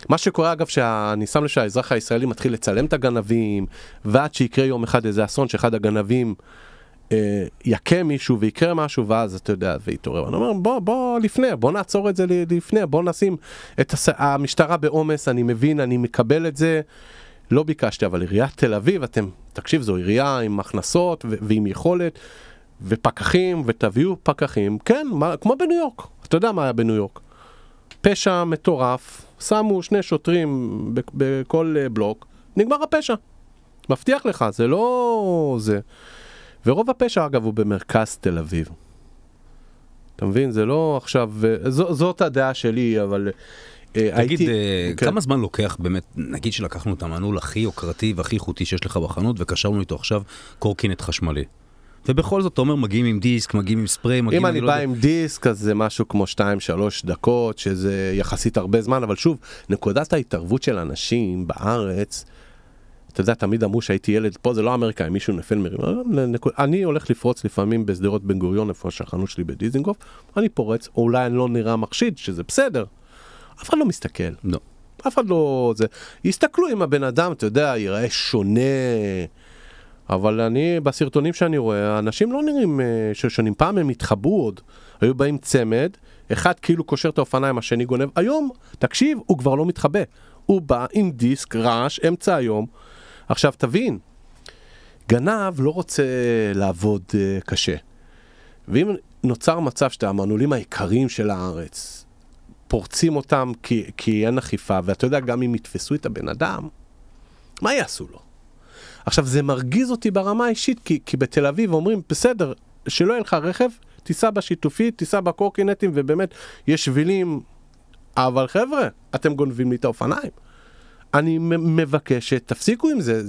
מה שקורה אגב, שאני שם שהאזרח הישראלי מתחיל לצלם את הגנבים, ועד שיקרה יום אחד איזה אסון שאחד הגנבים יקה מישהו ויקרה משהו, ואז אתה יודע, ויתעורר. אני אומר, בוא נעצור את זה לפני, בוא נשים את המשטרה באומס, אני מבין, אני מקבל את זה, לא ביקשתי, אבל עיריית תל אביב, תקשיב, זו עירייה עם הכנסות ועם יכולת, ופקחים, ותביאו פקחים, כן, כמו בניו יורק, אתה יודע מה היה בניו יורק. פשע מטורף, שמו 2 שוטרים בכל בלוק, נגמר הפשע. מבטיח לך, זה לא זה. ורוב הפשע אגב הוא במרכז תל אביב. אתה מבין? זה לא עכשיו, זאת הדעה שלי, אבל תגיד, כמה זמן לוקח באמת, נגיד שלקחנו את המנעול הכי יוקרתי והכי איכותי שיש לך בחנות, וקשרנו איתו עכשיו קורקינט חשמלי. ובכל זאת, אתה אומר, מגיעים עם דיסק, מגיעים עם ספרי, אם אני בא עם דיסק, אז זה משהו כמו 2-3 דקות, שזה יחסית הרבה זמן, אבל שוב, נקודת ההתערבות של אנשים בארץ, אתה יודע, תמיד אמרו שהייתי ילד, פה זה לא אמריקאי, מישהו נפל מרים. אני הולך לפרוץ לפעמים בשדרות בן גוריון, איפה שהחנות שלי בדיזינגוף, אני פורץ, או אולי אני לא נראה מחשיד, שזה בסדר. אף אחד לא מסתכל. לא. אף אחד לא... יסתכלו עם הבן אדם, אתה יודע, ייראה שונה... אבל בסרטונים שאני רואה, אנשים לא נראים שונים. פעם הם התחבאו עוד, היו באים צמד, אחד כאילו קושר את האופניים, השני גונב. היום, תקשיב, הוא כבר לא מתחבא. הוא בא עם דיסק, רעש, אמצע היום. עכשיו תבין, גנב לא רוצה לעבוד קשה. ואם נוצר מצב שאתה המנעולים העיקריים של הארץ, פורצים אותם כי אין אכיפה, ואתה יודע, גם אם יתפסו את הבן אדם, מה יעשו לו? עכשיו, זה מרגיז אותי ברמה האישית, כי בתל אביב אומרים, בסדר, שלא יהיה לך רכב, תיסע בשיתופית, תיסע בקורקינטים, ובאמת יש שבילים, אבל חבר'ה, אתם גונבים לי את האופניים. אני מבקש שתפסיקו עם זה,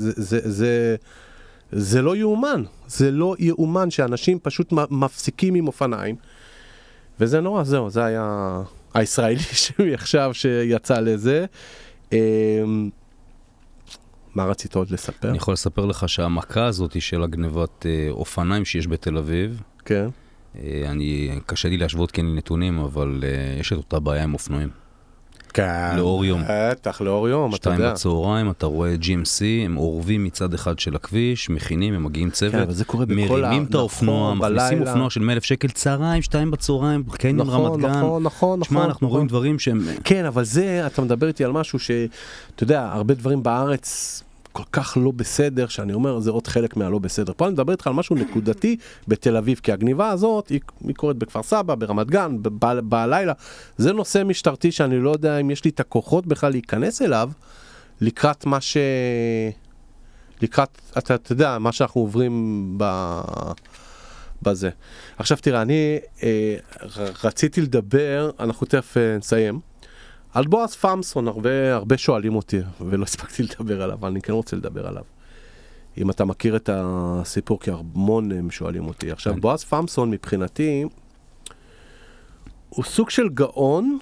זה לא יאומן, זה לא יאומן שאנשים פשוט מפסיקים עם אופניים, וזה נורא, זהו, זה היה הישראלי שהוא עכשיו שיצא לזה. מה רצית עוד לספר? אני יכול לספר לך שהמכה הזאת של הגנבת אופניים שיש בתל אביב, כן. קשה לי להשוות כן נתונים, אבל יש את אותה בעיה עם אופנועים. כן. לאור יום. בטח, לאור יום, אתה יודע. 2 בצהריים, אתה רואה GMC, הם עורבים מצד אחד של הכביש, מכינים, הם מגיעים צוות, כן, אבל זה קורה בכל מרימים את האופנוע, מכניסים אופנוע של 100,000 שקל, צהריים, 2 בצהריים, קניון רמת גן. נכון. תשמע, אנחנו רואים דברים שהם... כן, אבל זה, אתה מדבר איתי על משהו שאתה יודע, הרבה דברים בארץ כל כך לא בסדר, שאני אומר, זה עוד חלק מהלא בסדר. פה אני מדבר איתך על משהו נקודתי בתל אביב, כי הגניבה הזאת, היא קורית בכפר סבא, ברמת גן, בלילה. זה נושא משטרתי שאני לא יודע אם יש לי את הכוחות בכלל להיכנס אליו, לקראת מה לקראת, אתה יודע, מה שאנחנו עוברים בזה. עכשיו תראה, אני רציתי לדבר, אנחנו תכף נסיים, על בועז פמסון. הרבה שואלים אותי, ולא הספקתי לדבר עליו, אבל אני כן רוצה לדבר עליו. אם אתה מכיר את הסיפור, כי המון הם שואלים אותי. עכשיו, בועז פמסון מבחינתי, הוא סוג של גאון,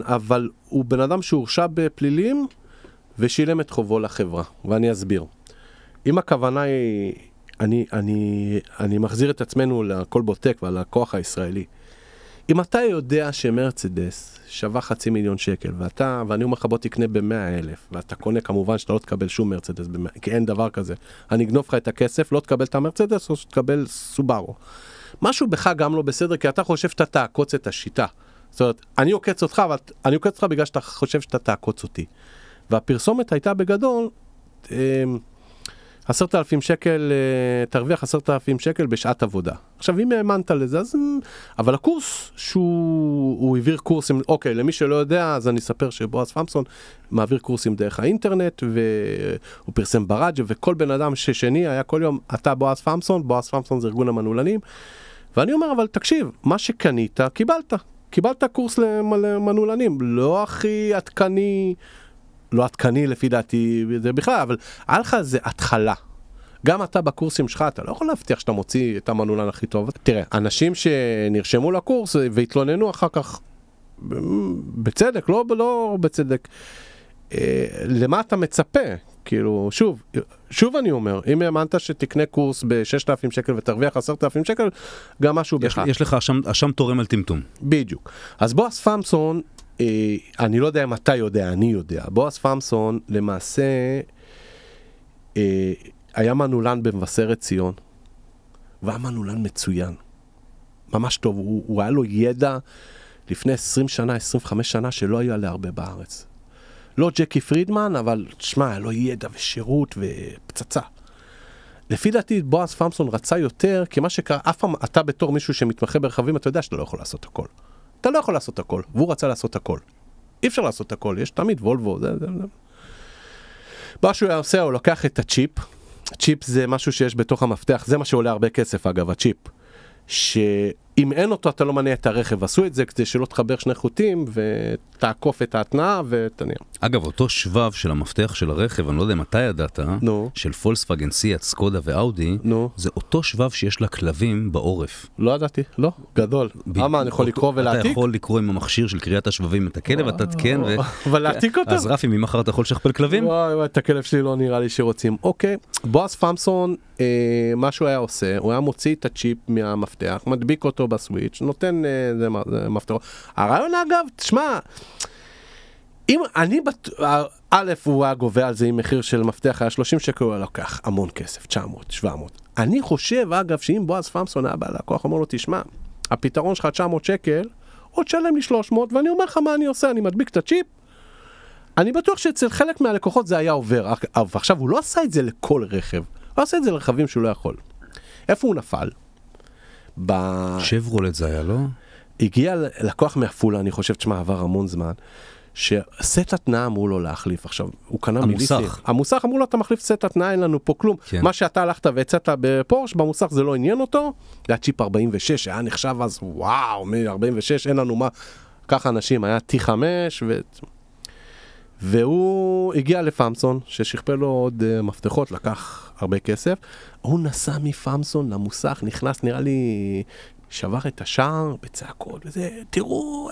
אבל הוא בן אדם שהורשע בפלילים, ושילם את חובו לחברה, ואני אסביר. אם הכוונה היא, אני מחזיר את עצמנו לכל בוטק ועל הכוח הישראלי. אם אתה יודע שמרצדס שווה $500,000, ואני אומר לך בוא תקנה ב100,000, ואתה קונה כמובן שאתה לא תקבל שום מרצדס, כי אין דבר כזה. אני אגנוב לך את הכסף, לא תקבל את המרצדס, או שתקבל סובארו. משהו בך גם לא בסדר, כי אתה חושב שאתה תעקוץ את השיטה. זאת אומרת, אני עוקץ אותך, אבל אני עוקץ אותך בגלל שאתה חושב שאתה תעקוץ אותי. והפרסומת הייתה בגדול, 10,000 שקל, תרוויח 10,000 שקל בשעת עבודה. עכשיו, אם האמנת לזה, אז... אבל הקורס שהוא העביר קורסים, אוקיי, למי שלא יודע, אז אני אספר שבועז פמסון מעביר קורסים דרך האינטרנט, והוא פרסם ברדיו, וכל בן אדם ששני היה כל יום, אתה בועז פמסון זה ארגון המנעולנים, ואני אומר, אבל תקשיב, מה שקנית, קיבלת קורס למנעולנים, לא הכי עדכני, לא עדכני לפי דעתי, זה בכלל, אבל היה לך זה התחלה. גם אתה בקורסים שלך, אתה לא יכול להבטיח שאתה מוציא את המנעולן הכי טוב. תראה, אנשים שנרשמו לקורס והתלוננו אחר כך, בצדק, לא בצדק, למה אתה מצפה? כאילו, שוב אני אומר, אם האמנת שתקנה קורס ב6,000 שקל ותרוויח 10,000 שקל, גם משהו בך. יש לך אשם תורם על טמטום. בדיוק. אז בועז פמסון, אני לא יודע אם אתה יודע, אני יודע. בועז פמסון למעשה היה מנעולן במבשרת ציון, והיה מנעולן מצוין. ממש טוב, הוא היה לו ידע לפני 20 שנה, 25 שנה, שלא היה להרבה בארץ. לא ג'קי פרידמן, אבל תשמע, היה לו ידע ושירות ופצצה. לפי דעתי, בועז פמסון רצה יותר, כי מה שקרה, אף פעם, אתה בתור מישהו שמתמחה ברכבים, אתה יודע שאתה לא יכול לעשות הכל. אתה לא יכול לעשות הכל, והוא רצה לעשות הכל. אי אפשר לעשות הכל, יש תמיד וולבו, זה. מה שהוא עושה, הוא לוקח את הצ'יפ. צ'יפ זה משהו שיש בתוך המפתח, זה מה שעולה הרבה כסף אגב, הצ'יפ. שאם אין אותו אתה לא מניע את הרכב, עשו את זה כדי שלא תחבר שני חוטים ותעקוף את ההתנעה ותניע. אגב, אותו שבב של המפתח של הרכב, אני לא יודע אם אתה ידעת, של פולקסווגן, סיאט, סקודה ואאודי, זה אותו שבב שיש לה כלבים בעורף. לא ידעתי, לא, גדול. למה, אני יכול לקרוא ולהעתיק? אתה יכול לקרוא עם המכשיר של קריאת השבבים את הכלב, אתה תקן ולהעתיק אותו? אז רפי, ממחר אתה יכול לשכפל כלבים? וואי, את הכלב שלי לא נראה לי שרוצים. אוקיי, בועז פמסון, מה שהוא היה עושה, הוא היה מוציא את הצ'יפ מהמפתח, מדביק אותו בסוויץ', נותן מפתח. הרעיון אגב, תשמע, אם אני, א', הוא היה גובה על זה עם מחיר של מפתח, היה 30 שקל, הוא היה לוקח המון כסף, 900, 700. אני חושב, אגב, שאם בועז פמסון היה בא לקוח, אמר לו, תשמע, הפתרון שלך 900 שקל, עוד שלם לי 300, ואני אומר לך מה אני עושה, אני מדביק את הצ'יפ, אני בטוח שאצל חלק מהלקוחות זה היה עובר, ועכשיו הוא לא עשה את זה לכל רכב, הוא עשה את זה לרכבים שהוא לא יכול. איפה הוא נפל? שברולט זה היה, לא? הגיע לקוח מעפולה, אני חושב, תשמע, עבר המון זמן, שסט התנאה אמרו לו להחליף. עכשיו, הוא קנה מיליסים. המוסך אמרו לו, אתה מחליף סט התנאה, אין לנו פה כלום. כן. מה שאתה הלכת והצאת בפורש, במוסך זה לא עניין אותו, זה היה צ'יפ 46, היה נחשב אז, וואו, מ-46, אין לנו מה, ככה אנשים, היה T5, והוא הגיע לפמסון, ששכפל לו עוד מפתחות, לקח הרבה כסף, הוא נסע מפמסון למוסך, נכנס, נראה לי, שבר את השער בצעקות, וזה, תראו,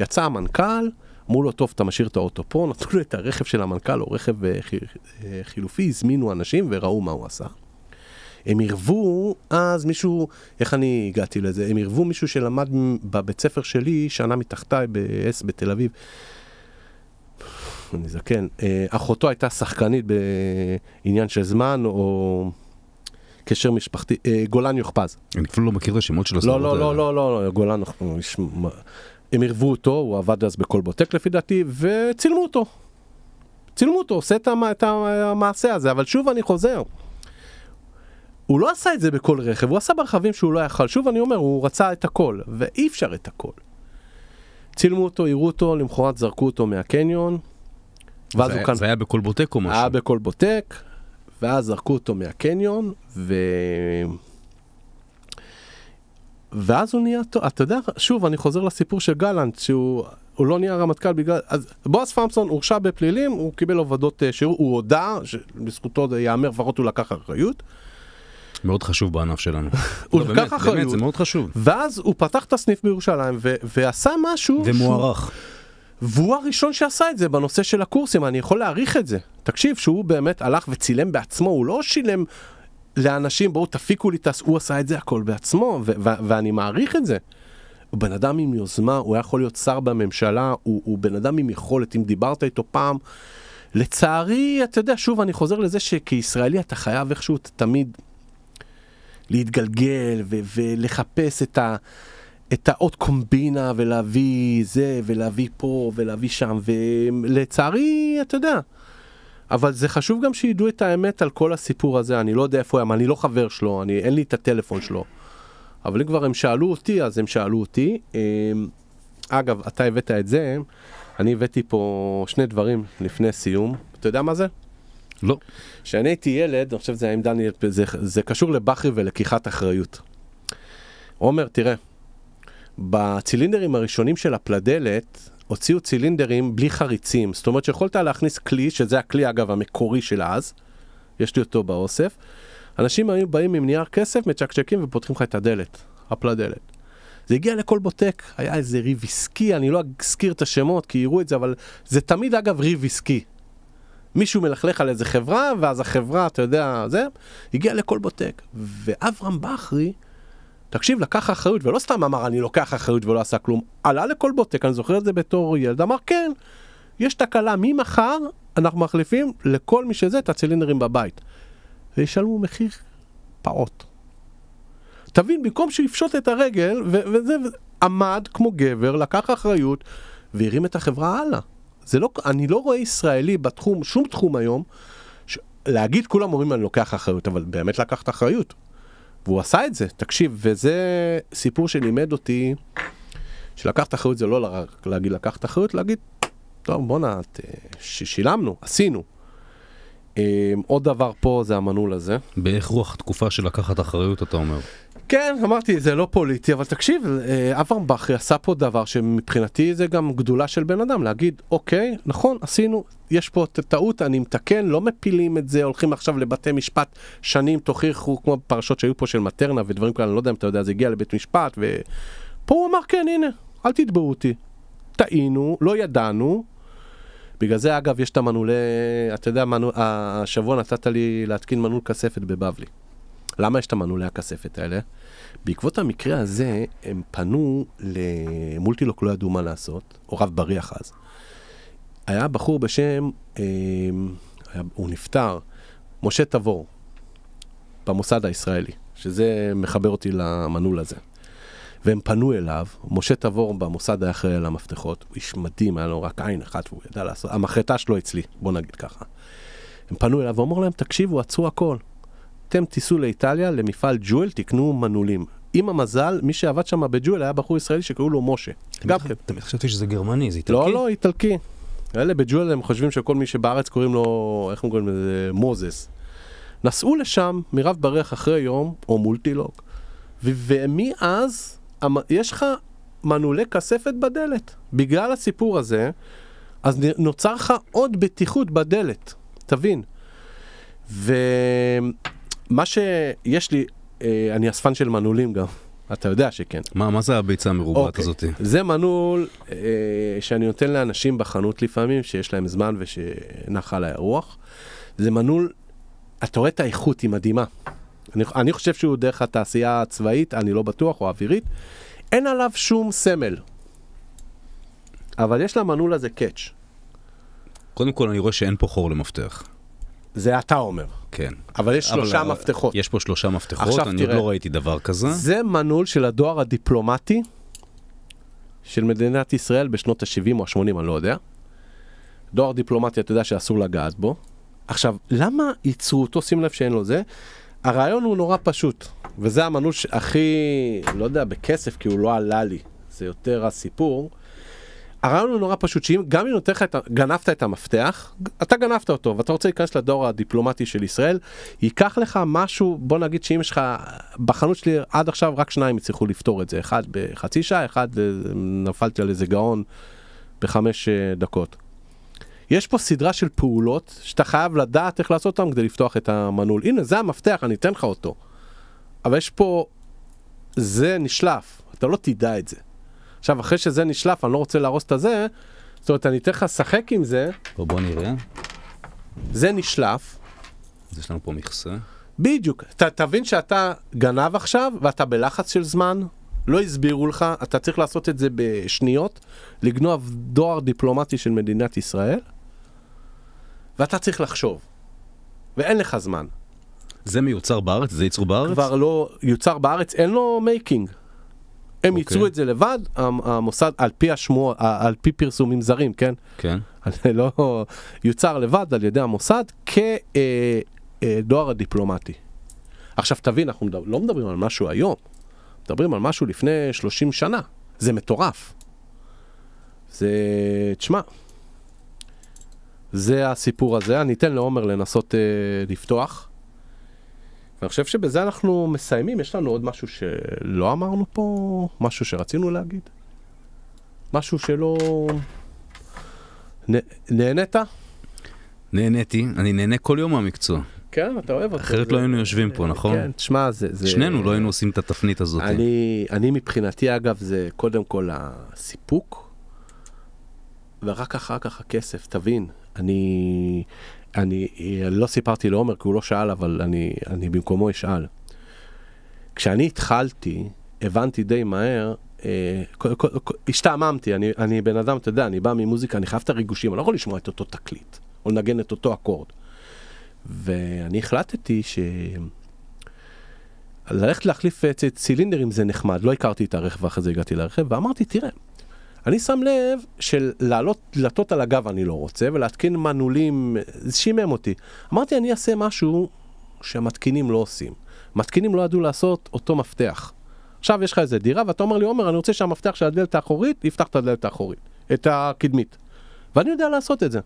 יצא המנכ"ל, אמרו לו, טוב, אתה משאיר את האוטו פה, נתנו לו את הרכב של המנכ"ל, או רכב חילופי, הזמינו אנשים וראו מה הוא עשה. הם ערבו, אז מישהו, איך אני הגעתי לזה? הם ערבו מישהו שלמד בבית ספר שלי, שנה מתחתיי ב-S בתל אביב, אני זקן, אחותו הייתה שחקנית בעניין של זמן, או קשר משפחתי, גולן יוחפז. אני אפילו לא מכיר את השמות של הסדרות האלה. לא, גולן, הם ערבו אותו, הוא עבד אז בכל בוטק לפי דעתי, וצילמו אותו. עושה את המעשה הזה, אבל שוב אני חוזר. הוא לא עשה את זה בכל רכב, הוא עשה ברכבים שהוא לא יכל. שוב אני אומר, הוא רצה את הכל, ואי אפשר את הכל. צילמו אותו, הראו אותו, למחרת זרקו אותו מהקניון, זה היה בכל בוטק או משהו? היה בכל בוטק, ואז זרקו אותו מהקניון, ואז הוא נהיה טוב. אתה יודע, שוב, אני חוזר לסיפור של גלנט, שהוא לא נהיה רמטכ"ל בגלל... אז בועז פמסון הורשע בפלילים, הוא קיבל עבודות שירות, הוא הודע, שבזכותו זה יאמר, לפחות הוא לקח אחריות. מאוד חשוב בענף שלנו. הוא לקח אחריות. באמת, זה מאוד חשוב. ואז הוא פתח את הסניף בירושלים, ועשה משהו... ומוערך. והוא הראשון שעשה את זה בנושא של הקורסים, אני יכול להעריך את זה. תקשיב, שהוא באמת הלך וצילם בעצמו, הוא לא שילם לאנשים, בואו תפיקו לי, הוא עשה את זה הכל בעצמו, ואני מעריך את זה. הוא בן אדם עם יוזמה, הוא יכול להיות שר בממשלה, הוא בן אדם עם יכולת, אם דיברת איתו פעם. לצערי, אתה יודע, שוב, אני חוזר לזה שכישראלי אתה חייב איכשהו תמיד להתגלגל ולחפש את העוד קומבינה ולהביא זה ולהביא פה ולהביא שם, ולצערי, אתה יודע, אבל זה חשוב גם שידעו את האמת על כל הסיפור הזה. אני לא יודע איפה הם, אני לא חבר שלו, אין לי את הטלפון שלו, אבל אם כבר הם שאלו אותי, אז הם שאלו אותי. אגב, אתה הבאת את זה, אני הבאתי פה שני דברים לפני סיום. אתה יודע מה זה? לא. כשאני הייתי ילד, אני חושב שזה היה עם דניאל, זה קשור לבחרי ולקיחת אחריות. עומר, תראה, בצילינדרים הראשונים של הפלדלת, הוציאו צילינדרים בלי חריצים. זאת אומרת שיכולת להכניס כלי, שזה הכלי אגב המקורי של אז, יש לי אותו באוסף. אנשים היו באים עם נייר כסף, מצ'קצ'קים ופותחים לך את הדלת, הפלדלת. זה הגיע לכל בוטק, היה איזה ריב עסקי, אני לא אזכיר את השמות כי יראו את זה, אבל זה תמיד אגב ריב עסקי. מישהו מלכלך על איזה חברה, ואז החברה, אתה יודע, זה, הגיע לכל בוטק. ואברהם בחרי, תקשיב, לקח אחריות, ולא סתם אמר, אני לוקח אחריות ולא עשה כלום, עלה לכל בוטק, אני זוכר את זה בתור ילד, אמר, כן, יש תקלה, ממחר אנחנו מחליפים לכל מי שזה את הצילינדרים בבית. וישלמו מחיר פעוט. תבין, במקום שיפשוט את הרגל, וזה עמד כמו גבר, לקח אחריות, והרים את החברה הלאה. זה לא, אני לא רואה ישראלי בתחום, שום תחום היום, להגיד כולם אומרים אני לוקח אחריות, אבל באמת לקח את האחריות. והוא עשה את זה, תקשיב, וזה סיפור שלימד אותי, שלקח את האחריות זה לא רק להגיד לקח את האחריות, להגיד, טוב בוא שילמנו, עשינו. עוד דבר פה זה המנעול הזה. באיך רוח התקופה של לקחת אחריות אתה אומר? כן, אמרתי, זה לא פוליטי, אבל תקשיב, אברהם בחרי עשה פה דבר שמבחינתי זה גם גדולה של בן אדם, להגיד, אוקיי, נכון, עשינו, יש פה טעות, אני מתקן, לא מפילים את זה, הולכים עכשיו לבתי משפט שנים, תוכיחו, כמו פרשות שהיו פה של מטרנה ודברים כאלה, אני לא יודע אם אתה יודע, זה הגיע לבית משפט, ופה הוא אמר, כן, הנה, אל תתבעו אותי. טעינו, לא ידענו, בגלל זה, אגב, יש את המנעולי, אתה יודע, השבוע נתת לי להתקין מנעול כספת בבבלי. למה יש את המנעולי הכספת האלה? בעקבות המקרה הזה, הם פנו למולטילוק, לא ידעו מה לעשות, או רב בריח אז. היה בחור בשם, הוא נפטר, משה תבור, במוסד הישראלי, שזה מחבר אותי למנעול הזה. והם פנו אליו, משה תבור במוסד היה אחראי על המפתחות, הוא איש מדהים, היה לו רק עין אחת, והוא ידע לעשות, המחרטה שלו אצלי, בוא נגיד ככה. הם פנו אליו ואומרו להם, תקשיבו, עצרו הכל. אתם תיסעו לאיטליה, למפעל ג'ואל, תקנו מנעולים. עם המזל, מי שעבד שם בג'ואל היה בחור ישראלי שקראו לו משה. תמיד חשבתי שזה גרמני, זה איטלקי? לא, לא, איטלקי. אלה בג'ואל הם חושבים שכל מי שבארץ קוראים לו, איך הם קוראים לזה? מוזס. נסעו לשם מרב בריח אחרי יום, או מולטילוק, ומאז יש לך מנעולי כספת בדלת. בגלל הסיפור הזה, אז נוצר לך עוד בטיחות בדלת. תבין. ומה שיש לי, אני אספן של מנעולים גם. אתה יודע שכן. מה זה הביצה המרובעת הזאת? זה מנעול שאני נותן לאנשים בחנות לפעמים, שיש להם זמן ושנחה לה רוח. זה מנעול, אתה רואה את האיכות, היא מדהימה. אני חושב שהוא דרך התעשייה הצבאית, אני לא בטוח, או אווירית. אין עליו שום סמל. אבל יש למנעול הזה קאץ'. קודם כל אני רואה שאין פה חור למפתח. זה אתה אומר. כן. אבל יש 3 מפתחות. יש פה 3 מפתחות, אני לא ראיתי דבר כזה. זה מנעול של הדואר הדיפלומטי של מדינת ישראל בשנות ה-70 או ה-80, אני לא יודע. דואר דיפלומטי, אתה יודע שאסור לגעת בו. עכשיו, למה ייצרו אותו? שים לב שאין לו זה. הרעיון הוא נורא פשוט, וזה המנעול הכי, לא יודע, בכסף, כי הוא לא עלה לי. זה יותר הסיפור. הרעיון הוא נורא פשוט, גם אם גנבת את המפתח, אתה גנבת אותו, ואתה רוצה להיכנס לדור הדיפלומטי של ישראל, ייקח לך משהו, בוא נגיד שאם יש לך, בחנות שלי עד עכשיו רק 2 יצליחו לפתור את זה, אחד בחצי שעה, אחד נפלתי על איזה גאון ב5 דקות. יש פה סדרה של פעולות, שאתה חייב לדעת איך לעשות אותם כדי לפתוח את המנעול. הנה, זה המפתח, אני אתן לך אותו. אבל יש פה, זה נשלף, אתה לא תדע את זה. עכשיו, אחרי שזה נשלף, אני לא רוצה להרוס את זה, זאת אומרת, אני אתן לך לשחק עם זה. בוא נראה. זה נשלף. אז יש לנו פה מכסה. בדיוק. תבין שאתה גנב עכשיו, ואתה בלחץ של זמן, לא הסבירו לך, אתה צריך לעשות את זה בשניות, לגנוב דואר דיפלומטי של מדינת ישראל, ואתה צריך לחשוב. ואין לך זמן. זה מיוצר בארץ? זה ייצור בארץ? כבר לא יוצר בארץ, אין לו מייקינג. הם ייצרו את זה לבד, המוסד, על פי השמוע, על פי פרסומים זרים, כן? כן. לא, יוצר לבד על ידי המוסד כדואר הדיפלומטי. עכשיו תבין, אנחנו לא מדברים על משהו היום, מדברים על משהו לפני 30 שנה. זה מטורף. זה, תשמע, זה הסיפור הזה. אני אתן לעומר לנסות לפתוח. ואני חושב שבזה אנחנו מסיימים. יש לנו עוד משהו שלא אמרנו פה, משהו שרצינו להגיד. משהו שלא... נהנית? נהניתי, אני נהנה כל יום מהמקצוע. כן, אתה אוהב אותו. אחרת לא היינו יושבים פה, נכון? כן, תשמע, זה... שנינו לא היינו עושים את התפנית הזאת. אני מבחינתי, אגב, זה קודם כל הסיפוק, ורק אחר כך הכסף, תבין. אני לא סיפרתי לעומר, כי הוא לא שאל, אבל אני במקומו אשאל. כשאני התחלתי, הבנתי די מהר, השתעממתי, אני בן אדם, אתה יודע, אני בא ממוזיקה, אני חייב את הריגושים, אני לא יכול לשמוע את אותו תקליט, או לנגן את אותו אקורד. ואני החלטתי ללכת להחליף צילינדרים זה נחמד, לא הכרתי את הרכב, ואחרי זה הגעתי לרכב, ואמרתי, תראה, אני שם לב של לעלות דלתות על הגב אני לא רוצה, ולהתקין מנעולים, זה שימם אותי. אמרתי, אני אעשה משהו שהמתקינים לא עושים. מתקינים לא ידעו לעשות אותו מפתח. עכשיו יש לך איזה דירה, ואתה אומר לי, עומר, אני רוצה שהמפתח של הדלת האחורית, יפתח את הדלת האחורית, את הקדמית. ואני יודע לעשות את זה.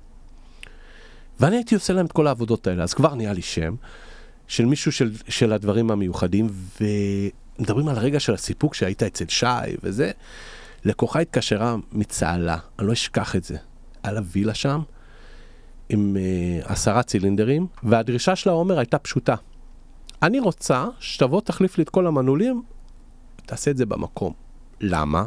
ואני הייתי עושה להם את כל העבודות האלה, אז כבר נהיה לי שם של מישהו של הדברים המיוחדים, ומדברים על הרגע של הסיפוק שהיית אצל שי וזה, לקוחה התקשרה מצהלה, אני לא אשכח את זה, על הווילה שם, עם 10 צילינדרים, והדרישה של העומר הייתה פשוטה. אני רוצה שתבוא תחליף לי את כל המנעולים, תעשה את זה במקום. למה?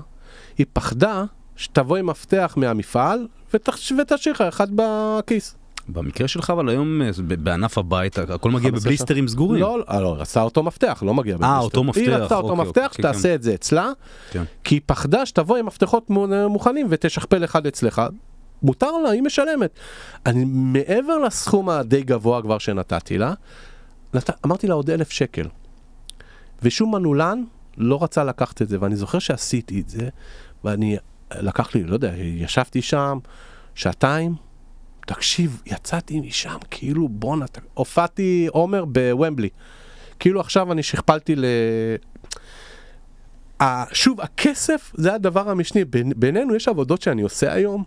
היא פחדה שתבוא עם מפתח מהמפעל, ותשאיר לך אחד בכיס. במקרה שלך, אבל היום בענף הבית, הכל מגיע בבליסטרים סגורים. לא, רצה אותו מפתח, לא מגיע בבליסטר. אותו מפתח. היא רצה אותו מפתח, שתעשה את זה אצלה, כי היא פחדה שתבוא עם מפתחות מוכנים ותשכפל אחד אצלך. מותר לה, היא משלמת. אני מעבר לסכום הדי גבוה כבר שנתתי לה, אמרתי לה עוד 1,000 שקל. ושום מנעולן לא רצה לקחת את זה, ואני זוכר שעשיתי את זה, ואני לקח לי, לא יודע, ישבתי שם 2 תקשיב, יצאתי משם, כאילו בונה, הופעתי עומר בוומבלי. כאילו עכשיו אני שכפלתי שוב, הכסף זה הדבר המשני. בינינו יש עבודות שאני עושה היום,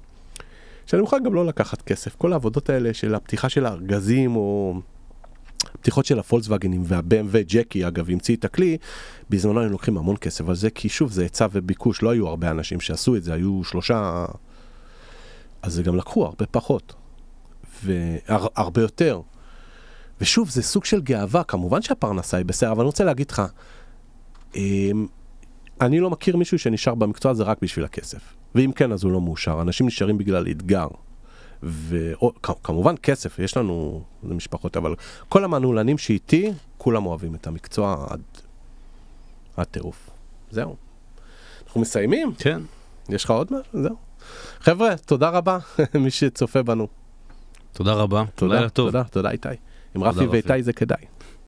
שאני מוכן גם לא לקחת כסף. כל העבודות האלה של הפתיחה של הארגזים, או פתיחות של הפולקסווגנים וה-BMW ג'קי, אגב, המציא את הכלי, בזמנו הם לוקחים המון כסף על זה, כי שוב, זה היצע וביקוש, לא היו הרבה אנשים שעשו את זה, היו 3, אז זה גם לקחו הרבה פחות. והרבה יותר. ושוב, זה סוג של גאווה, כמובן שהפרנסה היא בסדר, אבל אני רוצה להגיד לך, אני לא מכיר מישהו שנשאר במקצוע הזה רק בשביל הכסף. ואם כן, אז הוא לא מאושר. אנשים נשארים בגלל אתגר. וכמובן כסף, יש לנו משפחות, אבל כל המנעולנים שאיתי, כולם אוהבים את המקצוע עד טירוף. זהו. אנחנו מסיימים? כן. יש לך עוד משהו? זהו. חבר'ה, תודה רבה, מי שצופה בנו. תודה רבה. תודה איתי. עם רפי ואיתי זה כדאי.